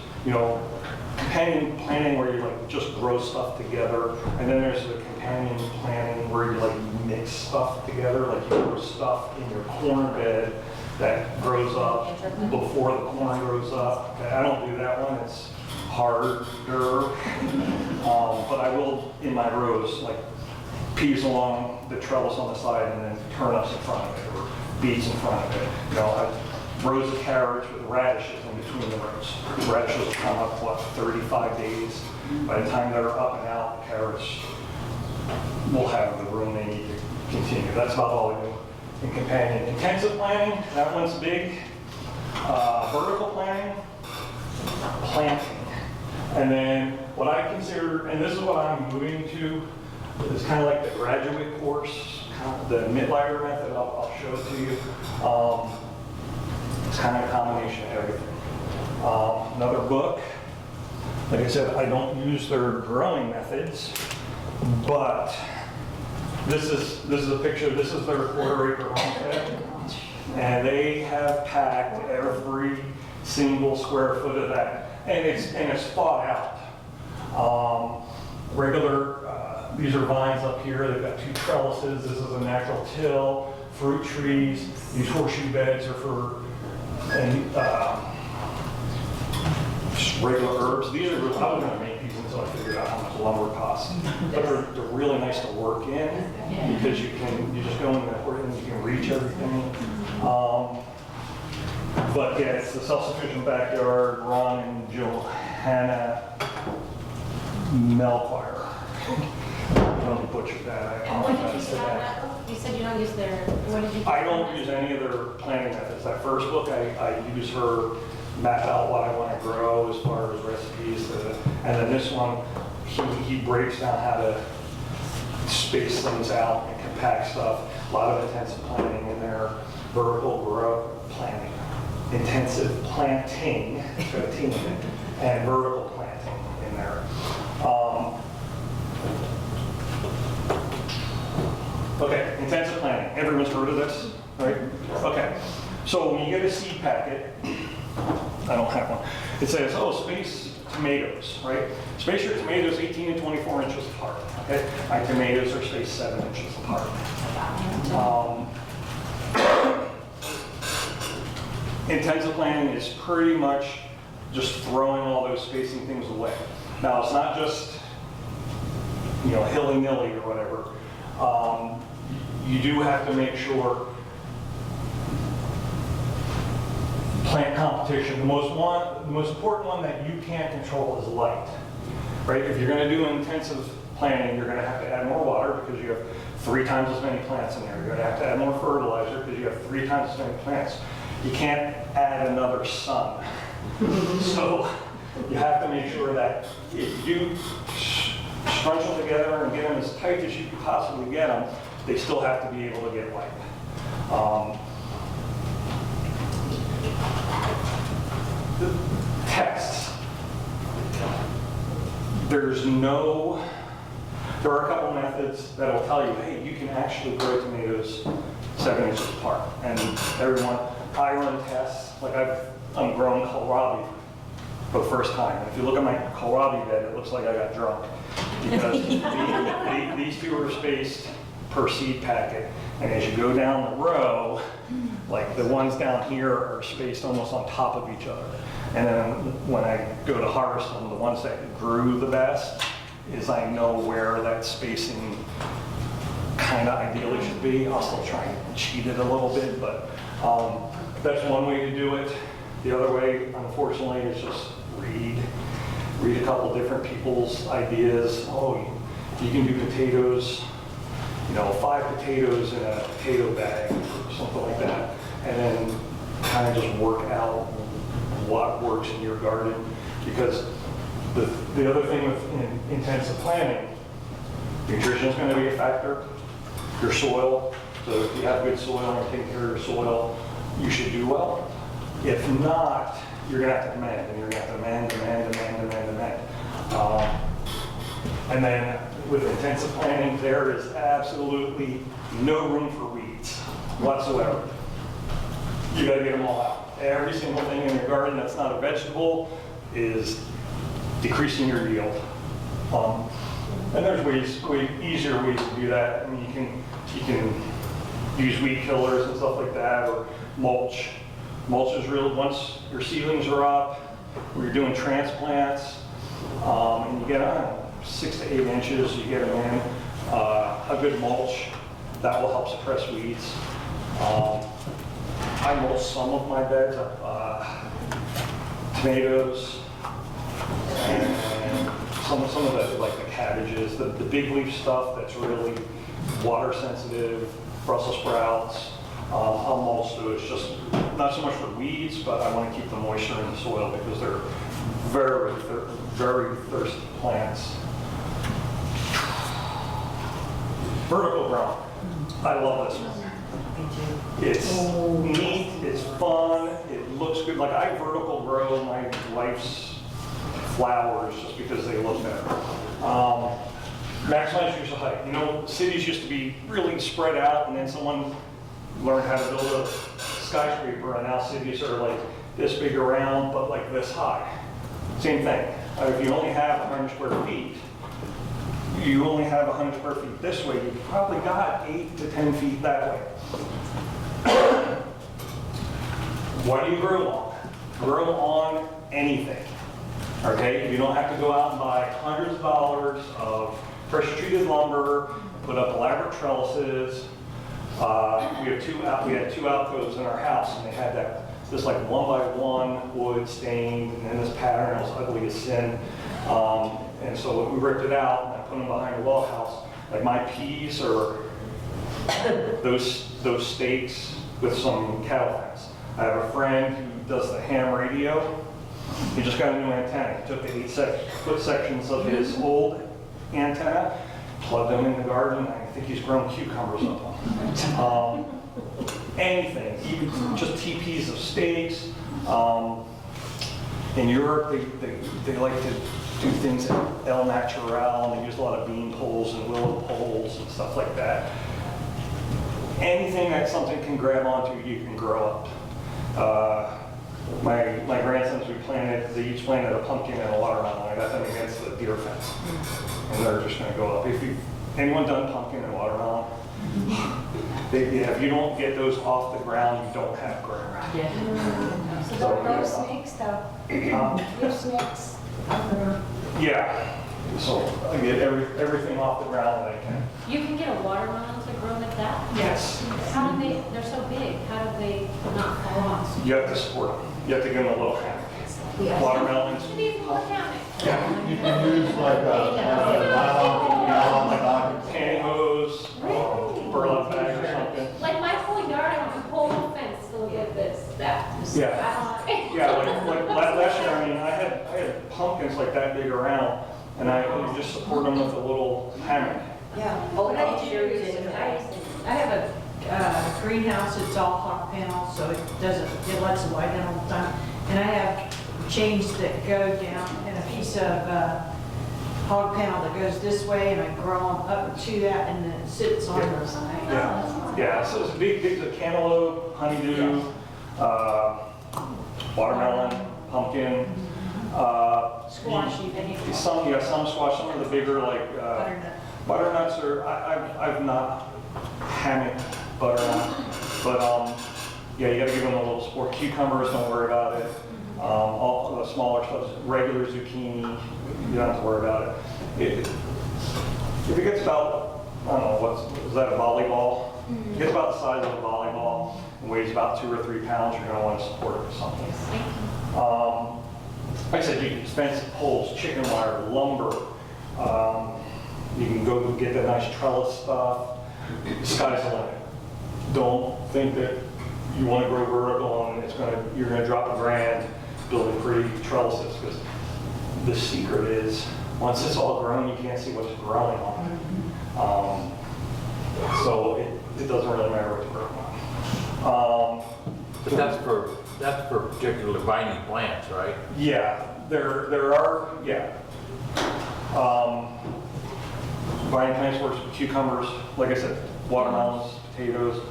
[SPEAKER 11] companion planting where you like just grow stuff together, and then there's the companion planting where you like mix stuff together, like you grow stuff in your corn bed that grows up before the corn grows up. Okay, I don't do that one, it's harder. But I will in my rows, like peas along the trellis on the side and then turnips in front of it, or beets in front of it. Rows of carrots with radishes in between the rows. The radishes will come up, 35 days. By the time they're up and out, the carrots will have the room they need to continue. That's about all I do. In companion intensive planting, that one's big. Vertical planting, planting. And then what I consider, and this is what I'm moving to, is kind of like the graduate course, kind of the Midlighter method. I'll show it to you. It's kind of a combination of everything. Another book. Like I said, I don't use their growing methods, but this is a picture. This is their quarter-acre homestead, and they have packed every single square foot of that, and it's thought out. These are vines up here. They've got 2 trellises. This is a natural till. Fruit trees. These horseshoe beds are for just regular herbs. These are, I was going to make these until I figured out how much lumber costs. But they're really nice to work in because you just go in there and you can reach everything. But yeah, it's the Self-Sufficient Backyard, Ron and Johanna Melchior. I don't butcher that. I
[SPEAKER 7] What did you
[SPEAKER 11] apologize
[SPEAKER 7] say
[SPEAKER 11] for
[SPEAKER 7] on
[SPEAKER 11] that.
[SPEAKER 7] that book? You said you don't use their, what did you?
[SPEAKER 11] I don't use any of their planting methods. That first book, I use her map out what I want to grow as far as recipes. And then this one, he breaks down how to space things out and compact stuff. A lot of intensive planting in there, vertical grow planting, intensive planting, and vertical planting in there. Okay, intensive planting. Everyone's heard of this, right? Okay. So when you get a seed packet, I don't have one. It says, oh, space tomatoes, right? Space your tomatoes 18 and 24 inches apart. Okay, my tomatoes are spaced 7 inches apart. Intensive planting is pretty much just throwing all those spacing things away. Now it's not just, hilly-nilly or whatever. You do have to make sure plant competition. The most important one that you can't control is light, right? If you're going to do intensive planting, you're going to have to add more water because you have 3 times as many plants in there. You're going to have to add more fertilizer because you have 3 times as many plants. You can't add another sun. So you have to make sure that if you scrunch them together and get them as tight as you can possibly get them, they still have to be able to get light. The texts. There are a couple methods that will tell you, hey, you can actually grow tomatoes 7 inches apart. And I run tests, like I'm growing kohlrabi for the first time. And if you look at my kohlrabi bed, it looks like I got drunk. Because these 2 are spaced per seed packet. And as you go down the row, like the ones down here are spaced almost on top of each other. And then when I go to harvest them, the ones that grew the best is I know where that spacing kind of ideally should be. I'll still try and cheat it a little bit, but that's one way to do it. The other way, unfortunately, is just read a couple different people's ideas. Oh, you can do potatoes, 5 potatoes in a potato bag or something like that, and then kind of just work out what works in your garden. Because the other thing with intensive planting, nutrition is going to be a factor. Your soil, so if you have good soil and take care of your soil, you should do well. If not, you're going to have to amend, and you're going to have to amend. And then with intensive planting, there is absolutely no room for weeds whatsoever. You got to get them all out. Every single thing in your garden that's not a vegetable is decreasing your yield. And there's easier ways to do that. I mean, you can use weed killers and stuff like that, or mulch. Mulch is real. Once your seedlings are up, or you're doing transplants, and you get 6 to 8 inches, you get them in. A good mulch that will help suppress weeds. I mulch some of my beds, tomatoes, and some of the like the cabbages, the big leaf stuff that's really water sensitive, Brussels sprouts. I'll mulch those, just not so much for weeds, but I want to keep the moisture in the soil because very thirsty plants. Vertical ground. I love this one. It's neat, it's fun, it looks good. Like I vertical grow my wife's flowers just because they look better. Maximize use of height. You know, cities used to be really spread out, and then someone learned how to build a skyscraper, and now cities are like this big around, but like this high. Same thing. If you only have 100 square feet, you only have 100 square feet this way, you probably got 8 to 10 feet that way. What do you grow on? Grow on anything. Okay? You don't have to go out and buy hundreds of dollars of pressure treated lumber, put up elaborate trellises. We had two alcoves in our house, and they had this like 1x1 wood stained, and then this pattern was ugly as sin. And so we ripped it out and I put them behind a well house. Like my peas are those stakes with some cattle fence. I have a friend who does the ham radio. He just got a new antenna. He took the 8-foot sections of his old antenna, plugged them in the garden. I think he's grown cucumbers up on. Anything, even just teepees of stakes. In Europe, they like to do things at El Natural, and they use a lot of bean poles and willow poles and stuff like that. Anything that something can grab onto, you can grow up. My grandsons, they each planted a pumpkin and a watermelon. I got them against the deer fence, and they're just going to go up. Anyone done pumpkin and watermelon? If you don't get those off the ground, you don't have ground.
[SPEAKER 4] Yeah. So don't grow snakes though. Your snakes.
[SPEAKER 11] Yeah. So I get everything off the ground that I can.
[SPEAKER 7] You can get a watermelon to grow like that?
[SPEAKER 11] Yes.
[SPEAKER 7] How do they're so big, how do they not fall off?
[SPEAKER 11] You have to support them. You have to give them a little hammock. Watermelons.
[SPEAKER 7] You need more hammock.
[SPEAKER 11] Yeah.
[SPEAKER 6] You can use like a nylon
[SPEAKER 11] pantyhose, burlap bag or something.
[SPEAKER 7] Like my whole yard, I have a whole fence to look at this, that.
[SPEAKER 11] Yeah. Yeah, like last year, I mean, I had pumpkins like that big around, and I would just support them with a little hammock.
[SPEAKER 3] Yeah. Oh, what I do is I have a greenhouse, it's all hot panels, so it lets the light in all the time. And I have chains that go down and a piece of hog panel that goes this way, and I grow them up to that, and then it sits on the side.
[SPEAKER 11] Yeah, so it's big cantaloupe, honeydew, watermelon, pumpkin.
[SPEAKER 3] Squash even.
[SPEAKER 11] Some squash, some of the bigger like butternuts are, I've not hammocked butternut, but yeah, you gotta give them a little support. Cucumbers, don't worry about it. All the smaller stuff, regular zucchini, you don't have to worry about it. If it gets about, I don't know, is that a volleyball? If it gets about the size of a volleyball and weighs about 2 or 3 pounds, you're gonna want to support it with something. Like I said, you can fence poles, chicken wire, lumber. You can go get that nice trellis stuff. The sky's the limit. Don't think that you want to grow vertical and you're gonna drop $1,000 building pretty trellises, because the secret is once it's all grown, you can't see what's growing on it. So it doesn't really matter what's growing on.
[SPEAKER 2] But that's for particular vining plants, right?
[SPEAKER 11] Yeah, there are, yeah. Vine plants works with cucumbers, like I said, watermelons, potatoes,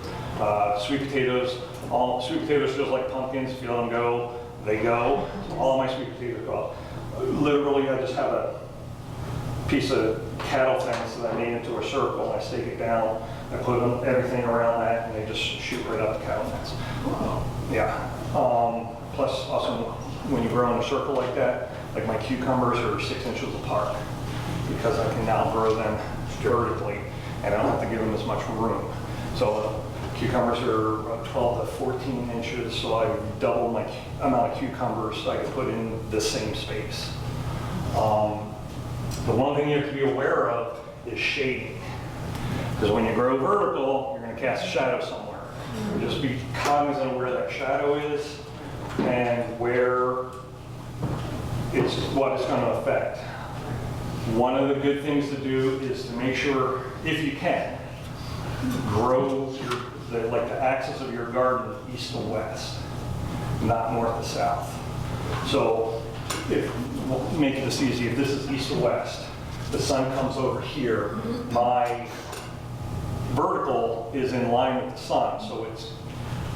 [SPEAKER 11] sweet potatoes. All sweet potatoes, just like pumpkins, if you let them go, they go. All my sweet potatoes go up. Literally, I just have a piece of cattle fence that I made into a circle, and I stake it down. I put everything around that, and they just shoot right up the cattle fence. Yeah. Plus, also, when you grow in a circle like that, like my cucumbers are 6 inches apart, because I can now grow them vertically, and I don't have to give them as much room. So cucumbers are 12 to 14 inches, so I double my amount of cucumbers I can put in the same space. The one thing you have to be aware of is shading, because when you grow vertical, you're going to cast a shadow somewhere. Just be cognizant of where that shadow is and where it's what it's going to affect. One of the good things to do is to make sure, if you can, grow like the axis of your garden east to west, not north to south. So we'll make this easy. If this is east to west, the sun comes over here, my vertical is in line with the sun, so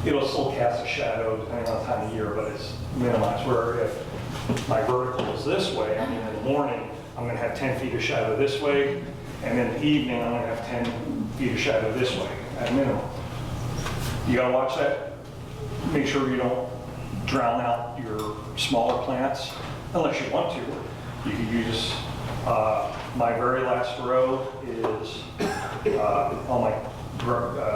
[SPEAKER 11] it'll still cast a shadow depending on the time of year, but it's minimized. Where if my vertical is this way, I mean in the morning, I'm gonna have 10 feet of shadow this way, and in the evening, I'm gonna have 10 feet of shadow this way, at minimum. You gotta watch that. Make sure you don't drown out your smaller plants, unless you want to. You could use, my very last row is all my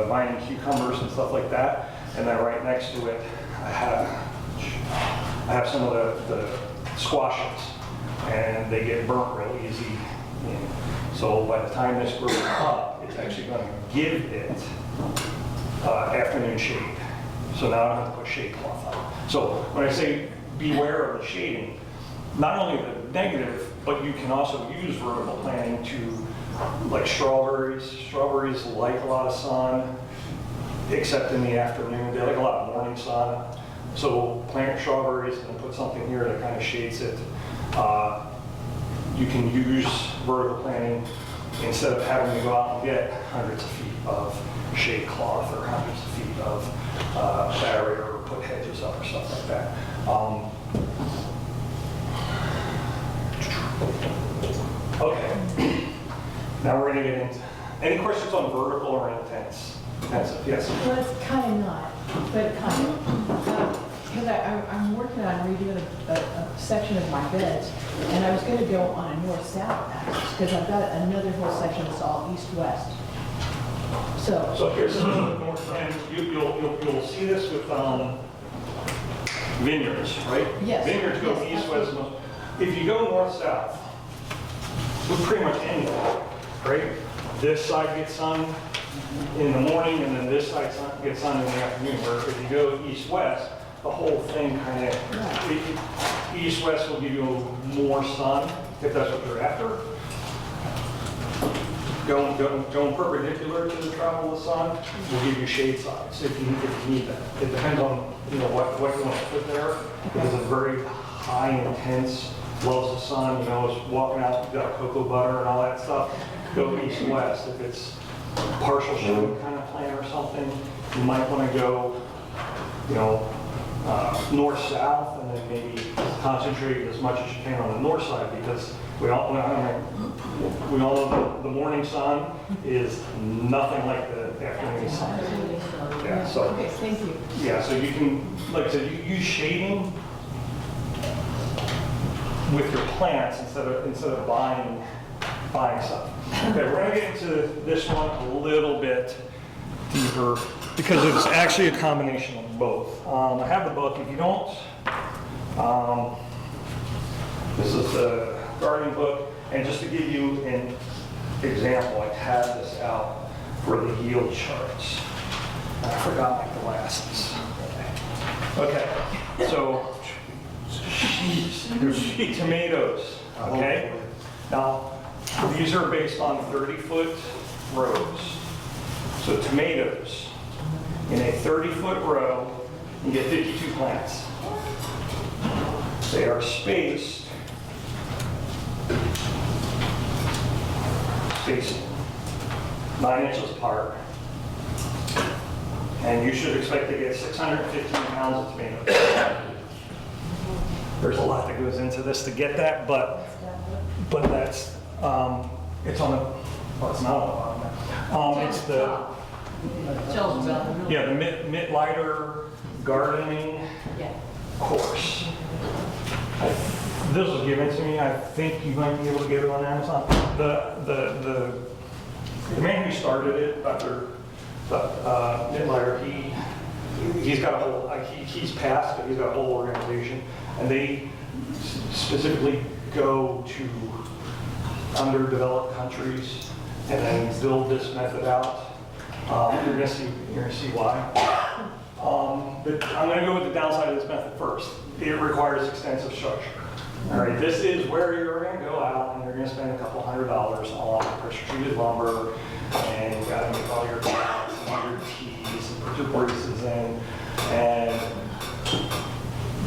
[SPEAKER 11] vine and cucumbers and stuff like that. And then right next to it, I have some of the squashes, and they get burnt real easy. So by the time this grows up, it's actually going to give it afternoon shade. So now I don't have to put shade cloth on. So when I say beware of the shading, not only the negative, but you can also use vertical planting to, like strawberries. Strawberries like a lot of sun, except in the afternoon. They like a lot of morning sun. So plant your strawberries and put something here that kind of shades it. You can use vertical planting instead of having to go out and get hundreds of feet of shade cloth or hundreds of feet of barrier or put hedges up or stuff like that. Okay, now we're going to get into, any questions on vertical or intensive? Yes?
[SPEAKER 4] Well, it's kind of not, but kind of. Because I'm working on redoing a section of my beds, and I was going to go on a north-south axis, because I've got another whole section that's all east-west. So
[SPEAKER 11] Here's north, and you'll see this with vineyards, right?
[SPEAKER 4] Yes.
[SPEAKER 11] Vineyards go
[SPEAKER 4] Yes,
[SPEAKER 11] east-west. If you go north-south, with pretty much anything, right? This side gets sun in the morning, and then this side gets sun in the afternoon. Where if you go east-west, the whole thing kind of, east-west will give you more sun, if that's what you're after. Going perpendicular to the travel of the sun will give you shade sides if you need that. It depends on what you want to put there. If it's a very high intense, loves the sun, is walking out, got cocoa butter and all that stuff, go east-west. If it's partial shade kind of plant or something, you might want to go, north-south, and then maybe concentrate as much as you can on the north side, because we all know the morning sun is nothing like the afternoon sun. Yeah, so.
[SPEAKER 4] okay, thank you.
[SPEAKER 11] Yeah, so you can, like I said, you use shading with your plants instead of buying stuff. Okay, we're gonna get into this one a little bit deeper because it's actually a combination of both. I have the book. If you don't, this is the gardening book, and just to give you an example, I had this out for the yield charts. I forgot my glasses. Okay, so there's tomatoes. Okay, now these are based on 30-foot rows. So tomatoes in a 30-foot row, you get 52 plants. They are spaced 9 inches apart. And you should expect to get 615 pounds of tomatoes. There's a lot that goes into this to get that, but that's, it's on the, well, it's not on the bottom. It's the, yeah, the Mittleider gardening course. This was given to me. I think you might be able to get it on Amazon. The man who started it, Dr. Mittleider, he's got a whole, he's passed, but he's got a whole organization, and they specifically go to underdeveloped countries and then build this method out. You're gonna see why. But I'm gonna go with the downside of this method first. It requires extensive structure. All right, this is where you're gonna go out and you're gonna spend a couple $100 on pressure treated lumber, and you gotta make all your cuts and all your tees and put your braces in. And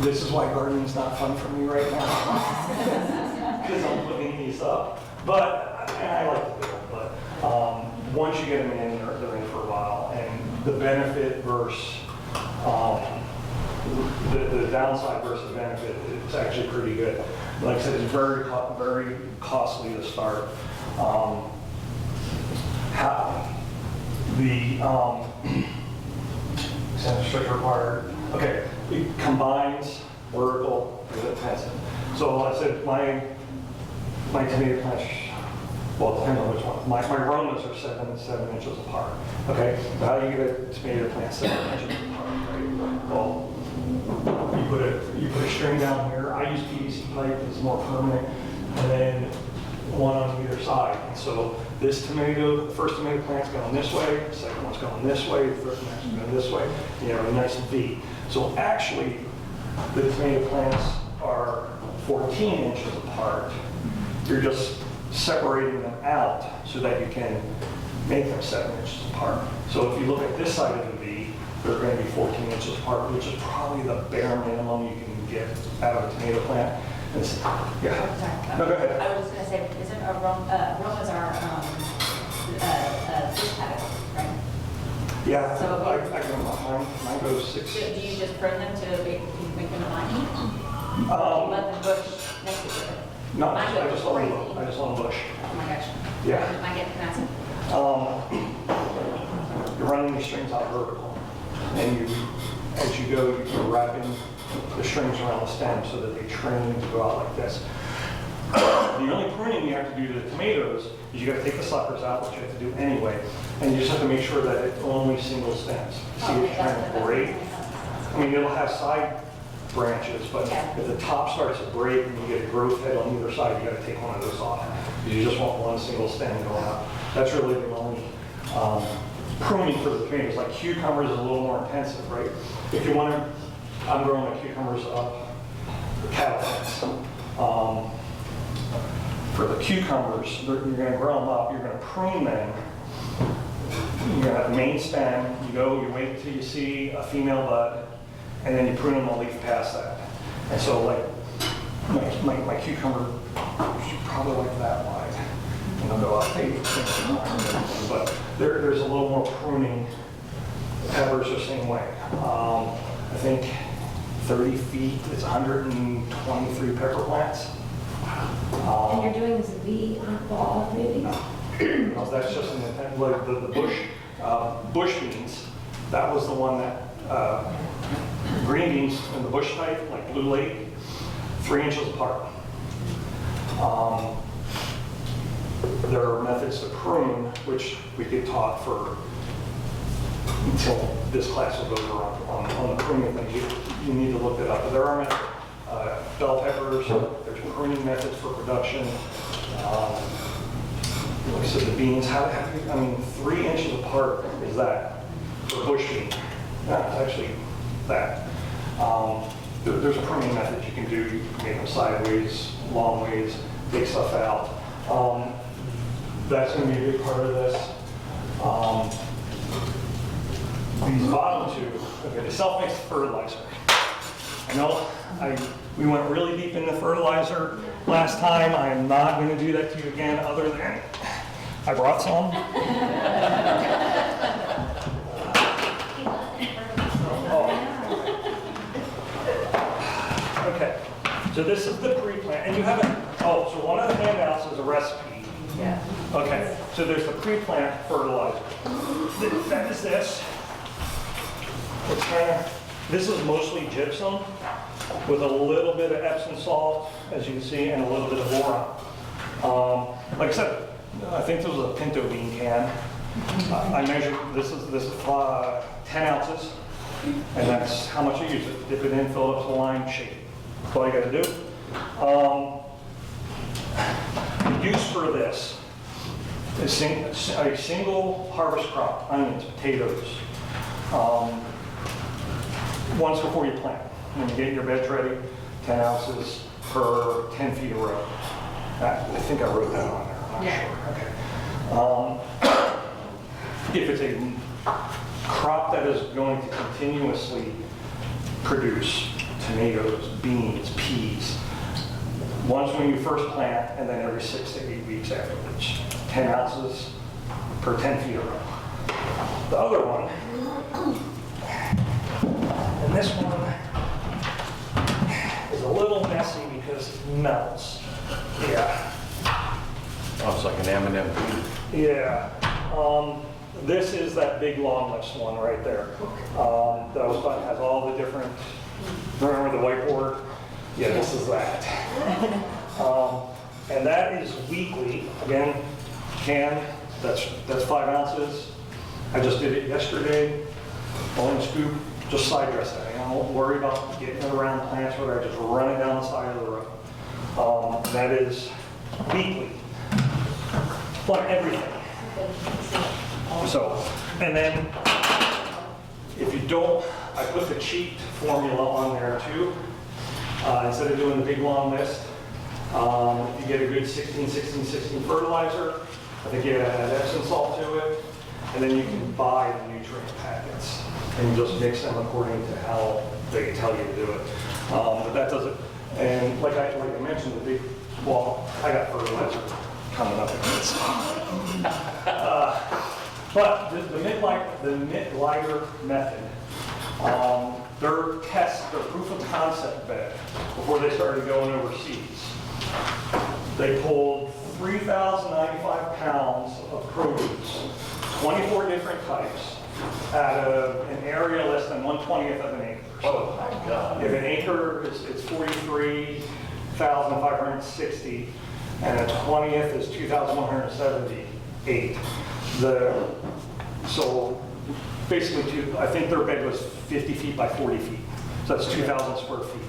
[SPEAKER 11] this is why gardening's not fun for me right now. Because I'm putting these up. But, and I like to do it, but once you get them in, they're in for a while. And the benefit versus, the downside versus benefit, it's actually pretty good. Like I said, it's very costly to start. Center structure required. Okay, it combines vertical with intensive. So I said my tomato plants, well, it depends on which one. My Romas are 7 inches apart. Okay, so how do you get a tomato plant 7 inches apart? Right? Well, you put a string down here. I use PVC pipe; it's more permanent, and then one on either side. And so this tomato, the first tomato plant's going this way, the second one's going this way, the third one's going this way. You know, a nice V. So actually, the tomato plants are 14 inches apart. You're just separating them out so that you can make them 7 inches apart. So if you look at this side of the V, they're going to be 14 inches apart, which is probably the bare minimum you can get out of a tomato plant. Yeah. No, go ahead.
[SPEAKER 8] I was just gonna say, isn't Romas are fish habit, right?
[SPEAKER 11] Yeah,
[SPEAKER 8] So
[SPEAKER 11] I can, mine goes 6.
[SPEAKER 8] Do you just prune them to make them align? Let them bush next to each other?
[SPEAKER 11] No,
[SPEAKER 8] Mine
[SPEAKER 11] I
[SPEAKER 8] goes
[SPEAKER 11] just let
[SPEAKER 8] crazy.
[SPEAKER 11] them bush.
[SPEAKER 8] Oh my gosh.
[SPEAKER 11] Yeah.
[SPEAKER 8] Mine get massive.
[SPEAKER 11] You're running these strings out vertical, and as you go, you're wrapping the strings around the stem so that they train to go out like this. The only pruning you have to do to the tomatoes is you got to take the suckers out, which you have to do anyway, and you just have to make sure that it's only single stems. See if you're trying to break. I mean, it'll have side branches, but if the top starts to break and you get a growth head on either side, you got to take one of those off. You just want one single stem going out. That's really the only pruning for the tomatoes. Like cucumbers is a little more intensive, right? If you want to, I'm growing my cucumbers up cattle fence. For the cucumbers, you're going to grow them up, you're going to prune them. You're going to have the main stem, you wait until you see a female bud, and then you prune them a leaf past that. And so like, my cucumber is probably like that wide. And they'll go up 8 inches, but there's a little more pruning. Peppers are the same way. I think 30 feet, it's 123 pepper plants.
[SPEAKER 7] And you're doing this V on all maybe?
[SPEAKER 11] No, that's just an intent, like the bush beans, that was the one that, green beans in the bush type, like Blue Lake, 3 inches apart. There are methods to prune, which we get taught for until this class will go on the pruning thing. You need to look it up. But there are methods. Bell peppers, there's pruning methods for production. Like I said, the beans, I mean, 3 inches apart is that for bush bean. No, it's actually that. There's a pruning method you can do. You can make them sideways, long ways, take stuff out. That's going to be a big part of this. These bottom two, okay, the self-mixed fertilizer. I know we went really deep into fertilizer last time. I am not going to do that to you again, other than I brought some. Okay, so this is the pre-plant, and you have so one of the handouts is a recipe.
[SPEAKER 8] Yeah.
[SPEAKER 11] Okay, so there's the pre-plant fertilizer. That is this. This is mostly gypsum with a little bit of Epsom salt, as you can see, and a little bit of boron. Like I said, I think this was a pinto bean can. I measured, this is 10 ounces, and that's how much I use it. Dip it in, fill it up to the line, shake it. That's all you got to do. The use for this is a single harvest crop, onions, potatoes, once before you plant. When you get your beds ready, 10 ounces, per 10 feet of row. I think I wrote that on there, I'm not sure. Okay. If it's a crop that is going to continuously produce tomatoes, beans, peas, once when you first plant, and then every 6 to 8 weeks afterwards. 10 ounces per 10 feet of row. The other one, and this one is a little messy because it melts. Yeah.
[SPEAKER 2] Oh, it's like an M&M.
[SPEAKER 11] Yeah. This is that big long list one right there. That was fun, has all the different, remember the whiteboard? Yeah, this is that. And that is weekly, again, canned, that's 5 ounces. I just did it yesterday, only scoop, just side dress that. I don't worry about getting it around plants where I just run it down the side of the road. That is weekly, but everything. So, and then if you don't, I put the cheat formula on there too. Instead of doing the big long list, if you get a good 16-16-16 fertilizer, I think you add Epsom salt to it, and then you can buy the nutrient packets and you just mix them according to how they tell you to do it. But that doesn't, and like I mentioned, the big, well, I got fertilizer coming up against. But the mid-lighter method, their test, their proof of concept bed, before they started going overseas, they pulled 3,095 pounds of produce, 24 different types, at an area less than 1/20th of an acre.
[SPEAKER 2] Oh my God.
[SPEAKER 11] If an acre it's 43,560, and a 20th is 2,178. So basically, I think their bed was 50 feet by 40 feet. So that's 2,000 square feet.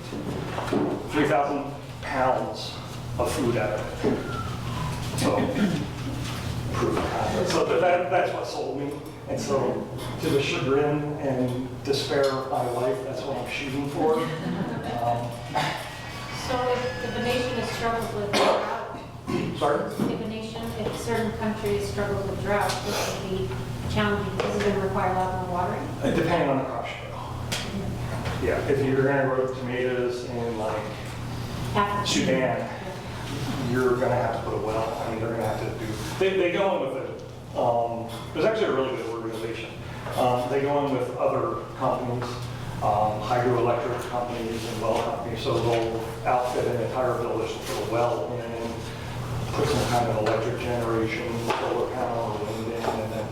[SPEAKER 11] 3,000 pounds of food out of it. So, proof of concept. So that's what sold me. And so, to the chagrin and despair of my life, that's what I'm shooting for.
[SPEAKER 7] So if a nation has struggled with drought,
[SPEAKER 11] Sorry?
[SPEAKER 7] if certain countries struggle with drought, this would be challenging. This is going to require a lot more watering.
[SPEAKER 11] Depending on the crop scale. Yeah, if you're going to grow tomatoes in like
[SPEAKER 7] Africa.
[SPEAKER 11] Sudan, you're going to have to put a well. I mean, they're going to have to do, they go in with it. There's actually a really good organization. They go in with other companies, hydroelectric companies and well companies, so they'll outfit an entire village to put a well in, put some kind of electric generation, solar panel, or wind in, and then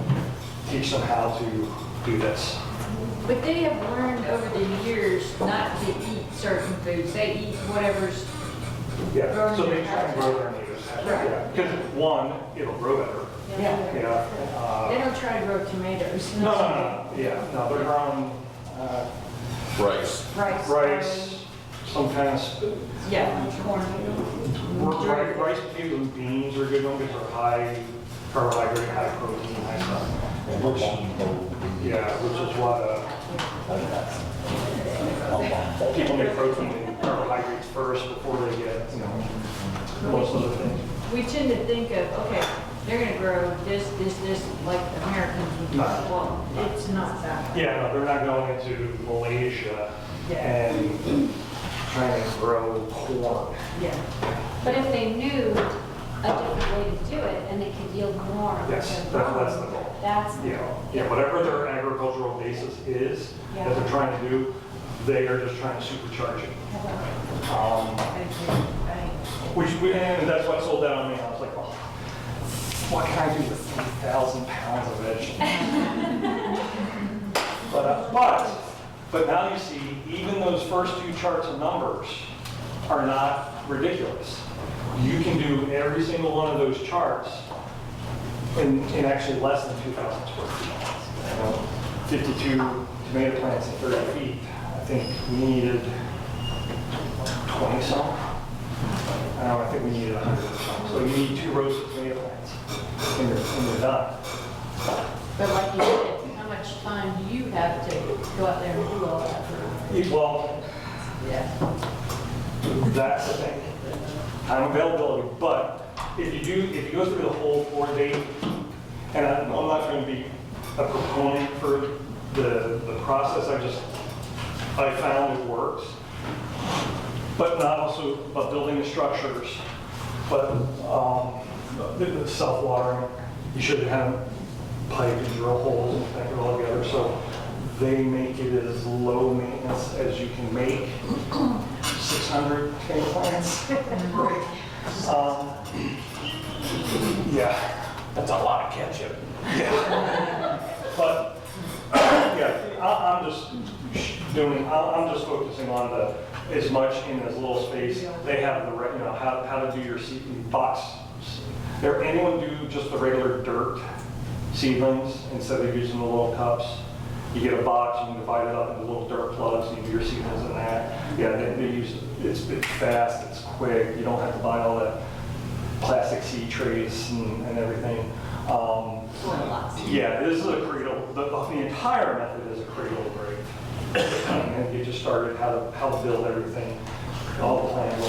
[SPEAKER 11] teach them how to do this.
[SPEAKER 3] But they have learned over the years not to eat certain foods. They eat whatever's
[SPEAKER 11] Yeah,
[SPEAKER 3] growing
[SPEAKER 11] so
[SPEAKER 3] in
[SPEAKER 11] they
[SPEAKER 3] their
[SPEAKER 11] try and
[SPEAKER 3] house.
[SPEAKER 11] grow their natives. Yeah, because one, it'll grow better.
[SPEAKER 3] Yeah.
[SPEAKER 11] Yeah.
[SPEAKER 3] They don't try to grow tomatoes.
[SPEAKER 11] No. Yeah, no, they're growing
[SPEAKER 2] Rice.
[SPEAKER 11] rice, some kind of,
[SPEAKER 3] Yeah, corn.
[SPEAKER 11] rice, potatoes, and beans are good ones because they're high carbohydrate, high protein, high stuff. Which is what people make protein and carbohydrates first before they get, most of the things.
[SPEAKER 3] We tend to think of, okay, they're gonna grow this, like Americans would do. Well, it's not that.
[SPEAKER 11] Yeah, no, they're not going into Malaysia and trying to grow corn.
[SPEAKER 3] Yeah.
[SPEAKER 7] But if they knew a different way to do it and they could yield more.
[SPEAKER 11] Yes,
[SPEAKER 7] with their
[SPEAKER 11] that's the
[SPEAKER 7] growing,
[SPEAKER 11] goal.
[SPEAKER 7] That's the
[SPEAKER 11] Yeah,
[SPEAKER 7] goal.
[SPEAKER 11] yeah, whatever their agricultural basis is that they're trying to do, they are just trying to supercharge it. And that's what sold that on me. I was like, well, what can I do with 3,000 pounds of vegetables? But now you see, even those first two charts of numbers are not ridiculous. You can do every single one of those charts in actually less than 2,000 square feet. 52 tomato plants in 30 feet. I think we needed 20 some. I think we needed 100 or something. So you need 2 rows of tomato plants and you're done.
[SPEAKER 3] But like you said, how much time do you have to go out there and do all that?
[SPEAKER 11] Well,
[SPEAKER 3] Yeah.
[SPEAKER 11] That's the thing. Time availability, but if you go through the whole 4 date, and I'm not going to be a proponent for the process, I found it works. But not also about building the structures, but the self-watering. You should have pipe and drill holes and things all together, so they make it as low maintenance as you can make. 600 tomato plants. Yeah.
[SPEAKER 2] That's a lot of ketchup.
[SPEAKER 11] Yeah. But, yeah, I'm just focusing on as much in as little space. They have the, how to do your seed box. Anyone do just the regular dirt seedlings instead of using the little cups? You get a box, you can divide it up into little dirt plugs, and you do your seedlings in that. Yeah, they use it's fast, it's quick. You don't have to buy all that plastic seed trays and everything. Yeah, this is a cradle. The entire method is a cradle to grave. And get you started how to build everything, all the plant and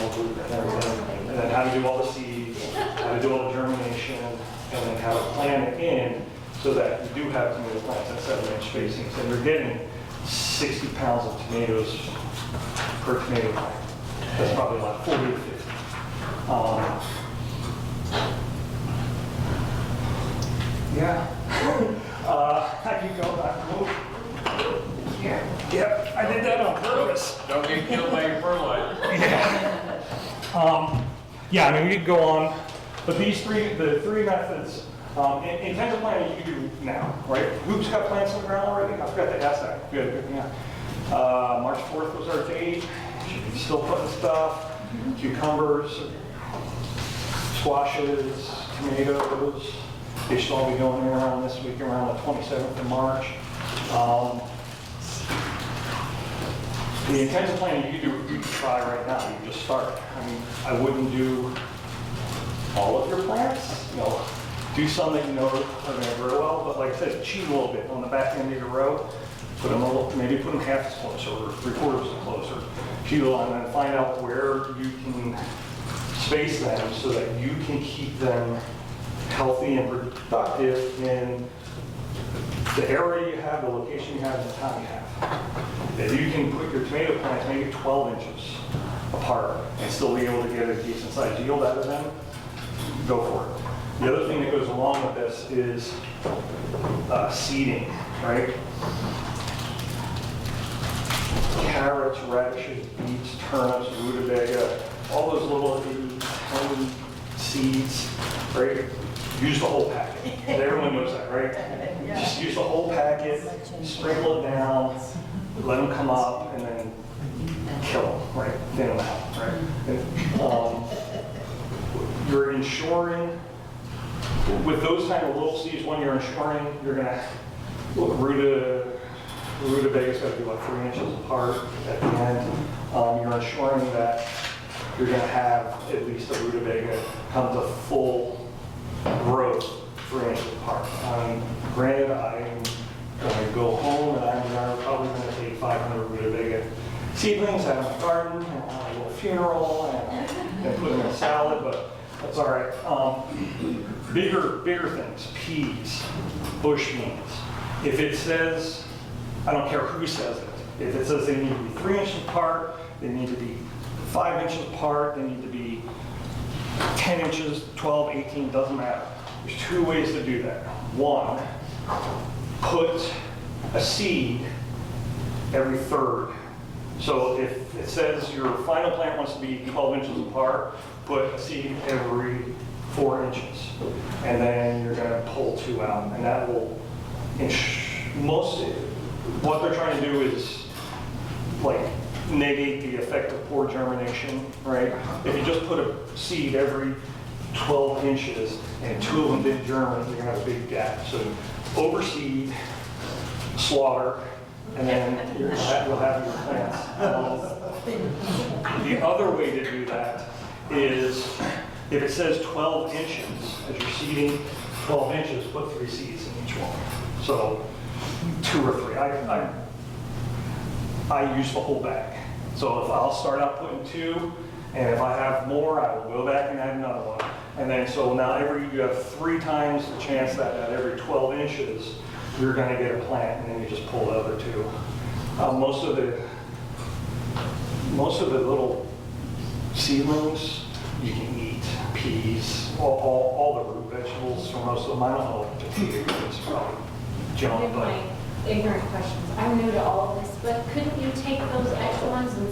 [SPEAKER 11] everything, and then how to do all the seeds, how to do all the germination, and then how to plant it in so that you do have tomato plants at 7-inch spacings, and you're getting 60 pounds of tomatoes per tomato plant. That's probably like 40 to 50. Yeah. I can go back. Yep, I did that on purpose.
[SPEAKER 2] Don't get killed by your fertilizer.
[SPEAKER 11] Yeah, I mean, we could go on, but the three methods, intensive planting you can do now, right? Who's got plants in the ground already? I forgot to ask that. Good, yeah. March 4th was our date. Still putting stuff, cucumbers, squashes, tomatoes. They should all be going in around this week, around the 27th of March. The intensive planting you can try right now. You can just start. I mean, I wouldn't do all of your plants. Do some that you know are going to grow well. But like I said, cheat a little bit on the back end of your row. Put them maybe put them half as close or 3/4 as closer. Cheat a little, and then find out where you can space them so that you can keep them healthy and productive in the area you have, the location you have, and the time you have. If you can put your tomato plants maybe 12 inches apart and still be able to get a decent sized yield out of them, go for it. The other thing that goes along with this is seeding, right? Carrots, radishes, beets, turnips, rutabaga, all those little tiny seeds, right? Use the whole packet. Everyone knows that, right? Just use the whole packet, sprinkle it down, let them come up, and then kill them, right? Thin them out, right? And, you're ensuring, with those kind of little seeds, when you're ensuring, you're going to, rutabaга's got to be like 3 inches apart at the end. You're ensuring that you're going to have at least a rutabaga come to full growth 3 inches apart. Granted, I'm going to go home and I'm probably going to take 500 rutabaga seedlings out of my garden and have a little funeral and put them in a salad, but that's all right. Bigger things, peas, bush beans. If it says, I don't care who says it, if it says they need to be 3 inches apart, they need to be 5 inches apart, they need to be 10 inches, 12, 18, doesn't matter. There's 2 ways to do that. One, put a seed every third. So if it says your final plant wants to be 12 inches apart, put a seed every 4 inches. And then you're going to pull 2 out. And that will, what they're trying to do is like negate the effect of poor germination, right? If you just put a seed every 12 inches and 2 of them didn't germinate, you're going to have a big gap. So overseed, slaughter, and then you'll have your plants. The other way to do that is if it says 12 inches, as you're seeding 12 inches, put 3 seeds in each one. So 2 or 3. I use the whole bag. So if I'll start out putting 2, And if I have more, I will go back and add another one. And then, so now you have 3 times the chance that at every 12 inches, you're gonna get a plant, and then you just pull the other 2. Most of the little seedlings, you can eat. Peas, all the root vegetables for most of them. I don't know, potatoes, probably junk,
[SPEAKER 7] Forgive
[SPEAKER 11] but.
[SPEAKER 7] my ignorant questions. I'm new to all of this, but couldn't you take those extra ones and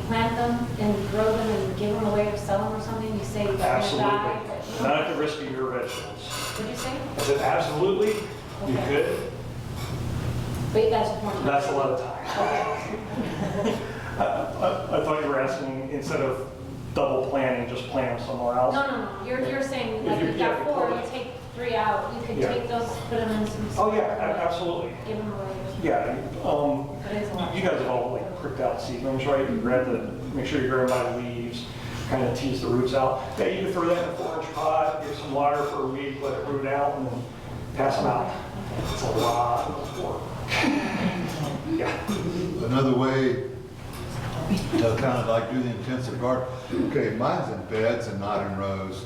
[SPEAKER 7] plant them and grow them and give them away or sell them or something? You say they're gonna
[SPEAKER 11] Absolutely.
[SPEAKER 7] die. but-
[SPEAKER 11] Not at the risk of your vegetables.
[SPEAKER 7] What'd you say?
[SPEAKER 11] I said, absolutely, you
[SPEAKER 7] Okay.
[SPEAKER 11] could.
[SPEAKER 7] But that's just more time.
[SPEAKER 11] That's a lot of time. I thought you were asking, instead of double planting, just plant them somewhere else.
[SPEAKER 7] No. You're saying
[SPEAKER 11] If
[SPEAKER 7] like
[SPEAKER 11] you-
[SPEAKER 7] you've
[SPEAKER 11] yeah,
[SPEAKER 7] got
[SPEAKER 11] if
[SPEAKER 7] 4,
[SPEAKER 11] you-
[SPEAKER 7] you take 3 out. You could
[SPEAKER 11] Yeah.
[SPEAKER 7] take those, put them in some.
[SPEAKER 11] Oh, yeah, absolutely.
[SPEAKER 7] Give them away or something.
[SPEAKER 11] Yeah,
[SPEAKER 7] But it's a lot.
[SPEAKER 11] you guys have all like pricked out seedlings, right? You grab make sure you grab them by the leaves, kind of tease the roots out. Yeah, you can throw that in a 4-inch pot, give some water for a week, let it root out, and then pass them out. It's a lot of work. Yeah.
[SPEAKER 6] Another way to kind of like do the intensive garden, okay, mine's in beds and not in rows,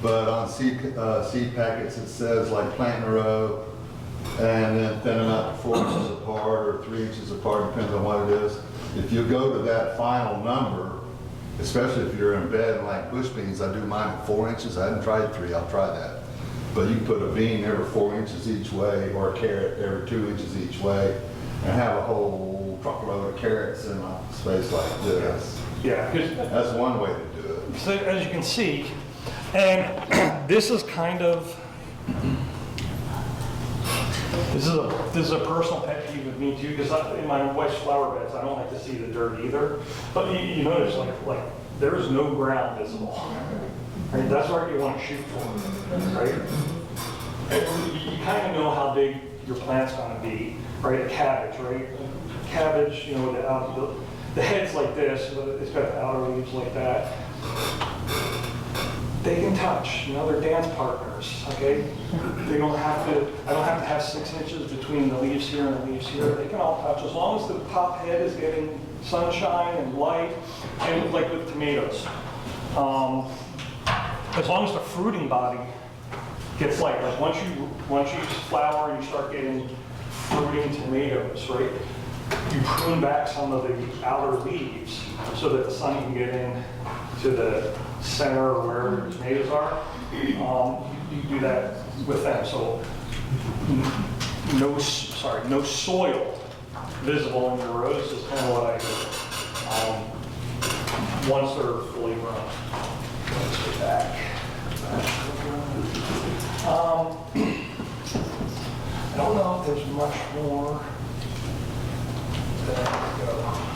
[SPEAKER 6] but on seed packets, it says like plant in a row, and then thin them out to 4 inches apart or 3 inches apart, depends on what it is. If you go to that final number, especially if you're in bed and like bush beans, I do mine at 4 inches. I haven't tried 3, I'll try that. But you can put a bean every 4 inches each way, or a carrot every 2 inches each way, and have a whole truckload of carrots in a space like this.
[SPEAKER 11] Yeah, 'cause
[SPEAKER 6] That's one way to do it.
[SPEAKER 11] so as you can see, and this is kind of, this is a personal pet peeve with me too, because in my wife's flower beds, I don't like to see the dirt either. But you notice like there is no ground visible. Right? That's what you want to shoot for, right? And you kind of know how big your plant's going to be, right? A cabbage, right? Cabbage, you know, the head's like this, but it's got the outer leaves like that. They can touch, you know, they're dance partners, okay? They don't have to, I don't have to have 6 inches between the leaves here and the leaves here. They can all touch, as long as the top head is getting sunshine and light, and like with tomatoes. As long as the fruiting body gets light, like once you flower and you start getting fruiting tomatoes, right? You prune back some of the outer leaves so that the sun can get in to the center or wherever your tomatoes are. You do that with them. So no soil visible in your rows is kind of what I do once they're fully grown. Let's go back. I don't know if there's much more.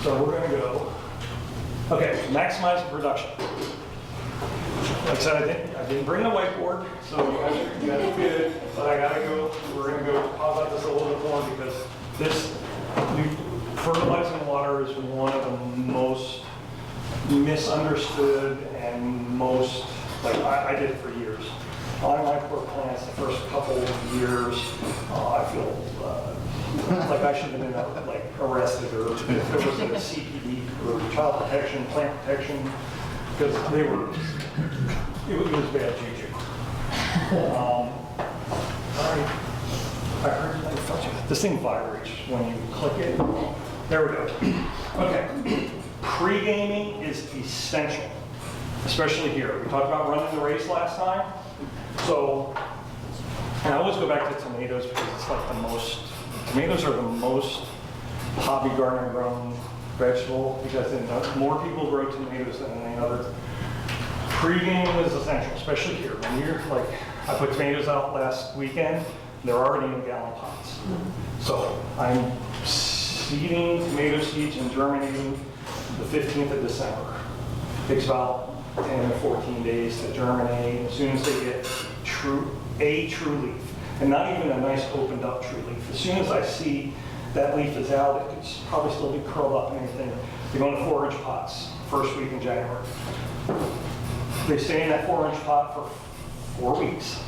[SPEAKER 11] So we're going to go. Okay, maximizing production. Like I said, I didn't bring the whiteboard, so you guys are good, but I gotta go. We're going to go talk about this a little bit more because fertilizing water is one of the most misunderstood and most, like I did it for years. On my core plants, the first couple of years, I feel like I should have been arrested or if there was a CPD or child protection, plant protection, because it was bad juju. This thing vibrates when you click it. There we go. Okay. Pre-gaming is essential, especially here. We talked about running the race last time. So, and I always go back to tomatoes because it's like tomatoes are the most hobby garden grown vegetable because more people grow tomatoes than any other. Pre-gaming is essential, especially here. When you're like, I put tomatoes out last weekend, they're already in gallon pots. So I'm seeding tomato seeds and germinating the 15th of December. Takes about 10 or 14 days to germinate. As soon as they get a true leaf, and not even a nice opened up true leaf. As soon as I see that leaf is out, it could probably still be curled up and everything. They go into 4-inch pots, first week in January. They stay in that 4-inch pot for 4 weeks.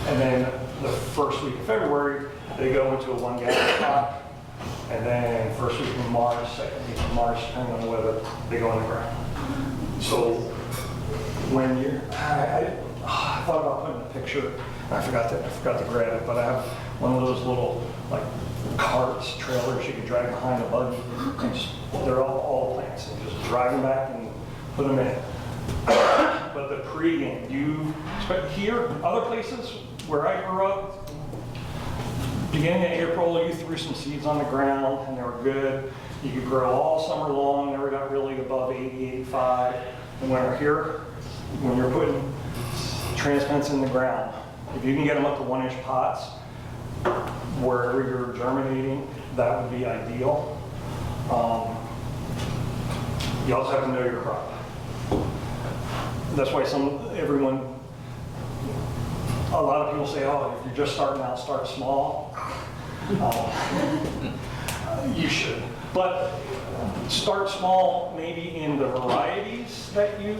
[SPEAKER 11] And then the first week of February, they go into a 1-gallon pot And then first week of March, second week of March, depending on whether they go in the ground. So when you're, I thought about putting a picture, and I forgot to grab it, but I have one of those little like carts, trailers you can drag behind a buggy. And just, they're all plants, and just drive them back and put them in. But the pregame, here, other places where I grew up, beginning of April, you threw some seeds on the ground and they were good. You could grow all summer long, never got really above 80, 85. And when you're putting transplants in the ground, if you can get them up to 1-inch pots, wherever you're germinating, that would be ideal. You also have to know your crop. That's why a lot of people say, oh, if you're just starting out, start small. You should. But start small maybe in the varieties that you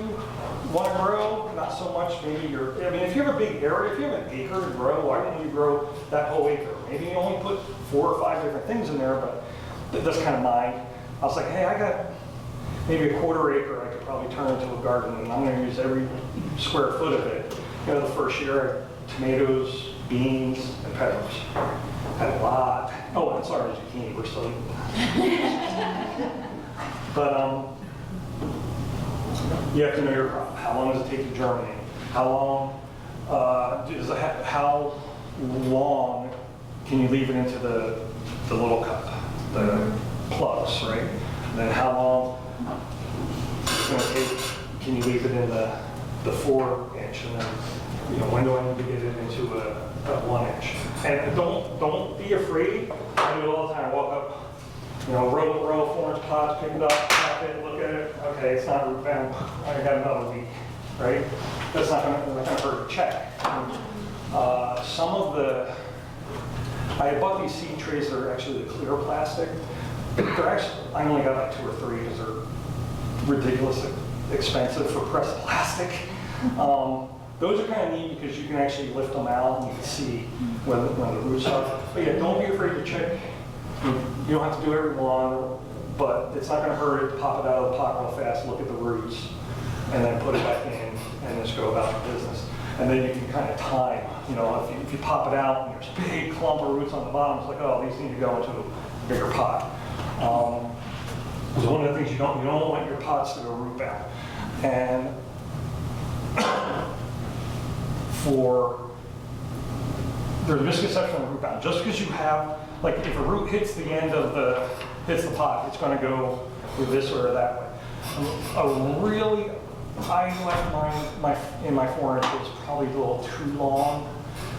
[SPEAKER 11] want to grow, not so much maybe if you have a big area, if you have an acre to grow, why don't you grow that whole acre? Maybe you only put 4 or 5 different things in there, but that's kind of mine. I was like, hey, I got maybe a 1/4 acre I could probably turn into a garden, and I'm going to use every square foot of it. The first year, tomatoes, beans, and peppers. Had a lot. Oh, and sorry, zucchini, we're still eating. But you have to know your crop. How long does it take to germinate? How long can you leave it into the little cup, the plugs, right? And then how long it's going to take, can you leave it in the 4-inch? And then, when do I need to get it into a 1-inch? And don't be afraid. I do it all the time. I walk up, row of 4-inch pots, pick it up, tap it, look at it. Okay, it's not root bound. I got another week, right? That's not going to hurt to check. I bought these seed trays that are actually the clear plastic. I only got like 2 or 3 because they're ridiculously expensive for pressed plastic. Those are kind of neat because you can actually lift them out and you can see when the roots are. But yeah, don't be afraid to check. You don't have to do every one, but it's not going to hurt it to pop it out of the pot real fast, look at the roots, and then put it back in and just go about your business. And then you can kind of time, if you pop it out and there's a big clump of roots on the bottom, it's like, oh, these need to go into a bigger pot. So one of the things you don't want your pots to go root bound. And there's a misconception of root bound. Just because you have, like if a root hits the end of hits the pot, it's going to go with this or that way. I like mine in my 4-inch was probably a little too long,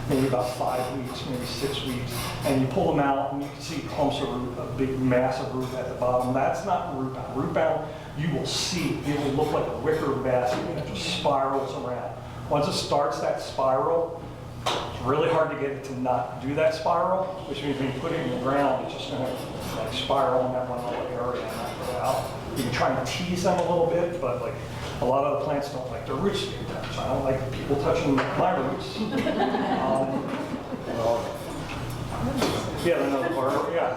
[SPEAKER 11] maybe about 5 weeks, maybe 6 weeks. And you pull them out and you can see clumps of root, a big mass of root at the bottom. That's not root bound. Root bound, you will see, it will look like a wicker basket and it just spirals around. Once it starts that spiral, it's really hard to get it to not do that spiral, which means when you put it in the ground, it's just going to spiral in that one little area and not go out. You can try and tease them a little bit, but a lot of the plants don't like their roots to be touched. I don't like people touching my roots. Yeah, another part. Yeah.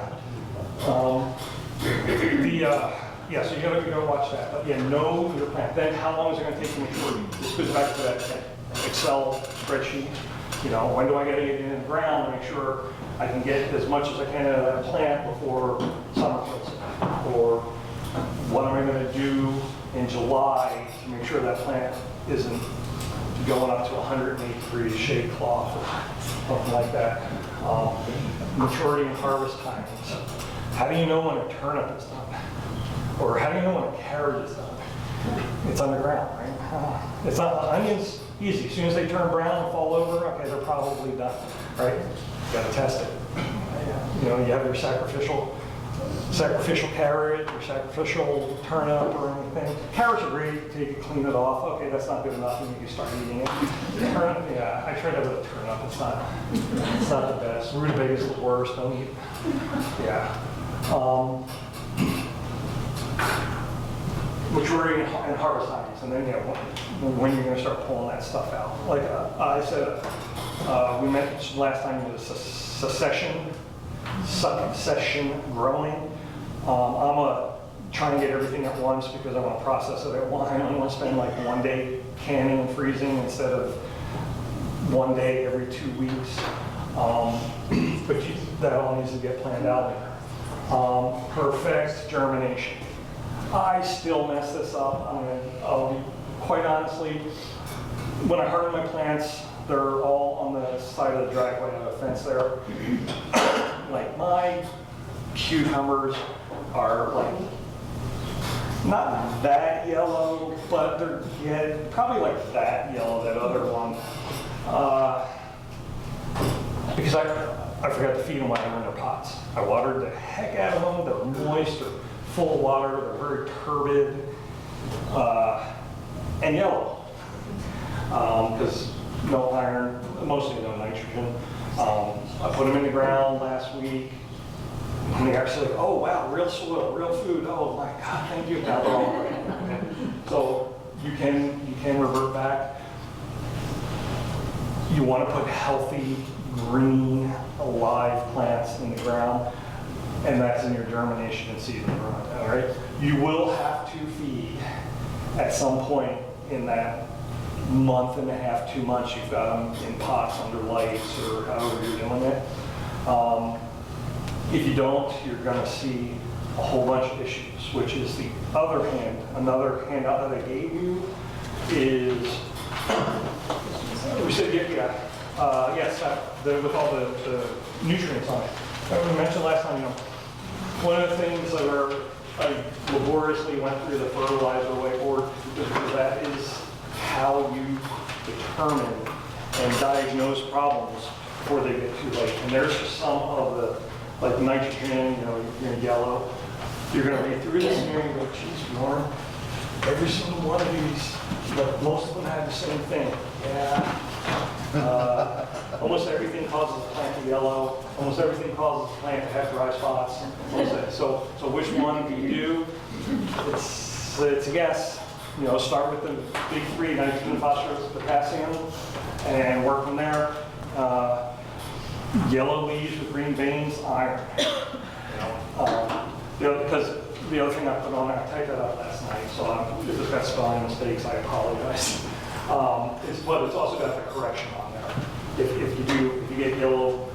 [SPEAKER 11] So you gotta watch that. But yeah, know your plant. Then how long is it going to take to mature? This goes back to that Excel spreadsheet. When do I get it in the ground to make sure I can get as much as I can out of that plant before summer kills it? Or what am I going to do in July to make sure that plant isn't going up to 108 degrees shade cloth or something like that. Maturity and harvest timings. How do you know when a turnip is done? Or how do you know when a carrot is done? It's underground, right? It's not, onions, easy. As soon as they turn brown and fall over, okay, they're probably done, right? You gotta test it. You have your sacrificial carrot, your sacrificial turnip or anything. Carrots are great, take it, clean it off. Okay, that's not good enough, and you can start eating it. Turnip, yeah, I tried that with a turnip. It's not the best. Rutabaga is the worst. Don't eat. Yeah. Maturity and harvest times, and then when you're going to start pulling that stuff out. Like I said, we mentioned last time the succession succession growing. I'm trying to get everything at once because I want to process it at once. I only want to spend like one day canning and freezing instead of one day every 2 weeks. But that all needs to get planned out. Perfect germination. I still mess this up. I'll be quite honestly, when I harden my plants, they're all on the side of the driveway, I have a fence there. Like my cucumbers are like, not that yellow, but they're probably like that yellow, that other one. Because I forgot to feed them while they were in their pots. I watered the heck out of them. They're moist, they're full of water, they're very turbid, and yellow. Because no iron, mostly no nitrogen. I put them in the ground last week. And they actually like, oh wow, real soil, real food. Oh my God, thank you. Now they're all right. So you can revert back. You want to put healthy, green, alive plants in the ground, and that's in your germination and seeding run. All right. You will have to feed at some point in that month and a half, 2 months. You've got them in pots under lights or however you're doing it. If you don't, you're going to see a whole bunch of issues, which is the other hand. Another handout that I gave you is, we said, yes, with all the nutrients on it. Like we mentioned last time, one of the things that I laboriously went through the fertilizer whiteboard, because that is how you determine and diagnose problems before they get too late. And there's just some of the, like nitrogen, you're in yellow. You're going to read through this and you're going to go, geez, Warren, every single one of these, but most of them have the same thing. Yeah. Almost everything causes the plant to yellow. Almost everything causes the plant to have dry spots. So which one do you do? It's a guess. Start with the big three: nitrogen, phosphorus, potassium, and work from there. Yellow leaves with green veins, iron. Because the other thing I put on there, I typed that up last night, so if it's got spelling mistakes, I apologize. But it's also got the correction on there. If you get yellow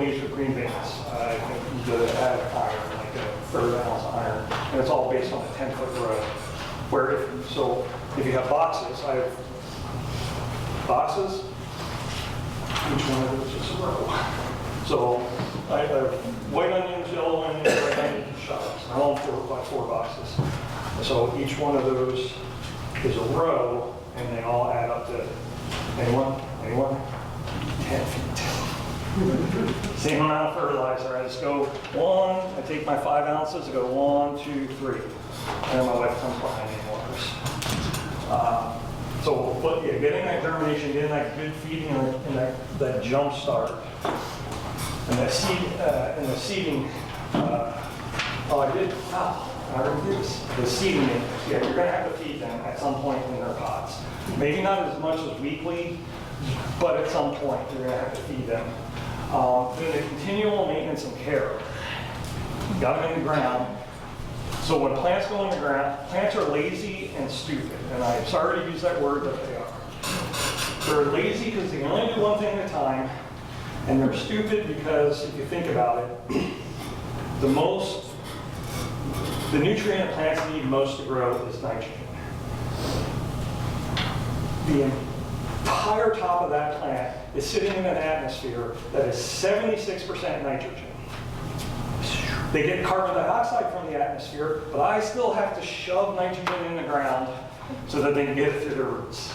[SPEAKER 11] leaves with green veins, I think you gotta add iron, like a 1/3 ounce iron, and it's all based on a 10-foot row. If you have boxes, I have boxes. Each one of those is a row. So I have white onions, yellow onions, red onions, and shallots. I own 4x4 boxes. So each one of those is a row, and they all add up to, anyone? 10 feet. Same amount of fertilizer. I just go I take my 5 ounces, I go 1, 2, 3. And then my wife comes behind me and waters. But yeah, getting that germination, getting that good feeding, and that jump start, and that seeding. I already did this. The seeding, you're going to have to feed them at some point in their pots. Maybe not as much as weekly, but at some point you're going to have to feed them. Then the continual maintenance and care. Got them in the ground. So when plants go in the ground, plants are lazy and stupid. And I'm sorry to use that word, but they are. They're lazy because they can only do one thing at a time. And they're stupid because, if you think about it, the nutrient plants need most to grow is nitrogen. The entire top of that plant is sitting in an atmosphere that is 76% nitrogen. They get carbon dioxide from the atmosphere, but I still have to shove nitrogen in the ground so that they can get it through their roots.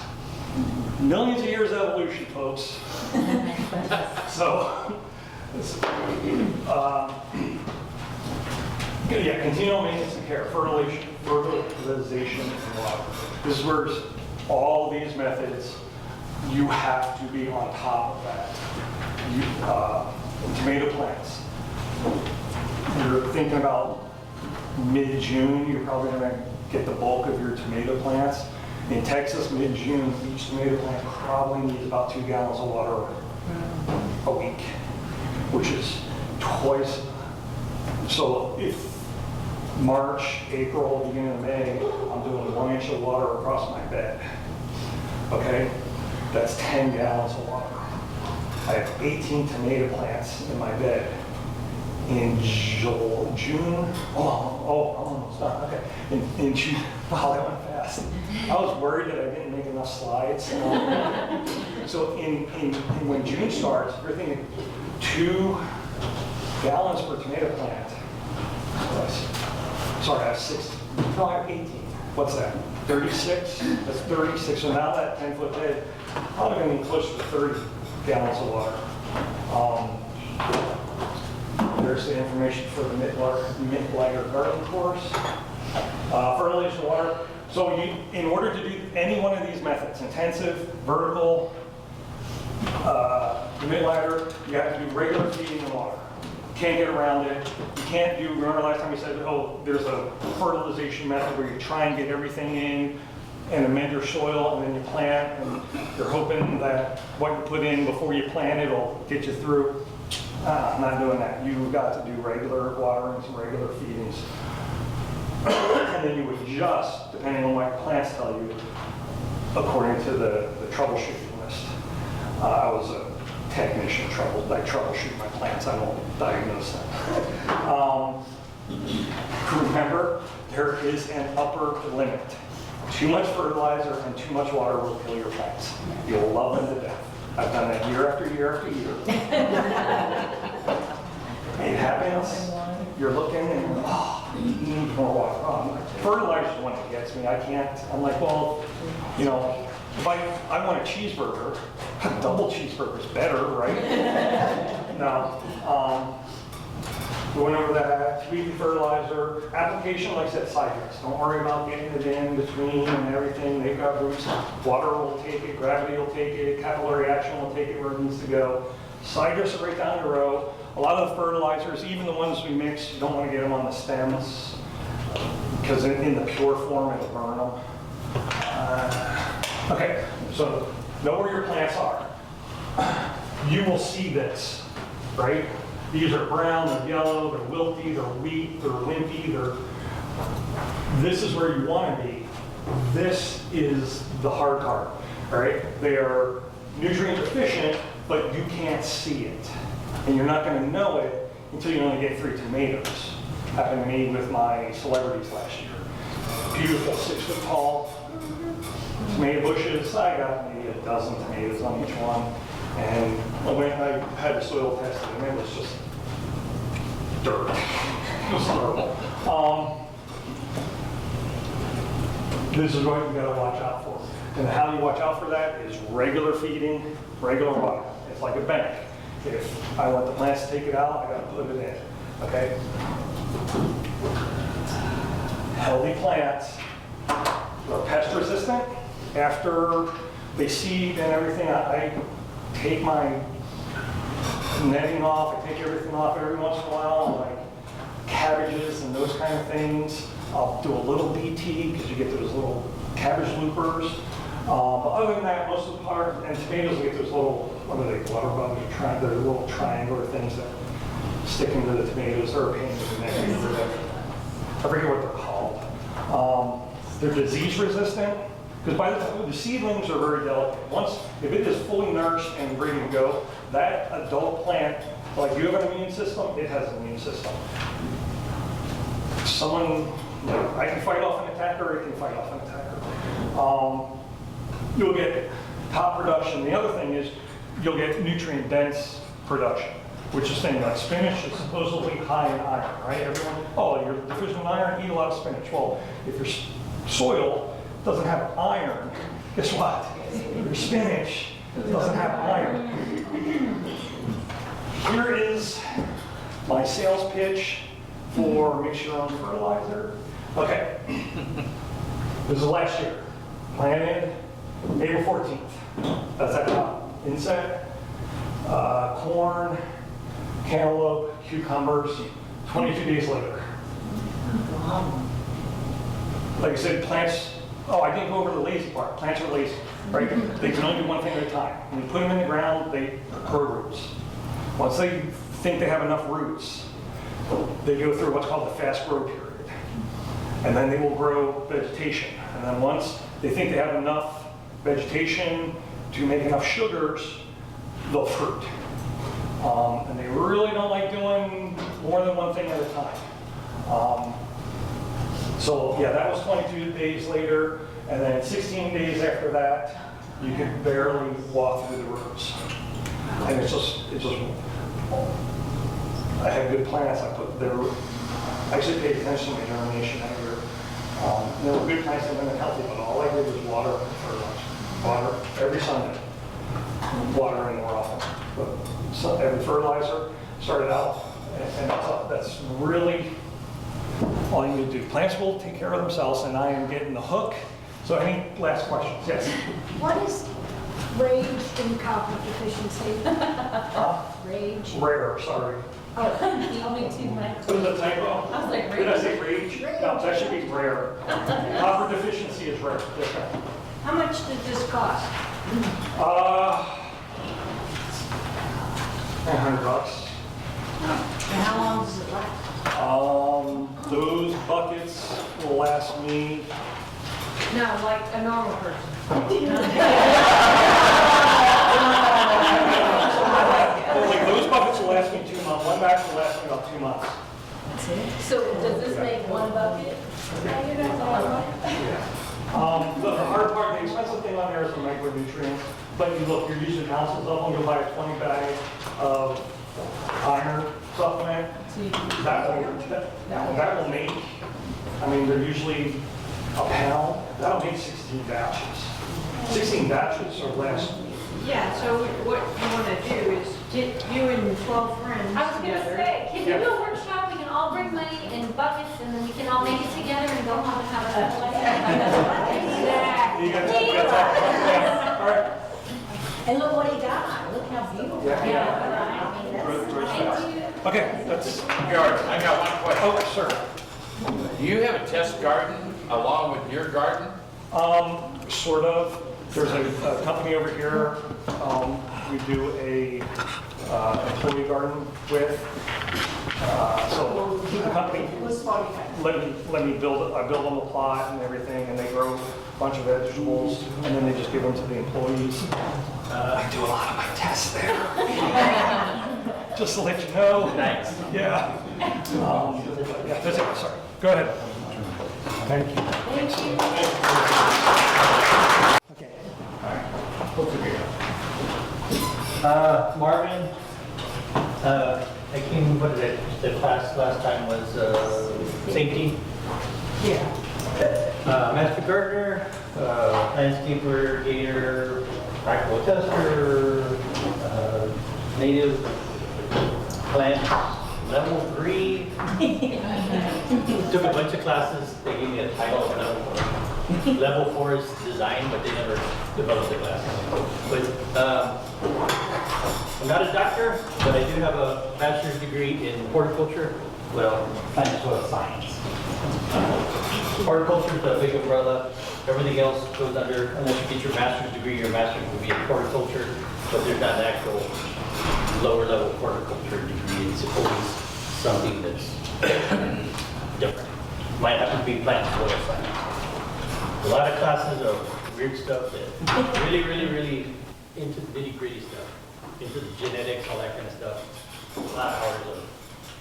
[SPEAKER 11] Millions of years of evolution, folks. Continual maintenance and care, fertilization, and water. This is where all these methods, you have to be on top of that. Tomato plants. You're thinking about mid-June, you're probably going to get the bulk of your tomato plants. In Texas, mid-June, each tomato plant probably needs about 2 gallons of water a week, which is twice. So if March, April, beginning of May, I'm doing 1 inch of water across my bed. Okay, that's 10 gallons of water. I have 18 tomato plants in my bed. In June, I'm almost done, okay. In June, wow, that went fast. I was worried that I didn't make enough slides. So when June starts, you're thinking 2 gallons per tomato plant. Sorry, I have 6, no, I have 18. What's that? 36? That's 36. So now that 10-foot bed, probably gonna be closer to 30 gallons of water. There's the information for the Mittlager garden course. Fertilization water. So in order to do any one of these methods, intensive, vertical, Mittlager, you have to do regular feeding of water. Can't get around it. You can't do, remember last time we said, oh, there's a fertilization method where you try and get everything in and amend your soil, and then you plant, and you're hoping that what you put in before you plant it will get you through. Not doing that. You've got to do regular waterings and regular feedings. And then you adjust, depending on what your plants tell you, according to the troubleshooting list. I was a technician, I troubleshoot my plants, I don't diagnose them. Remember, there is an upper limit. Too much fertilizer and too much water will kill your plants. You'll love them to death. I've done that year after year after year. It happens, you're looking and, oh, you need more water. Fertilizer's the one that gets me. I can't, I'm like, well, you know, if I want a cheeseburger, a double cheeseburger's better, right? No. Going over that, weekly fertilizer, application, like I said, side dress. Don't worry about getting it in between and everything. They've got roots. Water will take it, gravity will take it, capillary action will take it where it needs to go. Side dress it right down the row. A lot of the fertilizers, even the ones we mix, you don't want to get them on the stems because in the pure form it'll burn them. Okay, so know where your plants are. You will see this, right? These are brown, they're yellow, they're wilty, they're weak, they're wimpy, this is where you want to be. This is the hard part, right? They are nutrient deficient, but you can't see it. And you're not going to know it until you only get 3 tomatoes. Happened to me with my celebrities last year. Beautiful 6-foot tall tomato bushes. I got maybe a dozen tomatoes on each one. And I had the soil tested, and it was just dirt. It was horrible. This is what you got to watch out for. And how you watch out for that is regular feeding, regular water. It's like a bank. If I want the plants to take it out, I got to put it in. Okay? Healthy plants are pest resistant. After they seed and everything, I take my netting off, I take everything off every once in a while, like cabbages and those kind of things. I'll do a little BT because you get those little cabbage loopers. But other than that, most of the part, and tomatoes, we get those little, what are they, water bugs, they're little triangular things that stick into the tomatoes or a pain in the neck. I forget what they're called. They're disease resistant. Because by the seedlings are very delicate. Once, if it is fully nourished and ready to go, that adult plant, like you have an immune system, it has an immune system. Someone, you know, I can fight off an attacker, it can fight off an attacker. You'll get top production. The other thing is you'll get nutrient dense production, which is saying like spinach is supposedly high in iron, right? Everyone, oh, you're deficient in iron, eat a lot of spinach. Well, if your soil doesn't have iron, guess what? Your spinach doesn't have iron. Here is my sales pitch for mix your own fertilizer. Okay, this is last year. Planted April 14th. That's that top. Inset, corn, cantaloupe, cucumbers, 22 days later. Like I said, plants, oh, I didn't go over the lazy part. Plants are lazy, right? They can only do one thing at a time. When you put them in the ground, they grow roots. Once they think they have enough roots, they go through what's called the fast grow period. And then they will grow vegetation. And then once they think they have enough vegetation to make enough sugars, they'll fruit. And they really don't like doing more than one thing at a time. So yeah, that was 22 days later. And then 16 days after that, you could barely walk through the roots. And it's just, I had good plants. I actually paid attention to germination that year. They were good plants, and healthy, but all I did was water and fertilizer. Water every Sunday. Watering more often. But so every fertilizer started out, and that's really all you need to do. Plants will take care of themselves, and I am getting the hook. So any last questions? Yes?
[SPEAKER 13] What is rage in copper deficiency? Rage?
[SPEAKER 11] Rare, sorry.
[SPEAKER 7] Oh, only 2 months.
[SPEAKER 11] It was a typo.
[SPEAKER 7] I was like,
[SPEAKER 11] Did I say rage? No, that should be rare. Copper deficiency is rare. Yes, ma'am.
[SPEAKER 3] How much did this cost?
[SPEAKER 11] $100.
[SPEAKER 3] And how long does it last?
[SPEAKER 11] Those buckets will last me.
[SPEAKER 3] No, like a normal person.
[SPEAKER 11] Like those buckets will last me 2 months. One batch will last me about 2 months.
[SPEAKER 7] so does this make 1 bucket?
[SPEAKER 11] The hard part, the expensive thing on there is the micronutrients. But you look, you're using ounces of them. You'll buy a 20 bag of iron supplement. That will make, I mean, they're usually a pound. That'll make 16 batches. 16 batches or less.
[SPEAKER 3] Yeah, so what you want to do is get you and 12 friends
[SPEAKER 7] I was gonna
[SPEAKER 3] together.
[SPEAKER 7] say, can you do a workshop? We can all bring money in buckets and then we can all make it together and go home and have a fun
[SPEAKER 11] You got that. All right.
[SPEAKER 4] And look what he got. Look how beautiful.
[SPEAKER 11] Okay, that's.
[SPEAKER 2] George, I got one question.
[SPEAKER 11] Oh, sir.
[SPEAKER 2] Do you have a test garden along with your garden?
[SPEAKER 11] Sort of. There's a company over here we do a employee garden with. So the company let me build. I build them a plot and everything, and they grow a bunch of vegetables, and then they just give them to the employees. I do a lot of my tests there. Just to let you know.
[SPEAKER 2] Thanks.
[SPEAKER 11] Yeah. Yeah, that's it. Sorry. Go ahead. Thank you.
[SPEAKER 10] Okay. Marvin, I came, what is it, the class last time was safety.
[SPEAKER 4] Yeah.
[SPEAKER 10] Master gardener, landscaper, gator, practical tester, native plants, level 3. Took a bunch of classes, they gave me a title of level 4. Level 4 is design, but they never developed the class. But I'm not a doctor, but I do have a bachelor's degree in horticulture, well, plant soil science. Horticulture is a big umbrella. Everything else goes under, unless you get your master's degree, your master's will be in horticulture, but there's not an actual lower level horticulture degree. It's always something that's different. Might have to be plant soil science. A lot of classes of weird stuff that really into the nitty gritty stuff, into the genetics, all that kind of stuff. A lot of hours of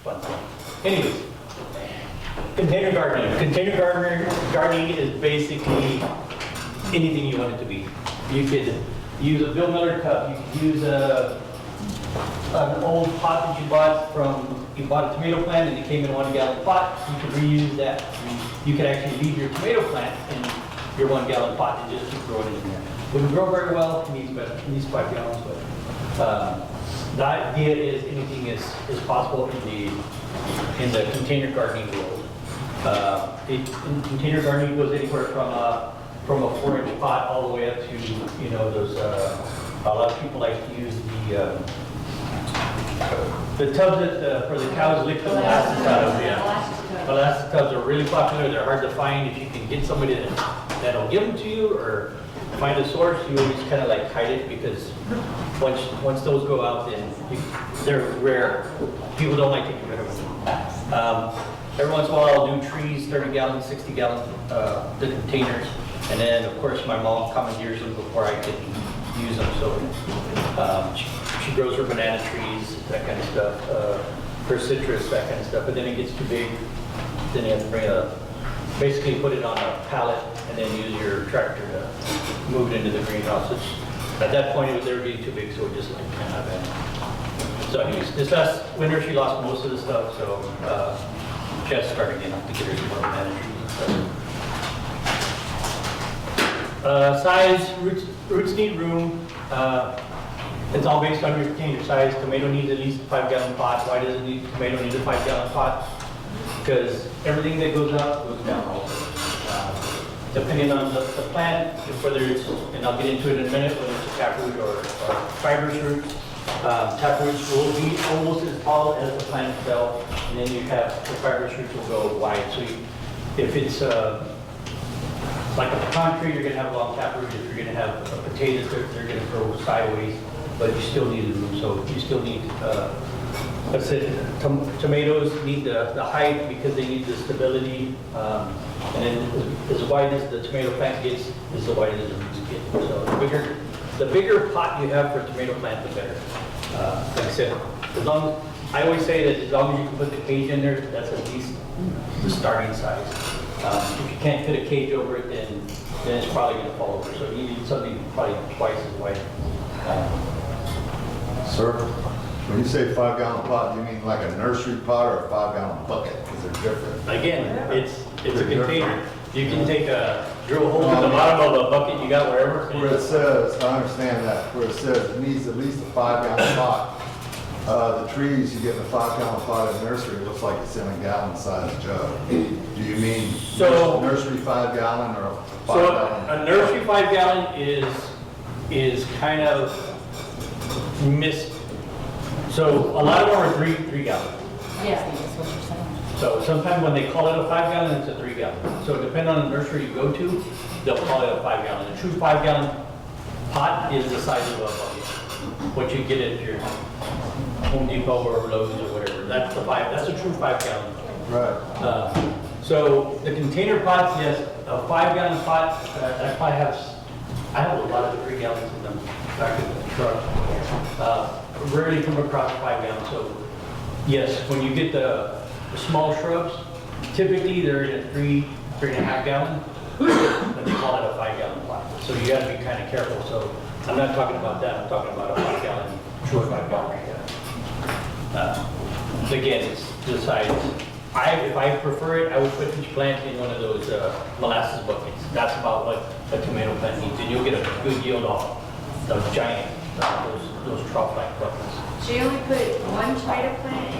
[SPEAKER 10] fun stuff. Anyways, container gardening. Container gardening is basically anything you want it to be. You could use a Bill Miller cup. You could use an old pot that you bought a tomato plant and it came in a 1 gallon pot. You could reuse that. You could actually leave your tomato plant in your 1 gallon pot and just keep growing it in there. It would grow very well. It needs 5 gallons, but the idea is anything is possible in the container gardening world. In container gardening goes anywhere from a 4-inch pot all the way up to those. A lot of people like to use the tubs that for the cows lick the molasses out of. Yeah. Molasses tubs are really popular. They're hard to find. If you can get somebody that'll give them to you, or find a source, you always kind of like hide it because once those go out, then they're rare. People don't like taking rid of them. Every once in a while, I'll do trees, 30 gallon, 60 gallon, the containers. And then, of course, my mom commandeers them before I can use them. So she grows her banana trees, that kind of stuff, her citrus, that kind of stuff. But then it gets too big, then you have to bring basically put it on a pallet and then use your tractor to move it into the greenhouse. At that point, they were getting too big, so it just like can't have it. So anyways, this last winter, she lost most of the stuff, so she has to start again to get her some more banana trees and stuff. Size, roots need room. It's all based on your container size. Tomato needs at least a 5-gallon pot. Why does tomato need a 5-gallon pot? Because everything that goes up goes down also. Depending on the plant, whether it's, and I'll get into it in a minute, whether it's a taproot or fibrous root. Taproots will be almost as tall as the plant itself, and then you have the fibrous roots will go wide. So if it's like a pecan tree, you're going to have a long taproot. If you're going to have potatoes, they're going to grow sideways, but you still need the room. So you still need, let's say, tomatoes need the height because they need the stability. And then as wide as the tomato plant gets, is the wider the roots get. So the bigger pot you have for a tomato plant, the better. Like I said, I always say that as long as you can put the cage in there, that's at least the starting size. If you can't fit a cage over it, then it's probably going to fall over. So you need something probably twice as wide.
[SPEAKER 6] Sir, when you say 5-gallon pot, you mean like a nursery pot or a 5-gallon bucket? Because they're different.
[SPEAKER 10] Again, it's a container. You can drill a hole in the bottom of a bucket you got wherever.
[SPEAKER 6] Where it says, I understand that, where it says it needs at least a 5-gallon pot. The trees, you get in a 5-gallon pot in nursery, it looks like it's in a gallon-sized jug. Do you mean nursery 5-gallon or a 5-gallon?
[SPEAKER 10] So a nursery 5-gallon is kind of missed. So a lot of them are 3 gallon.
[SPEAKER 4] Yeah, that's what you're saying.
[SPEAKER 10] So sometimes when they call it a 5-gallon, it's a 3-gallon. So depending on the nursery you go to, they'll call it a 5-gallon. A true 5-gallon pot is the size of a bucket. What you get at your Home Depot or Lowe's or whatever. That's a true 5-gallon.
[SPEAKER 6] Right.
[SPEAKER 10] So the container pots, yes, a 5-gallon pot, that probably I have a lot of 3 gallons in them back in the truck. Rarely come across 5 gallons. So yes, when you get the small shrubs, typically they're in a 3.5 gallon, but they call it a 5-gallon pot. So you got to be kind of careful. So I'm not talking about that. I'm talking about a 5-gallon, true 5-gallon. Again, it's the size. If I prefer it, I would put each plant in one of those molasses buckets. That's about what a tomato plant needs, and you'll get a good yield off those giant, those trough-like buckets.
[SPEAKER 3] So you only put one tomato plant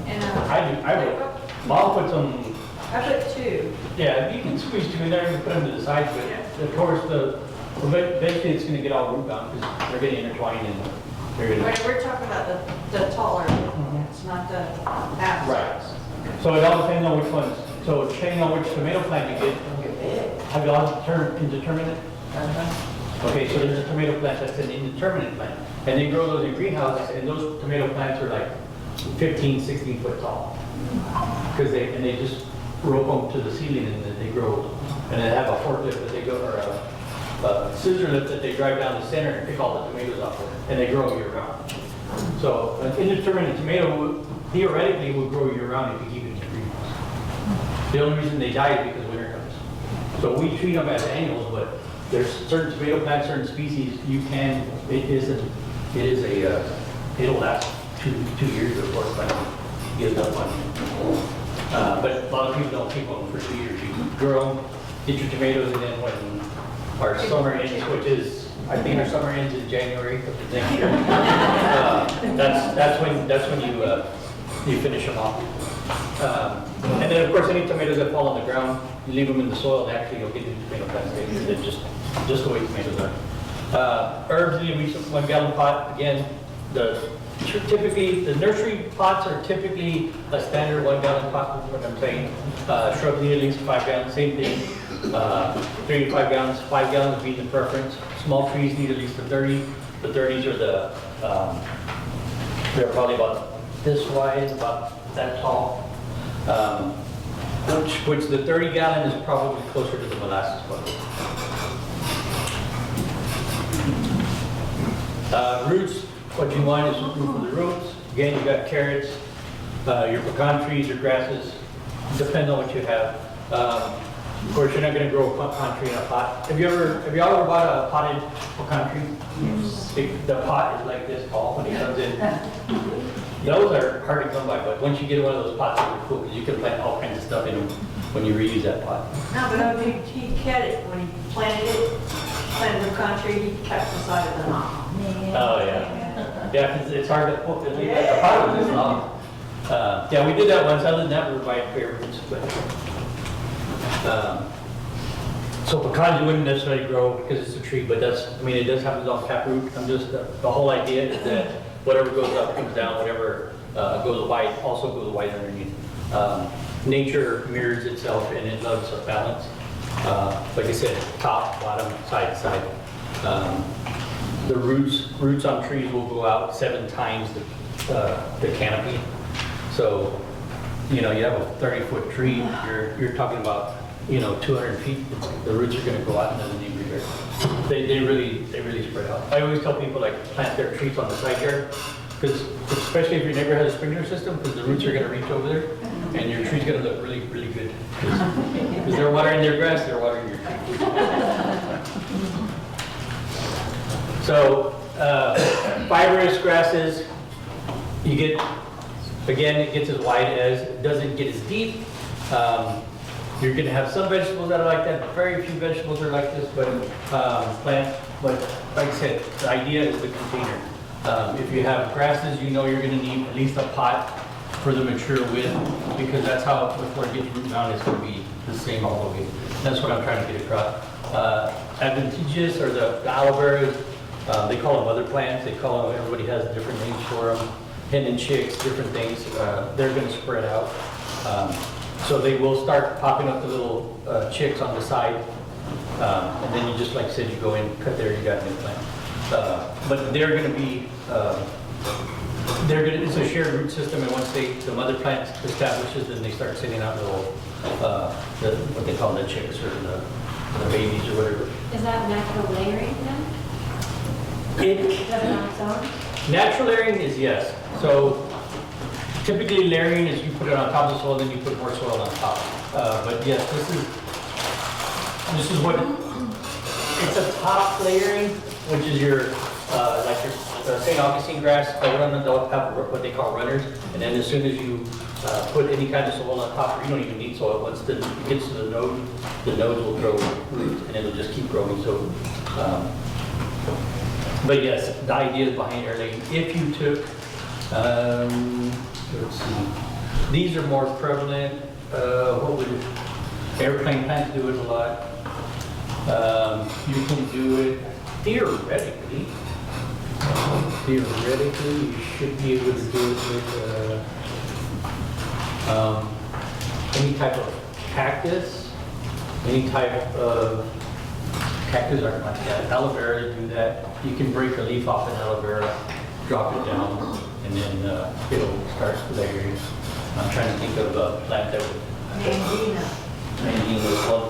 [SPEAKER 3] in a?
[SPEAKER 10] I would. Mom puts them.
[SPEAKER 3] I put 2.
[SPEAKER 10] Yeah, you can squeeze 2 in there and put them to the sides, but of course eventually it's going to get all root bound because they're getting intertwined and they're going to.
[SPEAKER 3] We're talking about the taller plants, not the half
[SPEAKER 10] Right.
[SPEAKER 3] size.
[SPEAKER 10] So it all depends on which ones. So depending on which tomato plant you get, have you all turned indeterminate? Okay, so there's a tomato plant that's an indeterminate plant. And they grow those in greenhouses, and those tomato plants are like 15, 16 foot tall. Because they just rope them to the ceiling and then they grow. And they have a forklift that they go, or a scissor lift that they drive down the center and pick all the tomatoes off of it. And they grow year round. So an indeterminate tomato theoretically would grow year round if you keep it in the greenhouse. The only reason they die is because winter comes. So we treat them as annuals, but there's certain tomato plants, certain species it'll last two years before it finally gives up on you. But a lot of people don't keep them for 2 years. You grow them, get your tomatoes, and then when our summer ends, which is, I think our summer ends in January of the next year. That's when you finish them off. And then of course any tomatoes that fall on the ground, you leave them in the soil, and actually you'll get the tomato plants. They're just the way tomatoes are. Herbs need at least a 1 gallon pot. Again, the typically, the nursery pots are typically a standard 1 gallon pot, is what I'm saying. Shrubs need at least 5 gallons, same thing. 3 to 5 gallons, 5 gallons being the preference. Small trees need at least a 30. The 30s are they're probably about this wide, about that tall. Which the 30 gallon is probably closer to the molasses bucket. Roots, what you want is room for the roots. Again, you got carrots, your pecan trees, your grasses, depends on what you have. Of course, you're not going to grow a pecan tree in a pot. Have y'all ever bought a potted pecan tree? The pot is like this tall when it comes in. Those are hard to come by, but once you get one of those pots, they're cool because you can plant all kinds of stuff in them when you reuse that pot.
[SPEAKER 3] No, but he cut it, when he planted the country, he cut the side of the knot.
[SPEAKER 10] Oh, yeah. Yeah, 'cause it's hard to put, the pot was this long. Yeah, we did that once. Other than that, we were buying bare roots. So pecans you wouldn't necessarily grow because it's a tree, but it does have its own taproot. The whole idea is that whatever goes up comes down, whatever goes wide also goes wide underneath. Nature mirrors itself and it loves a balance. Like I said, top, bottom, side to side. The roots on trees will go out 7 times the canopy. So, you have a 30-foot tree, you're talking about, 200 feet. The roots are going to go out another degree there. They really spread out. I always tell people like plant their trees on the side yard, because especially if your neighbor has a sprinkler system, because the roots are going to reach over there, and your tree's going to look really, really good. Because they're watering their grass, they're watering your tree. So, fibrous grasses, you get, again, it gets as wide as, it doesn't get as deep. You're going to have some vegetables that are like that, very few vegetables are like this, but plants. But like I said, the idea is the container. If you have grasses, you're going to need at least a pot for the mature width, because that's how, before it gets root bound, it's going to be the same all the way. That's what I'm trying to get across. Adventitious, or the aloe berries, they call them other plants. They call them, everybody has different names for them. Hen and chicks, different things. They're going to spread out. So they will start popping up the little chicks on the side. And then you just, like I said, you go in, cut there, you got a new plant. But they're going to be, it's a shared root system, and once the mother plant establishes, then they start sending out little, what they call the chicks, or the babies, or whatever.
[SPEAKER 7] Is that natural layering then?
[SPEAKER 10] It,
[SPEAKER 7] Does it on its own?
[SPEAKER 10] natural layering is yes. So typically layering is you put it on top of the soil, then you put more soil on top. But yes, this is what, it's a top layering, which is your, like your St. Augustine grass. They'll have what they call runners. And then as soon as you put any kind of soil on top, you don't even need soil. Once it gets to the nodes will grow roots, and it'll just keep growing. So, but yes, the idea is behind air laying. If you took, let's see, these are more prevalent. What would it, airplane plants do it a lot. You can do it theoretically. Theoretically, you should be able to do it with any type of cactus, any type of cactus aren't like that. Aloe vera do that. You can break a leaf off an aloe vera, drop it down, and then it'll start layering. I'm trying to think of a plant that would.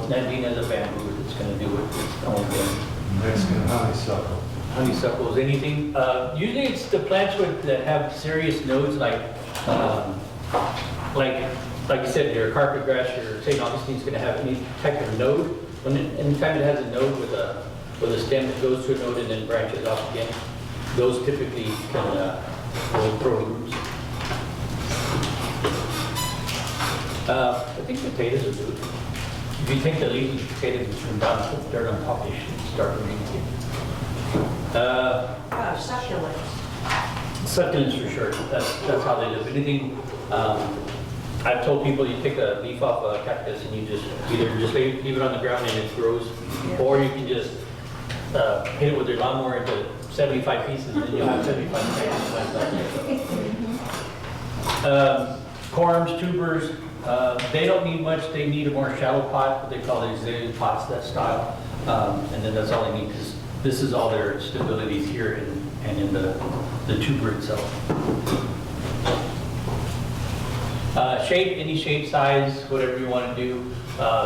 [SPEAKER 10] Nandina is a bamboo that's going to do it. It's the only thing.
[SPEAKER 6] Mexican honeysuckle.
[SPEAKER 10] Honeysuckles, anything. Usually it's the plants that have serious nodes, like you said, your carpet grass, your St. Augustine's going to have any type of node. Anytime it has a node with a stem that goes to a node and then branches off again, those typically will throw roots. I think potatoes will do it. If you take the leaves of potatoes and turn down and put dirt on top, they should start rooting again.
[SPEAKER 3] Succulents.
[SPEAKER 10] Succulents for sure. That's how they live. Anything. I've told people you take a leaf off a cactus and you just either leave it on the ground and it grows, or you can just hit it with your lawnmower into 75 pieces, and then you'll have 75 plants. Corms, tubers, they don't need much. They need a more shallow pot, what they call the azalea pots, that style. And then that's all they need, because this is all their stabilities here and in the tuber itself. Shape, any shape, size, whatever you want to do.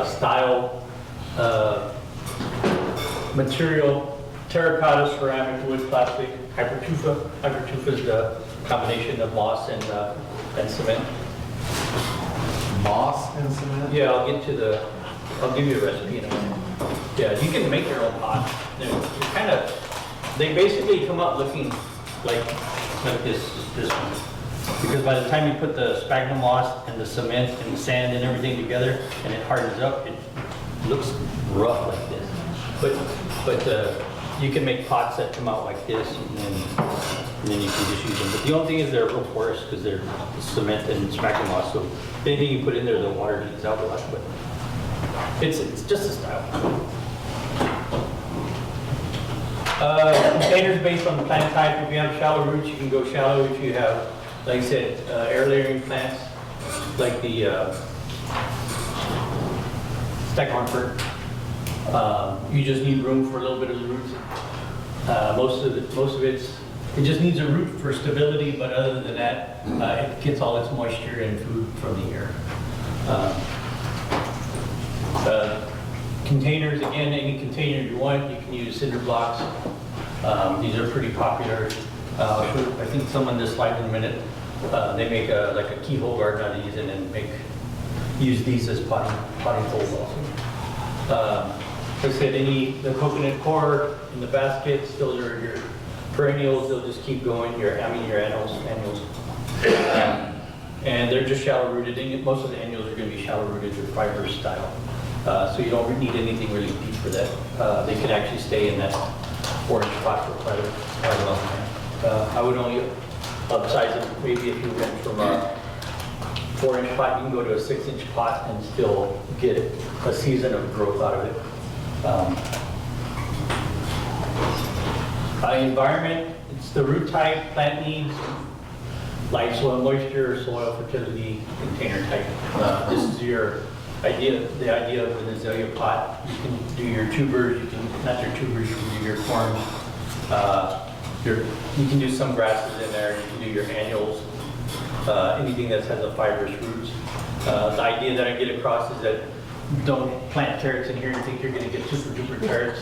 [SPEAKER 10] Style, material, terracotta, ceramic, wood, plastic, hypertufa. Hypertufa is the combination of moss and cement.
[SPEAKER 6] Moss and cement?
[SPEAKER 10] Yeah, I'll give you a recipe in a minute. Yeah, you can make your own pot. They basically come up looking like this one. Because by the time you put the sphagnum moss and the cement and the sand and everything together and it hardens up, it looks rough like this. But you can make pots that come out like this, and then you can just use them. But the only thing is they're real porous because they're cement and sphagnum moss. So anything you put in there, the water leaks out a lot. But it's just a style. Containers based on the plant type. If you have shallow roots, you can go shallow. If you have, like I said, air layering plants, like the Stagmont, you just need room for a little bit of the roots. Most of it just needs a root for stability, but other than that, it gets all its moisture and food from the air. Containers, again, any container you want, you can use cinder blocks. These are pretty popular. I think some on this slide in a minute. They make like a keyhole garden out of these, and then use these as potting holes also. Like I said, the coconut core in the baskets, those are your perennials. They'll just keep going. Your annuals. And they're just shallow rooted. Most of the annuals are going to be shallow rooted or fibrous style. So you don't need anything really deep for that. They can actually stay in that 4-inch pot for quite a long time. I would only upsize them. Maybe if you went from a 4-inch pot, you can go to a 6-inch pot and still get a season of growth out of it. Environment, it's the root type, plant needs, light soil moisture, soil fertility, container type. This is the idea of an azalea pot. You can do your tubers, you can do your corms. You can do some grasses in there, you can do your annuals, anything that has a fibrous roots. The idea that I get across is that don't plant carrots in here and think you're going to get super duper carrots.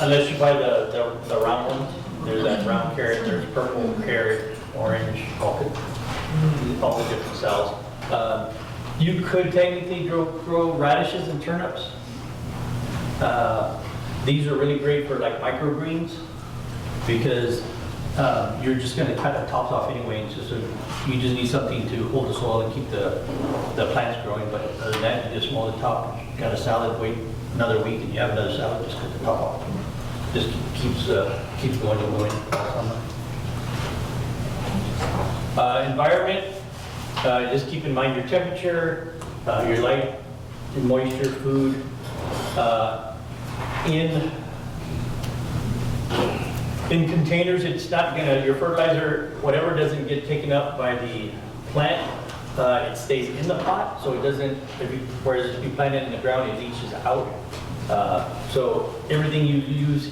[SPEAKER 10] Unless you buy the round ones. There's that round carrot, there's purple carrot, orange, all the different styles. You could technically grow radishes and turnips. These are really great for like microgreens because you're just going to cut the tops off anyway. And you just need something to hold the soil and keep the plants growing. But other than that, you just mow the top. You got a salad, wait another week, and you have another salad. Just cut the top off. Just keeps going and going all summer. Environment. Just keep in mind your temperature, your light, your moisture, food. In containers, it's not your fertilizer, whatever doesn't get taken up by the plant, it stays in the pot, so it doesn't, whereas if you plant it in the ground, it leaches out. So everything you use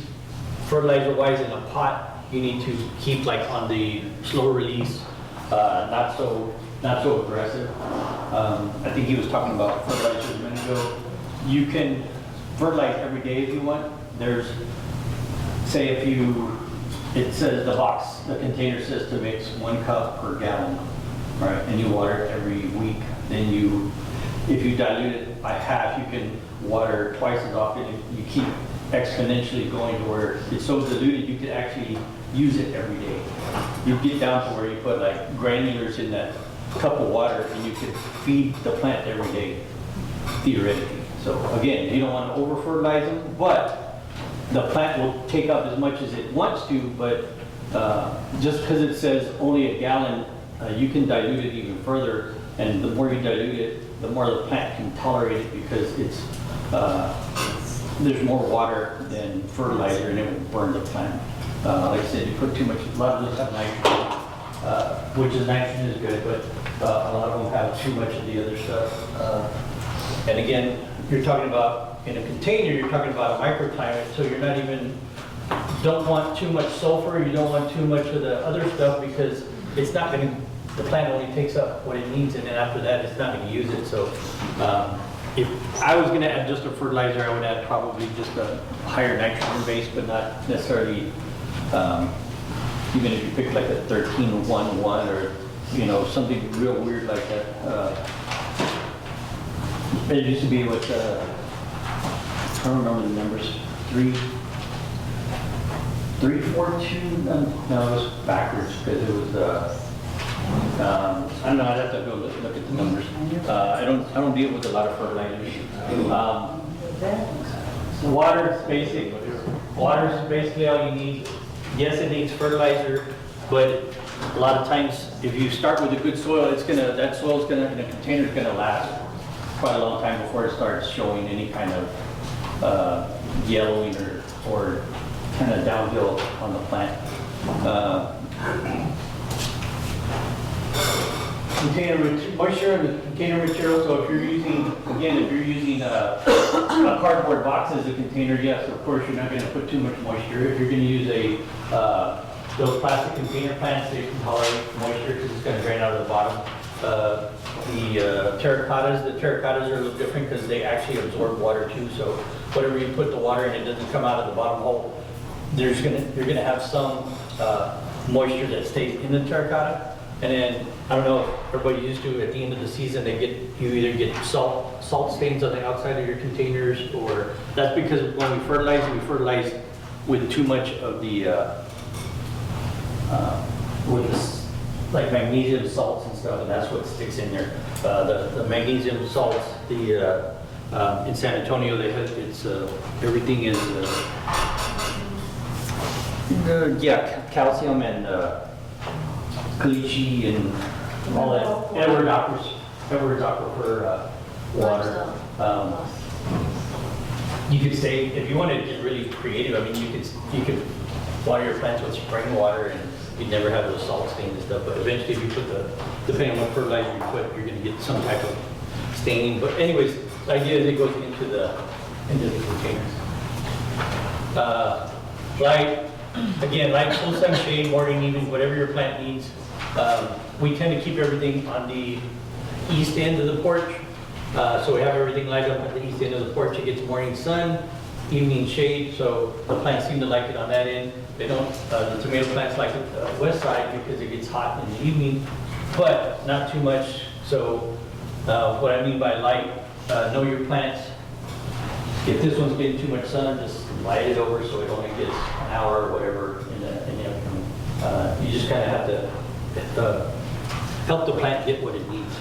[SPEAKER 10] fertilizer-wise in a pot, you need to keep like on the slow release, not so aggressive. I think he was talking about fertilizers a minute ago. You can fertilize every day if you want. Say it says the container says to mix 1 cup per gallon, right? And you water it every week. Then if you dilute it by half, you can water twice as often. You keep exponentially going to where it's so diluted, you could actually use it every day. You get down to where you put like granulars in that cup of water and you can feed the plant every day, theoretically. So again, you don't want to over fertilize them, but the plant will take up as much as it wants to, but just because it says only a gallon, you can dilute it even further, and the more you dilute it, the more the plant can tolerate it because there's more water than fertilizer and it would burn the plant. Like I said, you put too much, a lot of those have nitrogen, which is nitrogen is good, but a lot of them have too much of the other stuff. And again, you're talking about, in a container, you're talking about a microclimate, so you're not even, don't want too much sulfur, you don't want too much of the other stuff because it's not going to, the plant only takes up what it needs and then after that it's not going to use it. So if I was going to add just a fertilizer, I would add probably just a higher nitrogen base, but not necessarily, even if you pick like a 13-1-1 or, you know, something real weird like that. It used to be what, I don't remember the numbers, 3-4-2, no, it was backwards because it was, I don't know, I'd have to go look at the numbers. I don't deal with a lot of fertilizers. Water is basic. Water is basically all you need. Yes, it needs fertilizer, but a lot of times if you start with a good soil, that soil's gonna, in a container, is gonna last quite a long time before it starts showing any kind of yellowing or kind of downhill on the plant. Moisture in the container material, so if you're using, again, if you're using a cardboard box as a container, yes, of course, you're not going to put too much moisture. If you're going to use those plastic container plants, they can tolerate moisture because it's going to drain out of the bottom. The terracottas are a little different because they actually absorb water too, so whatever you put the water in, it doesn't come out of the bottom hole. You're going to have some moisture that stays in the terracotta. And then, I don't know if everybody used to, at the end of the season, you either get salt stains on the outside of your containers, or that's because when we fertilize with too much of the, like magnesium salts and stuff, and that's what sticks in there. The magnesium salts, in San Antonio, they have, everything is, calcium and caliche and all that. Edward Aquifer water. You could say, if you wanted to get really creative, I mean, you could water your plants with spring water and you'd never have those salt stains and stuff, but eventually if you put depending on what fertilizer you put, you're gonna get some type of staining. But anyways, the idea is it goes into the containers. Light, full sun, shade, morning, evening, whatever your plant needs. We tend to keep everything on the east end of the porch. So we have everything lighted up at the east end of the porch. It gets morning sun, evening shade, so the plants seem to like it on that end. They don't, the tomato plants like the west side because it gets hot in the evening, but not too much. So what I mean by light, know your plants. If this one's getting too much sun, just light it over so it only gets an hour or whatever in the afternoon. You just kind of have to help the plant get what it needs.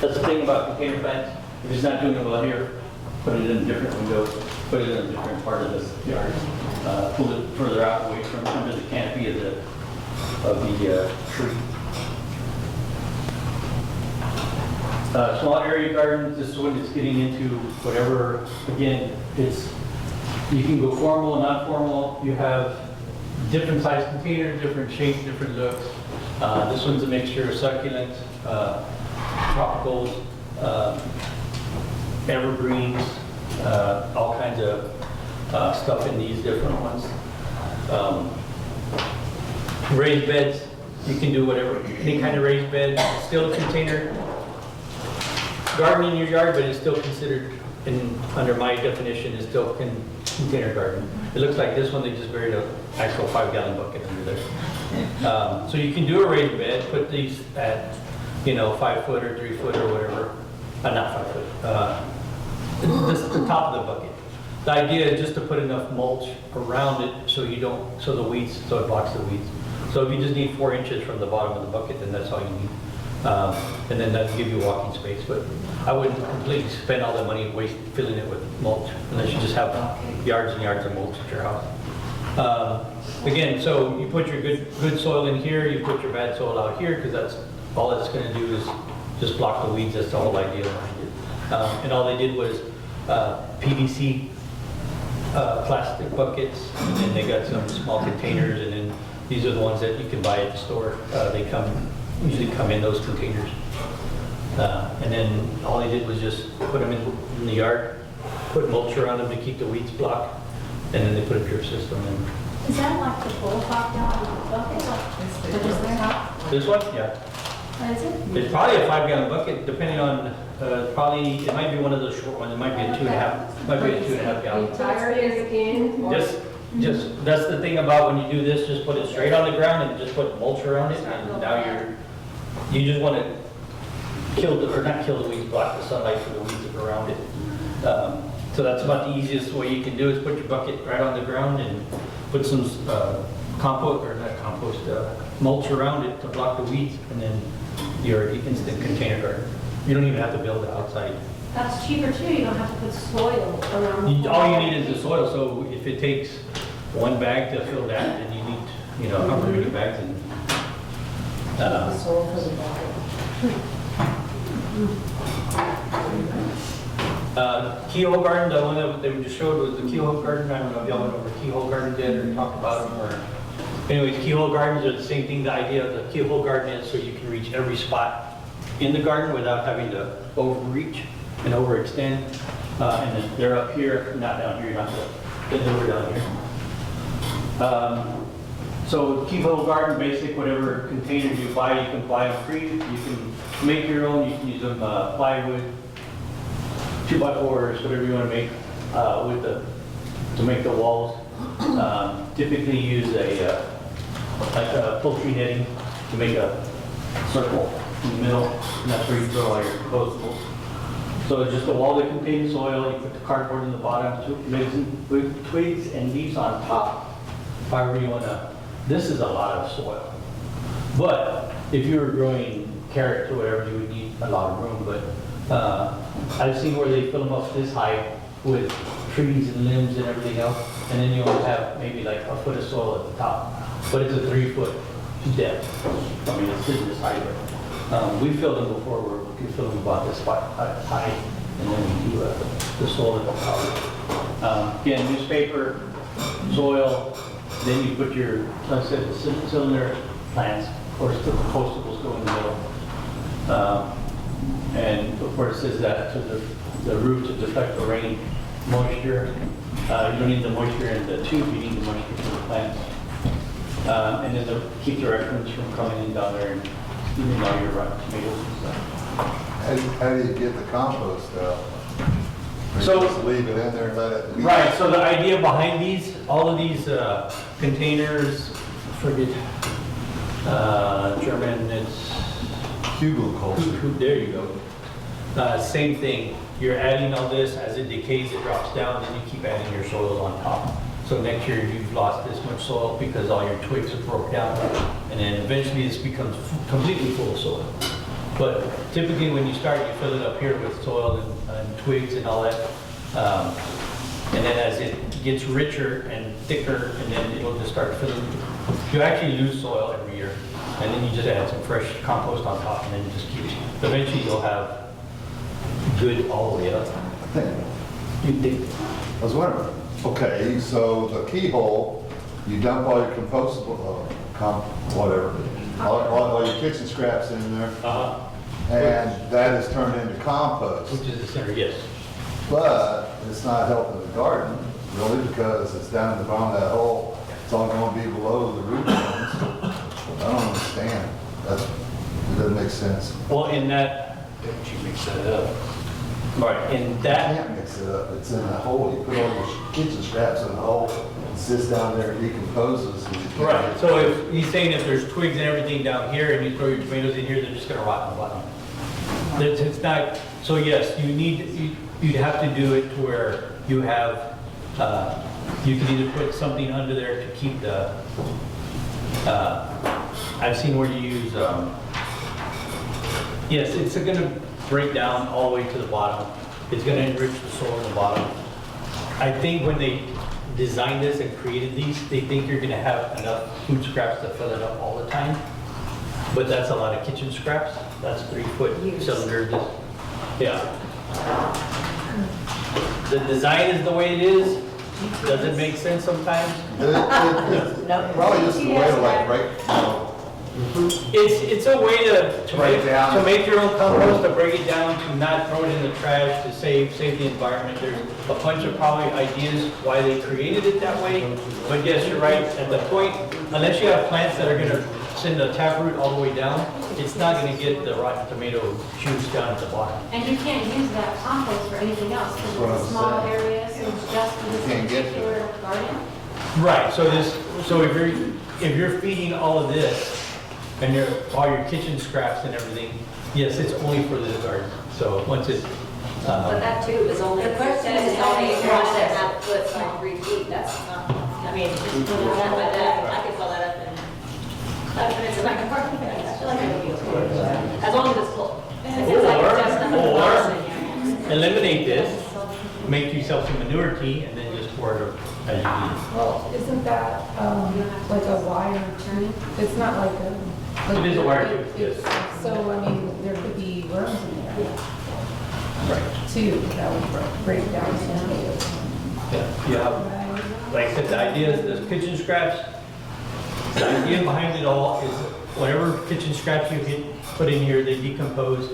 [SPEAKER 10] That's the thing about container plants. If it's not doing it well here, put it in a different window, put it in a different part of the yard. Pull it further out away from under the canopy of the tree. Small area gardens, this one is getting into whatever, again, you can go formal and not formal. You have different size containers, different shapes, different looks. This one's a mixture of succulents, tropicals, evergreens, all kinds of stuff in these different ones. Raised beds, you can do whatever, any kind of raised bed, still a container. Garden in your yard, but it's still considered, under my definition, is still container garden. It looks like this one, they just buried an actual 5-gallon bucket under there. So you can do a raised bed, put these at, 5 foot or 3 foot or whatever. Not 5 foot. The top of the bucket. The idea is just to put enough mulch around it so it blocks the weeds. So if you just need 4 inches from the bottom of the bucket, then that's all you need. And then that'll give you walking space, but I wouldn't completely spend all that money filling it with mulch unless you just have yards and yards of mulch at your house. Again, so you put your good soil in here, you put your bad soil out here, because that's all it's going to do is just block the weeds. That's the whole idea behind it. And all they did was PVC plastic buckets, and then they got some small containers, and then these are the ones that you can buy at the store. They usually come in those containers. And then all they did was just put them in the yard, put mulch around them to keep the weeds blocked, and then they put a drip system in.
[SPEAKER 13] Is that like the full top down bucket? Or just the top?
[SPEAKER 10] This one? Yeah.
[SPEAKER 13] What is it?
[SPEAKER 10] It's probably a 5-gallon bucket, depending on, it might be one of those short ones, it might be a 2.5 gallon.
[SPEAKER 7] Entire again?
[SPEAKER 10] That's the thing about when you do this, just put it straight on the ground and just put mulch around it, and now you just want to not kill the weeds, block the sunlight for the weeds around it. So that's about the easiest way you can do is put your bucket right on the ground and put some mulch around it to block the weeds, and then you're the instant container garden. You don't even have to build it outside.
[SPEAKER 7] That's cheaper too, you don't have to put soil around.
[SPEAKER 10] All you need is the soil, so if it takes one bag to fill that, then you need, however many bags. And
[SPEAKER 4] Soil for the bucket.
[SPEAKER 10] Keyhole garden, the one that they just showed was the keyhole garden. I don't know if y'all went over keyhole gardens yet or talked about them, or anyways, keyhole gardens are the same thing. The idea of the keyhole garden is so you can reach every spot in the garden without having to overreach and overextend. And then they're up here, not down here, then over down here. So keyhole garden, basic, whatever containers you buy, you can buy them free. You can make your own. You can use them plywood, 2x4s, whatever you want to make to make the walls. Typically use like a poultry netting to make a circle in the middle, and that's where you throw all your compostables. So it's just a wall that contains soil. You put the cardboard in the bottom, twigs and leaves on top. However you want to. This is a lot of soil. But if you were growing carrots or whatever, you would need a lot of room. But I've seen where they fill them up this high with trees and limbs and everything else, and then you only have maybe like a foot of soil at the top. But it's a 3-foot depth. I mean, it's this high. We filled them before where we could fill them about this high, and then we do the soil at the top. Again, newspaper, soil, then you put your, like I said, cylinder plants. Of course, the compostables go in the middle. And of course, it says that to the roof to deflect the rain moisture. You don't need the moisture in the tube, you need the moisture from the plants. And then to keep the raccoons from coming in down there and eating all your rotten tomatoes and stuff.
[SPEAKER 6] How do you get the compost out?
[SPEAKER 10] So
[SPEAKER 6] just leave it in there and let it be.
[SPEAKER 10] Right, so the idea behind these, all of these containers, forget German, it's
[SPEAKER 6] Kugelkultur.
[SPEAKER 10] there you go. Same thing, you're adding all this, as it decays, it drops down, then you keep adding your soils on top. So next year you've lost this much soil because all your twigs have broke down, and then eventually this becomes completely full of soil. But typically when you start, you fill it up here with soil and twigs and all that. And then as it gets richer and thicker, and then it'll just start filling. You actually lose soil every year, and then you just add some fresh compost on top, and then you just keep it. Eventually you'll have good all the way up. You think?
[SPEAKER 6] I was wondering, okay, so the keyhole, you dump all your compostable, whatever, all your kitchen scraps in there, and that is turned into compost.
[SPEAKER 10] Which is the center, yes.
[SPEAKER 6] But it's not helping the garden, really, because it's down in the bottom of that hole. It's all going to be below the root zones. I don't understand. It doesn't make sense.
[SPEAKER 10] Well, in that, you mix that up. Right, in
[SPEAKER 6] You
[SPEAKER 10] that,
[SPEAKER 6] can't mix it up. It's in that hole. You put all your kitchen scraps in the hole. It sits down there and decomposes. And you can't-
[SPEAKER 10] right, so if, he's saying if there's twigs and everything down here and you throw your tomatoes in here, they're just gonna rot in the bottom. It's not, so yes, you'd have to do it to where you have, you can either put something under there to keep the, I've seen where you use, yes, it's gonna break down all the way to the bottom. It's gonna enrich the soil in the bottom. I think when they designed this and created these, they think you're gonna have enough food scraps to fill it up all the time. But that's a lot of kitchen scraps. That's 3-foot cylinder. Yeah. The design is the way it is. doesn't make sense sometimes.
[SPEAKER 6] It's probably just a way to like break,
[SPEAKER 10] It's a way to
[SPEAKER 6] Break
[SPEAKER 10] make,
[SPEAKER 6] down.
[SPEAKER 10] to make your own compost, to break it down, to not throw it in the trash, to save the environment. There's a bunch of probably ideas why they created it that way. But yes, you're right, at the point, unless you have plants that are gonna send the taproot all the way down, it's not gonna get the rotten tomato juice down at the bottom.
[SPEAKER 7] And you can't use that compost for anything else
[SPEAKER 6] That's what
[SPEAKER 7] because it's a
[SPEAKER 6] I'm
[SPEAKER 7] small
[SPEAKER 6] saying.
[SPEAKER 7] area, so it's just for this
[SPEAKER 6] Can't get to it.
[SPEAKER 7] particular garden.
[SPEAKER 10] Right, so if you're feeding all of this, and all your kitchen scraps and everything, yes, it's only for the garden. So once it,
[SPEAKER 8] But that too is only,
[SPEAKER 9] The question
[SPEAKER 8] says
[SPEAKER 9] is
[SPEAKER 8] it's only
[SPEAKER 9] how many
[SPEAKER 8] 1.5 foot by 3 feet, that's not, I mean, just put it that by that, I could fill that up in 5 minutes in my garden. I feel like I would be okay. As long as it's full. If it's like just a box in here.
[SPEAKER 10] eliminate this, make yourself some manure tea, and then just pour it as you need.
[SPEAKER 4] Well, isn't that, like a wire turning? It's not like a.
[SPEAKER 10] It is a wire tube, yes.
[SPEAKER 4] So, I mean, there could be worms in there
[SPEAKER 10] Right.
[SPEAKER 4] too, that would break down some tomatoes.
[SPEAKER 10] Yeah, like I said, the idea is the kitchen scraps, the idea behind it all is whatever kitchen scraps you put in here, they decompose,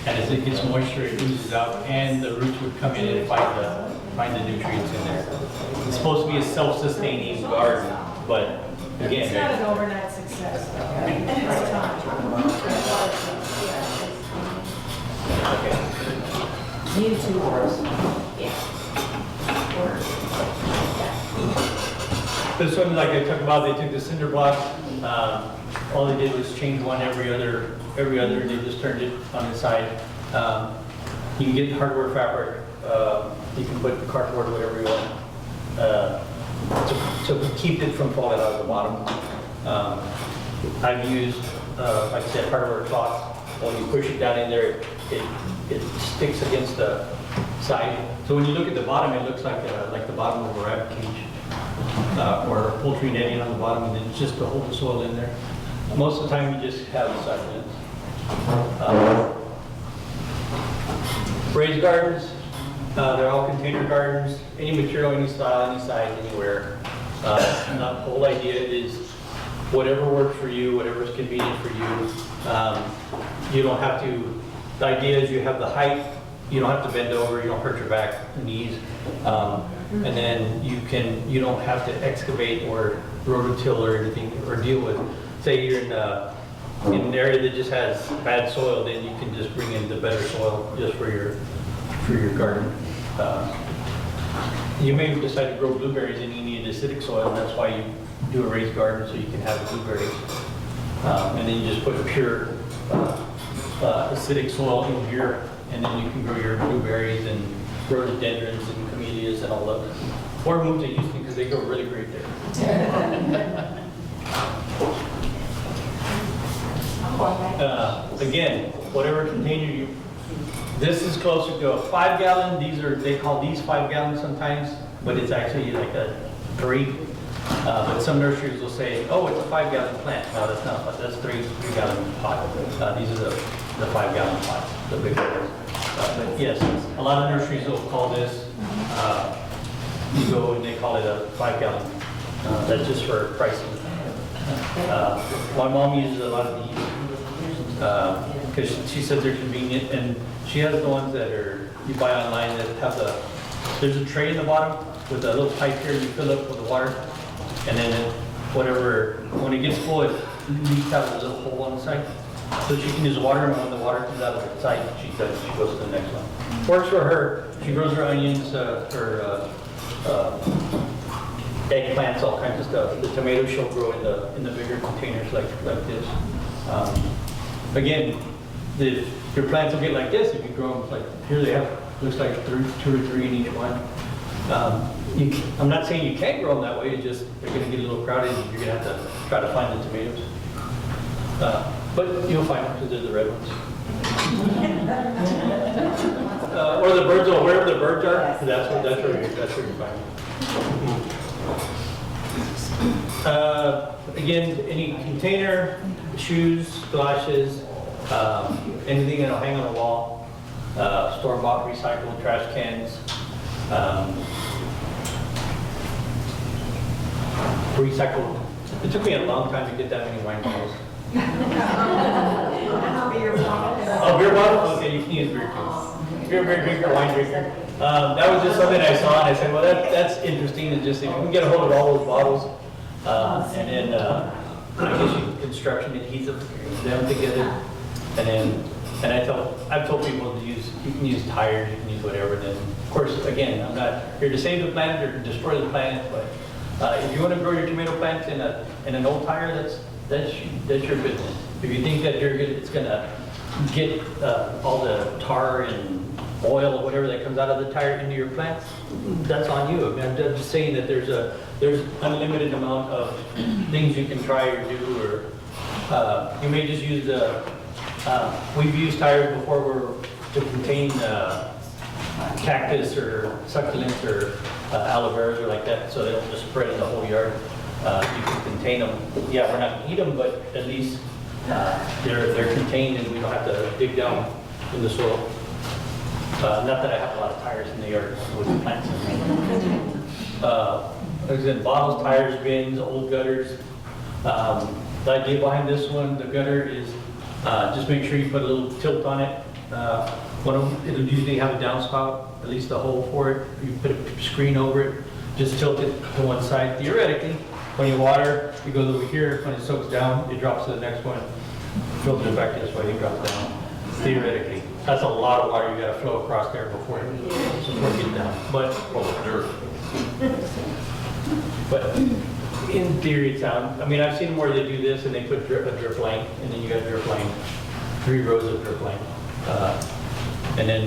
[SPEAKER 10] and as it gets moisture, it oozes out, and the roots would come in and find the nutrients in there. It's supposed to be a self-sustaining garden, but again,
[SPEAKER 4] It's not an overnight success, though. It's time.
[SPEAKER 10] okay.
[SPEAKER 4] YouTubers.
[SPEAKER 10] This one, like I talked about, they took the cinder block, all they did was change one every other, they just turned it on the side. You can get hardware fabric, you can put cardboard, whatever you want, to keep it from falling out of the bottom. I've used, like I said, hardware cloth. When you push it down in there, it sticks against the side. So when you look at the bottom, it looks like the bottom of a rabbit cage, or poultry netting on the bottom, and then it's just to hold the soil in there. Most of the time, you just have succulents. Raised gardens, they're all container gardens, any material, any style, any size, anywhere. The whole idea is whatever works for you, whatever is convenient for you. You don't have to, the idea is you have the height, you don't have to bend over, you don't hurt your back, knees. And then you don't have to excavate or rototill or anything, or deal with, say you're in an area that just has bad soil, then you can just bring in the better soil just for your garden. You may decide to grow blueberries and you need acidic soil, and that's why you do a raised garden, so you can have the blueberries. And then you just put pure acidic soil in here, and then you can grow your blueberries and rhododendrons and camellias and all of it. Or move to Houston, because they grow really great there. Again, whatever container this is closer to a 5 gallon. They call these 5 gallons sometimes, but it's actually like a 3. But some nurseries will say, oh, it's a 5 gallon plant. No, that's not, that's 3 gallon pot. These are the 5 gallon pots, the big ones. But yes, a lot of nurseries will call this, you go and they call it a 5 gallon. That's just for pricing. My mom uses a lot of these because she says they're convenient, and she has the ones that you buy online that have there's a tray in the bottom with a little pipe here, you fill up with the water, and then when it gets full, it leaks out a little hole on the side. So she can use water, and when the water comes out of the side, she goes to the next one. Works for her. She grows her onions, her eggplants, all kinds of stuff. The tomatoes she'll grow in the bigger containers like this. Again, your plants will get like this if you grow them like here. They have looks like 2 or 3 in each one. I'm not saying you can't grow them that way. It's just they're going to get a little crowded, and you're going to have to try to find the tomatoes. But you'll find them because they're the red ones. Or the birds, or wherever the birds are, that's where you find them. Again, any container, shoes, galoshes, anything that'll hang on a wall, store-bought recycled trash cans. recycled. It took me a long time to get that many wine bottles.
[SPEAKER 3] Beer bottle.
[SPEAKER 10] Oh, beer bottle? Okay, you can use beer too. If you're a beer drinker, wine drinker. That was just something I saw and I said, well, that's interesting, and just if you can get a hold of all those bottles, and then, I guess you construction adhesive them together, and I've told people to use, you can use tires, you can use whatever, then, of course, again, I'm not here to save the planet or to destroy the planet, but, if you want to grow your tomato plants in an old tire, that's your business. If you think that it's gonna get, all the tar and oil or whatever that comes out of the tire into your plants, that's on you. I mean, I'm just saying that there's unlimited amount of things you can try or do, or you may just use we've used tires before to contain cactus or succulents or aloe veras or like that, so they don't just spread in the whole yard. You can contain them. Yeah, we're not gonna eat them, but at least they're contained and we don't have to dig down in the soil. Not that I have a lot of tires in the yard with the plants. Like I said, bottles, tires, bins, old gutters. The idea behind this one, the gutter is just make sure you put a little tilt on it. It'll usually have a downspout, at least a hole for it. You put a screen over it, just tilt it to one side. Theoretically, when you water, it goes over here. When it soaks down, it drops to the next one. Filters it back this way, it drops down. Theoretically. That's a lot of water you gotta flow across there before it gets down. But in theory, it sounds, I mean, I've seen where they do this and they put a drip line, and then you got drip line, 3 rows of drip line. And then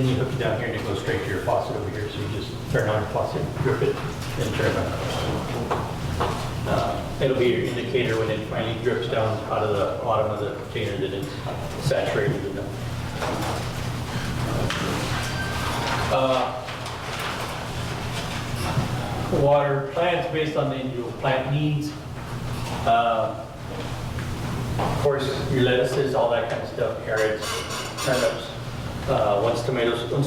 [SPEAKER 10] you hook it down here and it goes straight to your faucet over here. So you just turn on your faucet, drip it, and turn it on. It'll be your indicator when it finally drips down out of the bottom of the container that it's saturated enough. Water plants based on the individual plant needs. Of course, your lettuces, all that kind of stuff, carrots, turnips. Once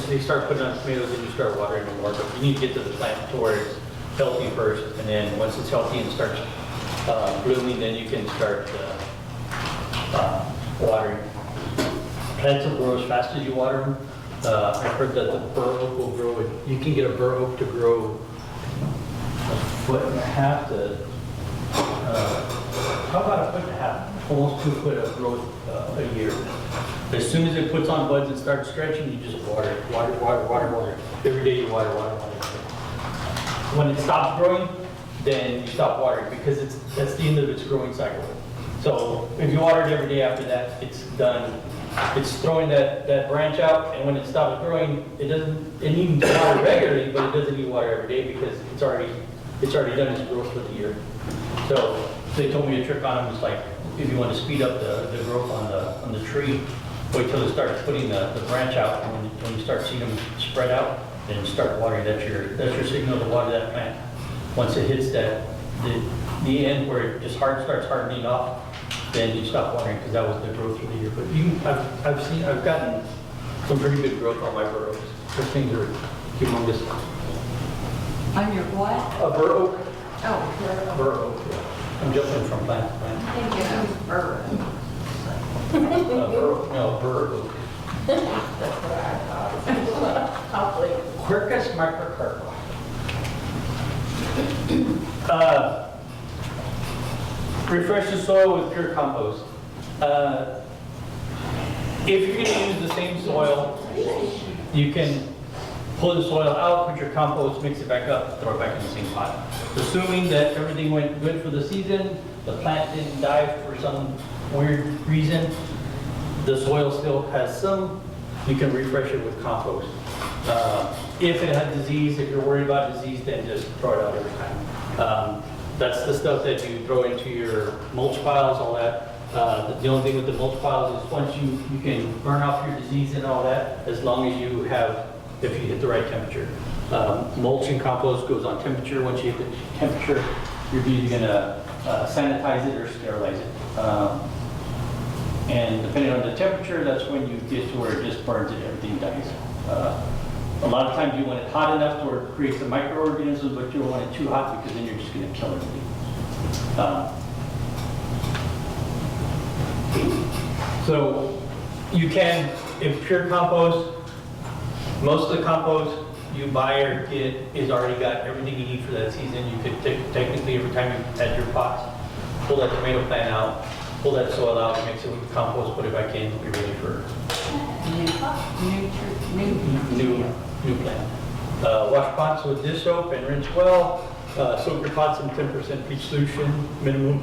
[SPEAKER 10] they start putting on tomatoes, then you start watering them more. But you need to get to the plant to where it's healthy first, and then once it's healthy and starts blooming, then you can start watering. Plants will grow as fast as you water them. I've heard that the bur oak will grow. You can get a bur oak to grow 1.5 feet to how about 1.5 feet? Almost 2 foot of growth a year. As soon as it puts on buds and starts stretching, you just water it. Water. Every day you water. When it stops growing, then you stop watering because that's the end of its growing cycle. So if you water it every day after that, it's done. It's throwing that branch out, and when it stops growing, it needs water regularly, but it doesn't need water every day because it's already done its growth for the year. So they told me a trick on them is like, if you want to speed up the growth on the tree, wait till it starts putting the branch out, and when you start seeing them spread out, then start watering. That's your signal to water that plant. Once it hits the end where it just starts hardening off, then you stop watering because that was the growth for the year. But I've gotten some pretty good growth on my bur oaks. Those things are humongous.
[SPEAKER 3] On your what?
[SPEAKER 10] A bur oak.
[SPEAKER 3] Oh,
[SPEAKER 10] Bur oak. Yeah. I'm jumping from plant to plant.
[SPEAKER 3] thank you. Bourbon.
[SPEAKER 10] Bur oak. Quercus microcarpa. Refresh the soil with pure compost. If you're going to use the same soil, you can pull the soil out, put your compost, mix it back up, throw it back in the same pot. Assuming that everything went good for the season, the plant didn't die for some weird reason, the soil still has some, you can refresh it with compost. If it had disease, if you're worried about disease, then just throw it out every time. That's the stuff that you throw into your mulch piles, all that. The only thing with the mulch piles is once you can burn off your disease and all that, as long as you have, if you hit the right temperature. Mulch and compost goes on temperature. Once you hit the temperature, you're either gonna sanitize it or sterilize it. And depending on the temperature, that's when you get to where it just burns and everything dies. A lot of times you want it hot enough where it creates the microorganisms, but you don't want it too hot because then you're just gonna kill everything. So you can, if pure compost, most of the compost you buy or get is already got everything you need for that season. You could technically, every time you add your pots, pull that tomato plant out, pull that soil out, mix it with the compost, put it back in, be ready for new plant. Wash pots with dish soap and rinse well. Soak your pots in 10% bleach solution, minimum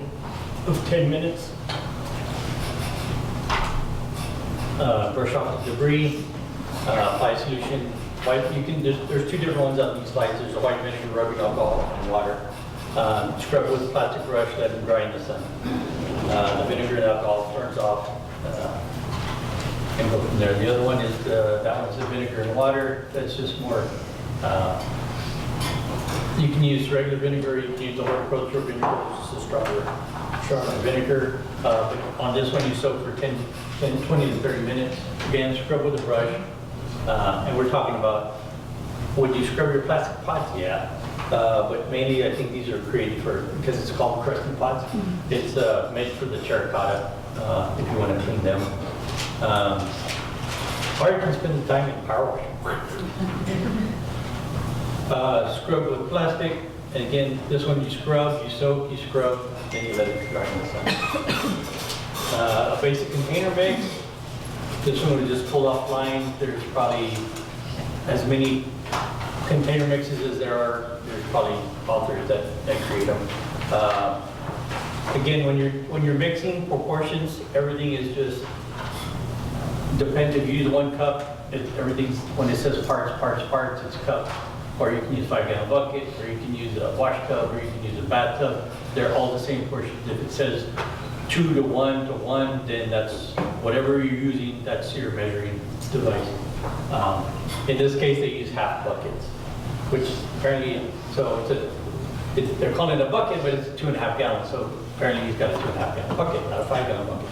[SPEAKER 10] of 10 minutes. Brush off the debris. Apply solution. White, there's two different ones on these slides. There's a white vinegar, rubbing alcohol, and water. Scrub with a plastic brush, let them dry in the sun. The vinegar and alcohol turns off. And go from there. The other one is that one's the vinegar and water. That's just more. You can use regular vinegar. You can use the horticultural vinegar, which is a stronger vinegar. But on this one, you soak for 20 to 30 minutes. Again, scrub with a brush. And we're talking about, would you scrub your plastic pots? Yeah. But mainly, I think these are created for, because it's called crusting pots. It's made for the terracotta, if you want to clean them. Or you can spend the time in power washing. Scrub with plastic. And again, this one you scrub, you soak, you scrub, then you let it dry in the sun. A basic container mix. This one we just pulled offline. There's probably as many container mixes as there are. There's probably authors that create them. Again, when you're mixing proportions, everything is just depends. If you use 1 cup, everything's when it says parts, it's cup. Or you can use 5-gallon bucket, or you can use a wash tub, or you can use a bathtub. They're all the same portions. If it says 2 to 1 to 1, then that's whatever you're using, that's your measuring device. In this case, they use half buckets, which apparently, so they're calling it a bucket, but it's 2.5 gallons. So apparently he's got a 2.5 gallon bucket, not a 5-gallon bucket.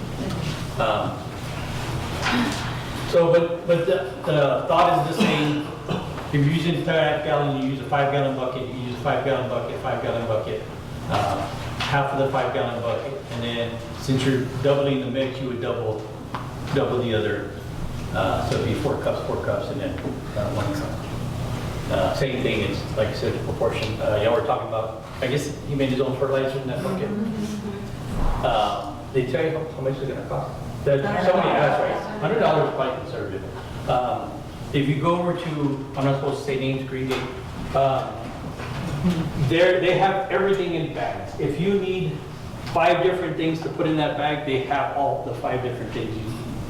[SPEAKER 10] But the thought is the same. If you're using a 2.5 gallon, you use a 5-gallon bucket, you use a 5-gallon bucket, 5-gallon bucket. Half of the 5-gallon bucket, and then since you're doubling the mix, you would double the other. So it'd be 4 cups, and then 1 cup. Same thing. It's like I said, proportion. Y'all were talking about. I guess he made his own fertilizer in that bucket. They tell you how much it's going to cost. Somebody asked, right? $100 is quite conservative. If you go over to, I'm not supposed to say names, Green Gate. They have everything in bags. If you need 5 different things to put in that bag, they have all the 5 different things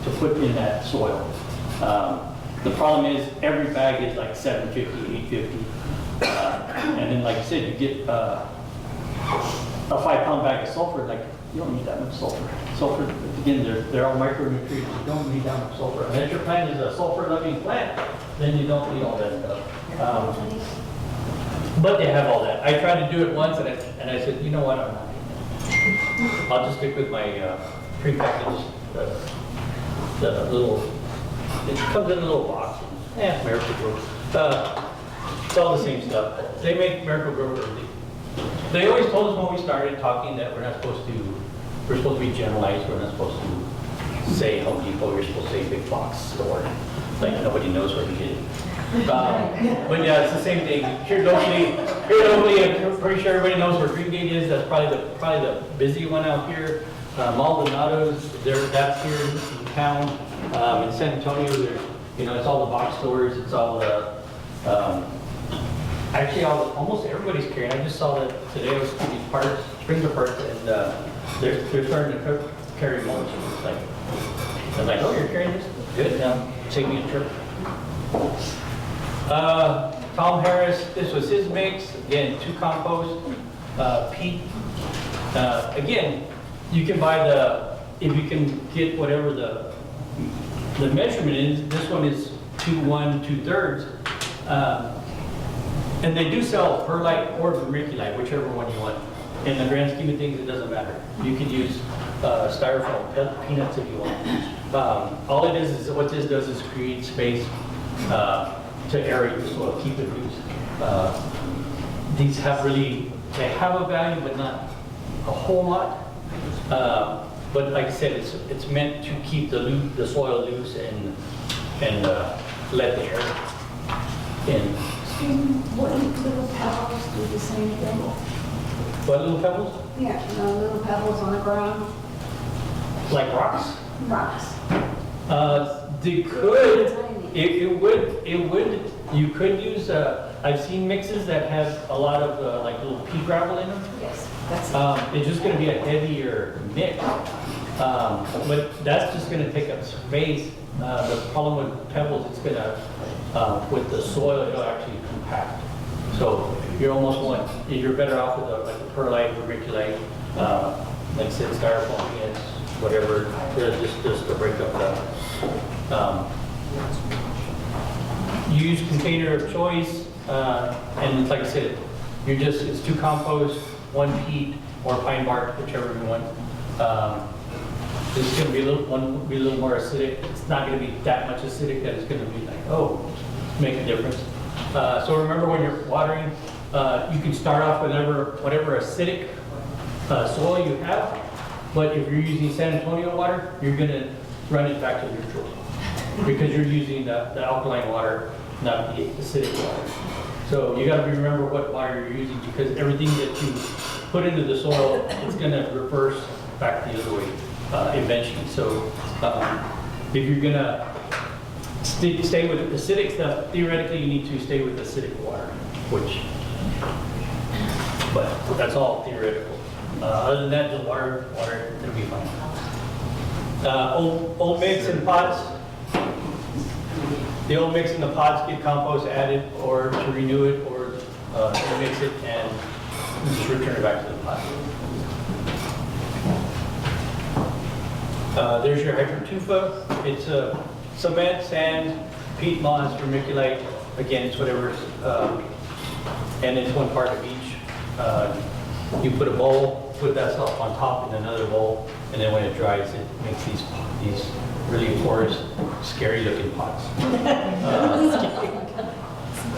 [SPEAKER 10] to put in that soil. The problem is every bag is like $750, $850. And then like I said, you get a 5-pound bag of sulfur, like you don't need that much sulfur. Sulfur, again, they're all micronutrients. You don't need that much sulfur. Unless your plant is a sulfur-loving plant, then you don't need all that stuff. But they have all that. I tried to do it once, and I said, you know what, I'm not doing it. I'll just stick with my prepackaged, the little, it comes in a little box. Miracle-Gro. It's all the same stuff. They make Miracle-Gro early. They always told us when we started talking that we're supposed to be generalized. We're not supposed to say Home Depot. You're supposed to say big box store. Like nobody knows where to get it. But yeah, it's the same thing. Here locally, I'm pretty sure everybody knows where Green Gate is. That's probably the busy one out here. Maldonado's, that's here in town. In San Antonio, there's, it's all the box stores. It's all the, actually almost everybody's carrying. I just saw that today. I was getting parts, Springer parts, and they're starting to carry mulch. I'm like, oh, you're carrying this? Good. Save me a trip. Tom Harris, this was his mix. Again, 2 compost, peat. Again, you can buy if you can get whatever the measurement is. This one is 2:1, 2/3. And they do sell perlite or vermiculite, whichever one you want. In the grand scheme of things, it doesn't matter. You can use styrofoam peanuts if you want. All it is what this does is create space to to aerate the soil, keep it loose. These they have a value, but not a whole lot. But like I said, it's meant to keep the soil loose and let the air in.
[SPEAKER 9] Wouldn't little pebbles do the same thing?
[SPEAKER 10] What, little pebbles?
[SPEAKER 9] Yeah, little pebbles on the ground,
[SPEAKER 10] Like rocks?
[SPEAKER 9] rocks.
[SPEAKER 10] They could, it would, you could use, I've seen mixes that have a lot of like little pea gravel in them.
[SPEAKER 9] Yes, that's
[SPEAKER 10] It's just gonna be a heavier mix. But that's just gonna take up space. The problem with pebbles, it's gonna, with the soil, it'll actually compact. So you're better off with like a perlite, vermiculite, like I said, styrofoam cans, whatever, just to break up use container of choice, and like I said, it's 2 compost, 1 peat, or pine bark, whichever you want. This is going to be a little more acidic. It's not going to be that much acidic that it's going to be like, oh, make a difference. So remember when you're watering, you can start off with whatever acidic soil you have, but if you're using San Antonio water, you're going to run it back to neutral because you're using the alkaline water, not the acidic water. So you got to remember what water you're using because everything that you put into the soil, it's going to reverse back the other way eventually. So if you're going to stay with acidic stuff, theoretically you need to stay with acidic water, but that's all theoretical. Other than that, just water, it'll be fine. Old mix in pots. The old mix in the pots get compost added or to renew it or to mix it and just return it back to the pot. There's your hypertufa. It's cement, sand, peat moss, vermiculite. Again, it's whatever, and it's 1 part of each. You put a bowl, put that stuff on top in another bowl, and then when it dries, it makes these really porous, scary-looking pots.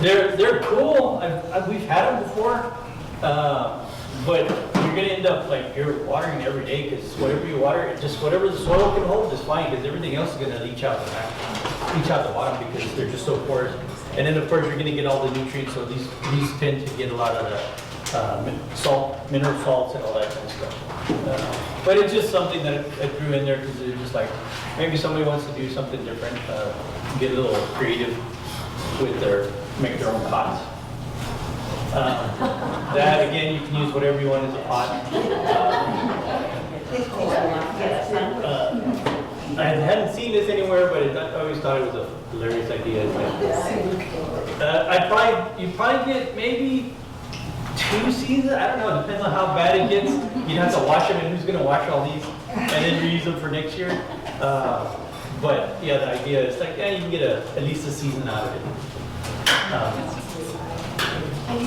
[SPEAKER 10] They're cool. We've had them before, but you're gonna end up like you're watering every day because whatever you water, whatever the soil can hold is fine because everything else is gonna leach out the bottom because they're just so porous. And then of course you're gonna get all the nutrients. So these tend to get a lot of the mineral salts and all that kind of stuff. But it's just something that I threw in there because it's just like, maybe somebody wants to do something different, get a little creative with make their own pots. That again, you can use whatever you want as a pot. I hadn't seen this anywhere, but I always thought it was a hilarious idea. You probably get maybe 2 seasons. I don't know. It depends on how bad it gets. You'd have to wash them, and who's going to wash all these and then reuse them for next year? But yeah, the idea is like, yeah, you can get at least a season out of it.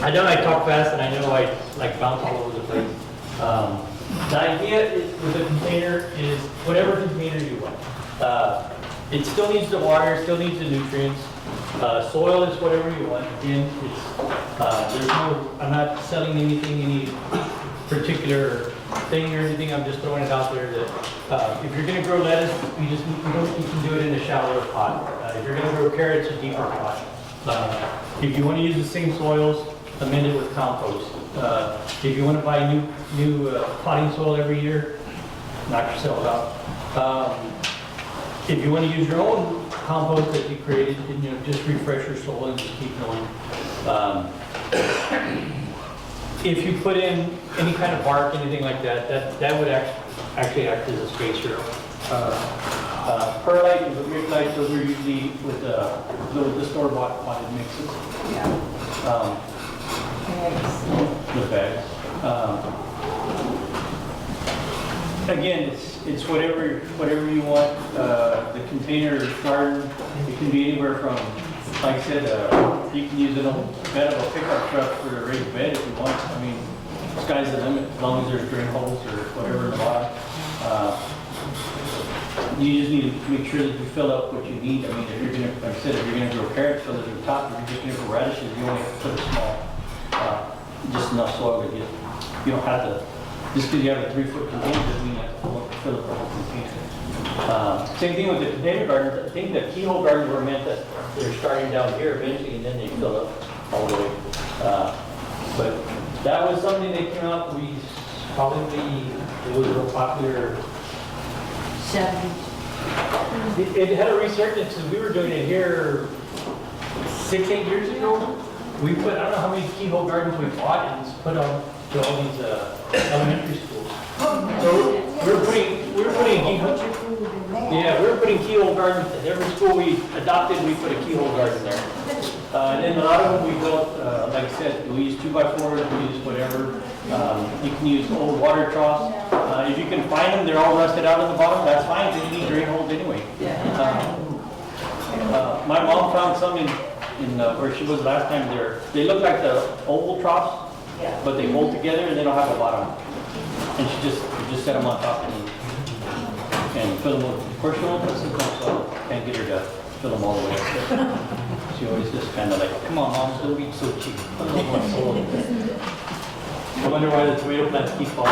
[SPEAKER 10] I know I talk fast, and I know I like bounce all over the place. The idea with the container is whatever container you want. It still needs the water, still needs the nutrients. Soil is whatever you want. Again, I'm not selling anything, any particular thing or anything. I'm just throwing it out there that if you're going to grow lettuce, you can do it in a shallower pot. If you're going to grow carrots, a deeper pot. If you want to use the same soils, amend it with compost. If you want to buy new potting soil every year, knock yourself out. If you want to use your own compost that you created, just refresh your soil and just keep going. If you put in any kind of bark, anything like that, that would actually act as a spacer. Perlite and vermiculite, those are usually with the store-bought potted mixes.
[SPEAKER 9] Yeah.
[SPEAKER 10] The bags. Again, it's whatever you want. The container garden, it can be anywhere from, like I said, you can use it on the bed of a pickup truck for a raised bed if you want. I mean, sky's the limit as long as there's drain holes or whatever in the bottom. You just need to make sure that you fill up what you need. I mean, if you're gonna, like I said, if you're gonna grow carrots, fill it to the top. If you're just gonna grow radishes, you only have to put a small, just enough soil to get, you don't have to, just because you have a 3-foot container doesn't mean you have to fill up the whole container. Same thing with the potato gardens. I think the keyhole gardens were meant that they're starting down here eventually and then they fill up all the way. But that was something that came out, it was real popular.
[SPEAKER 3] 70s.
[SPEAKER 10] It had a resurgence, and we were doing it here 6-8 years ago. We put, I don't know how many keyhole gardens we bought and just put on to all these elementary schools. So we were putting keyhole, yeah, we were putting keyhole gardens at every school we adopted. We put a keyhole garden there, and then a lot of them we built, like I said, we use 2x4s, we use whatever. You can use old water troughs. If you can find them, they're all rusted out at the bottom. That's fine. They need drain holes anyway. My mom found some in where she was last time. They look like the oval troughs, but they hold together and they don't have a bottom. And she just set them on top and fill them with. Of course, she won't put some so can't get her to fill them all the way up. She always just kind of like, come on, Mom, don't be so cheap. Put a little more soil. I wonder why the tomato plants keep falling.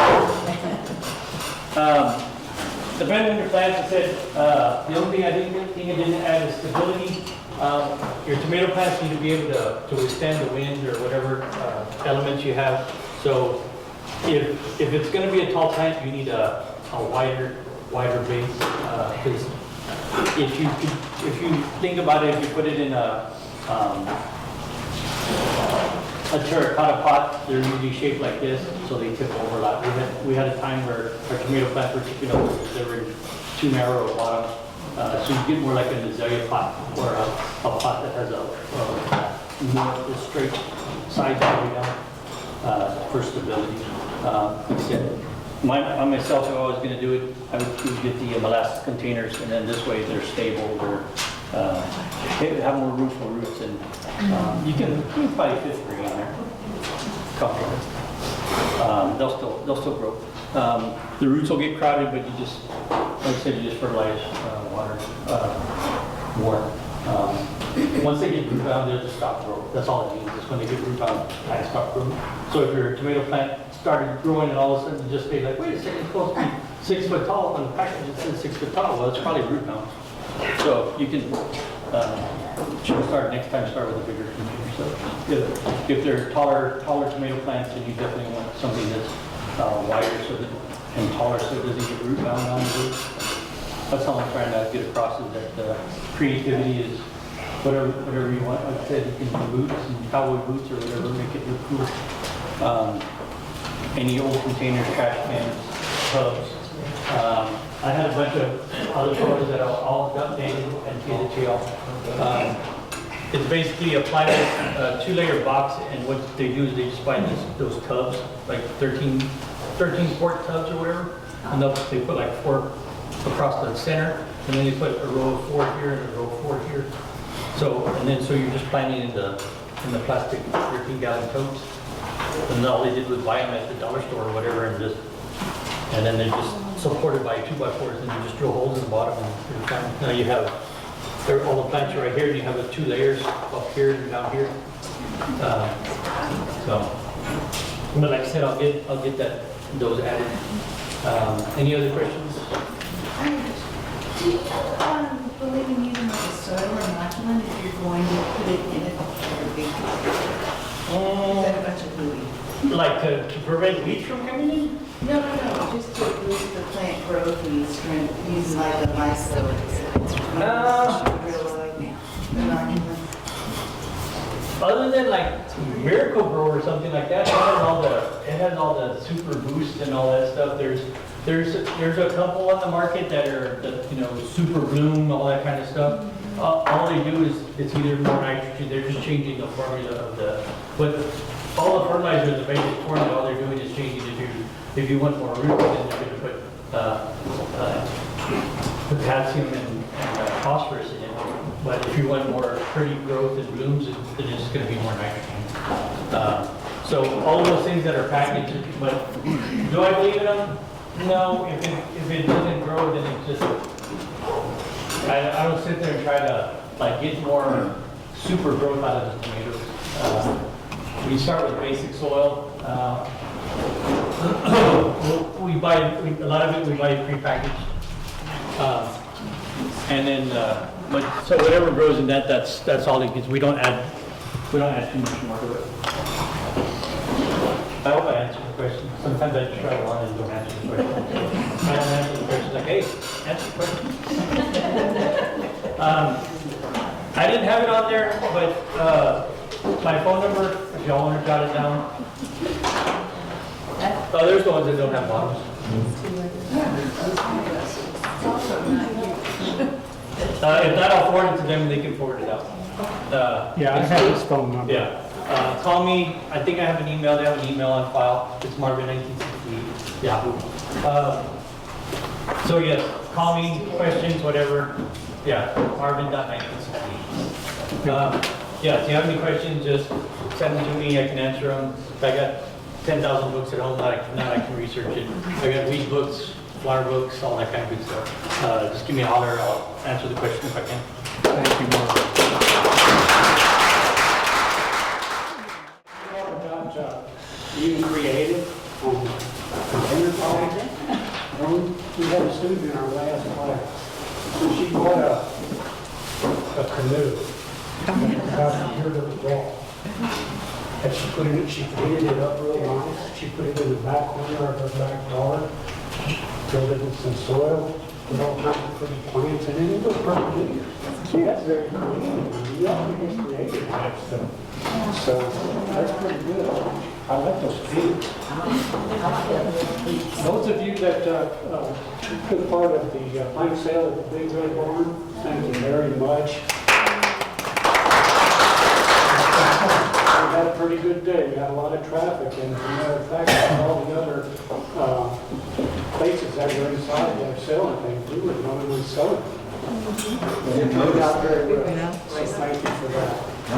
[SPEAKER 10] The Brandon plants, I said, the only thing I didn't add is stability. Your tomato plants need to be able to withstand the wind or whatever elements you have. So if it's going to be a tall plant, you need a wider base. Because if you think about it, if you put it in a terracotta pot, they're usually shaped like this, so they tip over a lot. We had a time where our tomato plants were tipping over, they were too narrow a bottom. So you get more like an azalea pot or a pot that has a more straight sides all the way down for stability. Like I said, on myself, if I was going to do it, I would get the molasses containers, and then this way they're stable. They have more rootful roots, and you can probably fit 3 in there comfortably. They'll still grow. The roots will get crowded, but you just, like I said, you just fertilize water more. Once they get root bound, they'll just stop growing. That's all it means. Is when they get root bound, plants stop growing. So if your tomato plant started growing and all of a sudden just stayed like, wait a second, it's supposed to be 6 foot tall on the package, it says 6 foot tall. Well, it's probably root bound. So you can, should start next time, start with a bigger container. So if they're taller tomato plants, then you definitely want something that's wider and taller so it doesn't get root bound on the roots. That's all I'm trying to get across, is that creativity is whatever you want. Like I said, you can do boots and cowboy boots or whatever, make it look cool. Any old containers, trash cans, tubs. I had a bunch of other photos that are all updated and feed it to y'all. It's basically a plywood 2-layer box, and what they do is they just buy those tubs, like 13 quart tubs or whatever, and they put like 4 across the center, and then they put a row of 4 here and a row of 4 here. So you're just planting in the plastic 13-gallon totes, and all they did was buy them at the dollar store or whatever, and then they're just supported by 2x4s, and you just drill holes in the bottom, and you're fine. Now you have all the plants are right here, and you have the 2 layers up here and down here. But like I said, I'll get those added. Any other questions?
[SPEAKER 3] Do you believe in using like a soil inoculant if you're going to put it in a big is that a bunch of movie?
[SPEAKER 10] Like to prevent weeds from coming in?
[SPEAKER 3] No, just to boost the plant growth and strength, using like a mycelium.
[SPEAKER 10] Other than like Miracle Grow or something like that, it has all the super boost and all that stuff. There's a couple on the market that are super bloom, all that kind of stuff. All they do is it's either more nitrogen. They're just changing the formula of all the fertilizers, the basic formula. All they're doing is changing it. If you want more roots, then they're going to put potassium and phosphorus in it. But if you want more pretty growth and blooms, then it's just going to be more nitrogen. So all of those things that are packaged, but do I believe in them? No. If it doesn't grow, then it's just I would sit there and try to like get more super growth out of the tomatoes. We start with basic soil. We buy a lot of it. We buy prepackaged, and then but so whatever grows in that, that's all it gets. We don't add too much more to it. I hope I answered the question. Sometimes I just try one and don't answer the question. I don't answer the question. Like, hey, answer the question. I didn't have it on there, but my phone number, if y'all want to jot it down. Oh, there's the ones that don't have bottoms. If not, I'll forward it to them and they can forward it out.
[SPEAKER 11] Yeah, I have his phone number.
[SPEAKER 10] Yeah. Call me. I think I have an email. They have an email on file. It's Marvin1968 Yahoo. So yes, call me, questions, whatever. Yeah, Marvin.1968. Yeah, if you have any questions, just send them to me. I can answer them. If I got 10,000 books at home that I can research it. I got weed books, flower books, all that kind of good stuff. Just give me a holler. I'll answer the question if I can.
[SPEAKER 11] Thank you, Mark.
[SPEAKER 14] Being creative on container project. We had a student in our last class, and she bought a canoe about a year to the wall. And she painted it up real nice. She put it in the back corner of her backyard, filled it with some soil, put all kinds of pretty plants in it. It was pretty good. That's very creative. You have to be creative with that stuff. So that's pretty good. I like those paintings. Those of you that took part of the bike sale at the Big Red Barn, thank you very much. We had a pretty good day. We had a lot of traffic, and as a matter of fact, all the other places that were inside that selling things, we were the only ones selling. It turned out very well. So thank you for that. We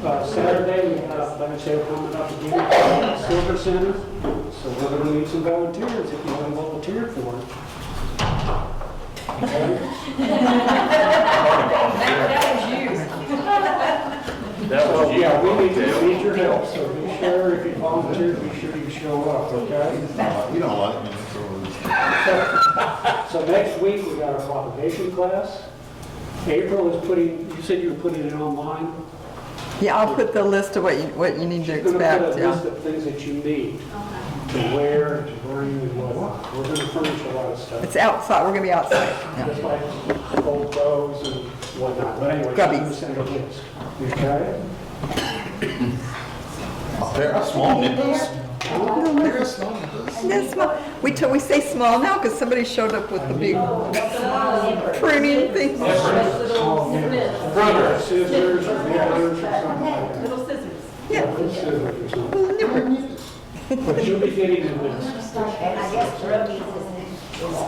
[SPEAKER 14] got Saturday, we got a bike sale coming up again at Silver Center. So we're going to need some volunteers if you want to volunteer for it. Okay?
[SPEAKER 2] That was you.
[SPEAKER 14] Yeah, we need your help, so be sure if you volunteer, be sure you show up, okay?
[SPEAKER 6] You don't like me,
[SPEAKER 14] So next week, we got our propagation class. April is putting, you said you were putting it online?
[SPEAKER 1] Yeah, I'll put the list of what you need to
[SPEAKER 14] You're going to
[SPEAKER 1] expect,
[SPEAKER 14] put a
[SPEAKER 1] yeah.
[SPEAKER 14] list of things that you need to wear, to bring, and whatnot. We're going to furnish a lot of stuff.
[SPEAKER 1] It's outside, we're gonna be outside. Yeah.
[SPEAKER 14] Just like old clothes and whatnot. But anyway,
[SPEAKER 1] Grubbies.
[SPEAKER 14] send a list. Okay?
[SPEAKER 6] There are small nipples.
[SPEAKER 1] That's small. We say small now because somebody showed up with the big pruning thing.
[SPEAKER 14] Brother, scissors, or nippers, or something like that.
[SPEAKER 3] Little scissors.
[SPEAKER 1] Yeah.
[SPEAKER 14] Little scissors or something. But you'll be getting the list.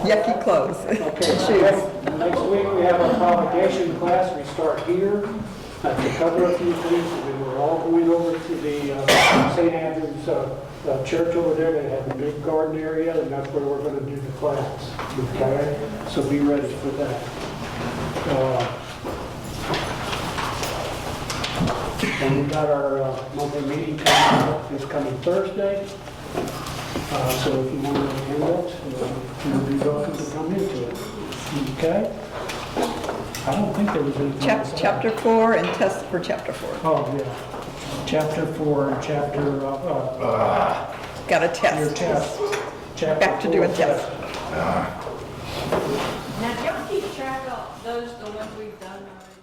[SPEAKER 1] Yucky clothes.
[SPEAKER 14] Okay, so next week we have our propagation class. We start here to cover a few things, and then we're all going over to the St. Andrew's church over there. They have a big garden area, and that's where we're going to do the class. Okay, so be ready for that. And we got our monthly meeting coming up this coming Thursday. So if you want to attend it, you'll be welcome to come into it. Okay? I don't think there was anything else.
[SPEAKER 1] Chapter 4 and test for chapter 4.
[SPEAKER 14] Oh, yeah. Chapter 4 and chapter,
[SPEAKER 1] Got a
[SPEAKER 14] your
[SPEAKER 1] test.
[SPEAKER 14] test. Chapter
[SPEAKER 1] Back to
[SPEAKER 14] 4
[SPEAKER 1] doing tests.
[SPEAKER 3] Now, do y'all keep track of those, the ones we've done already?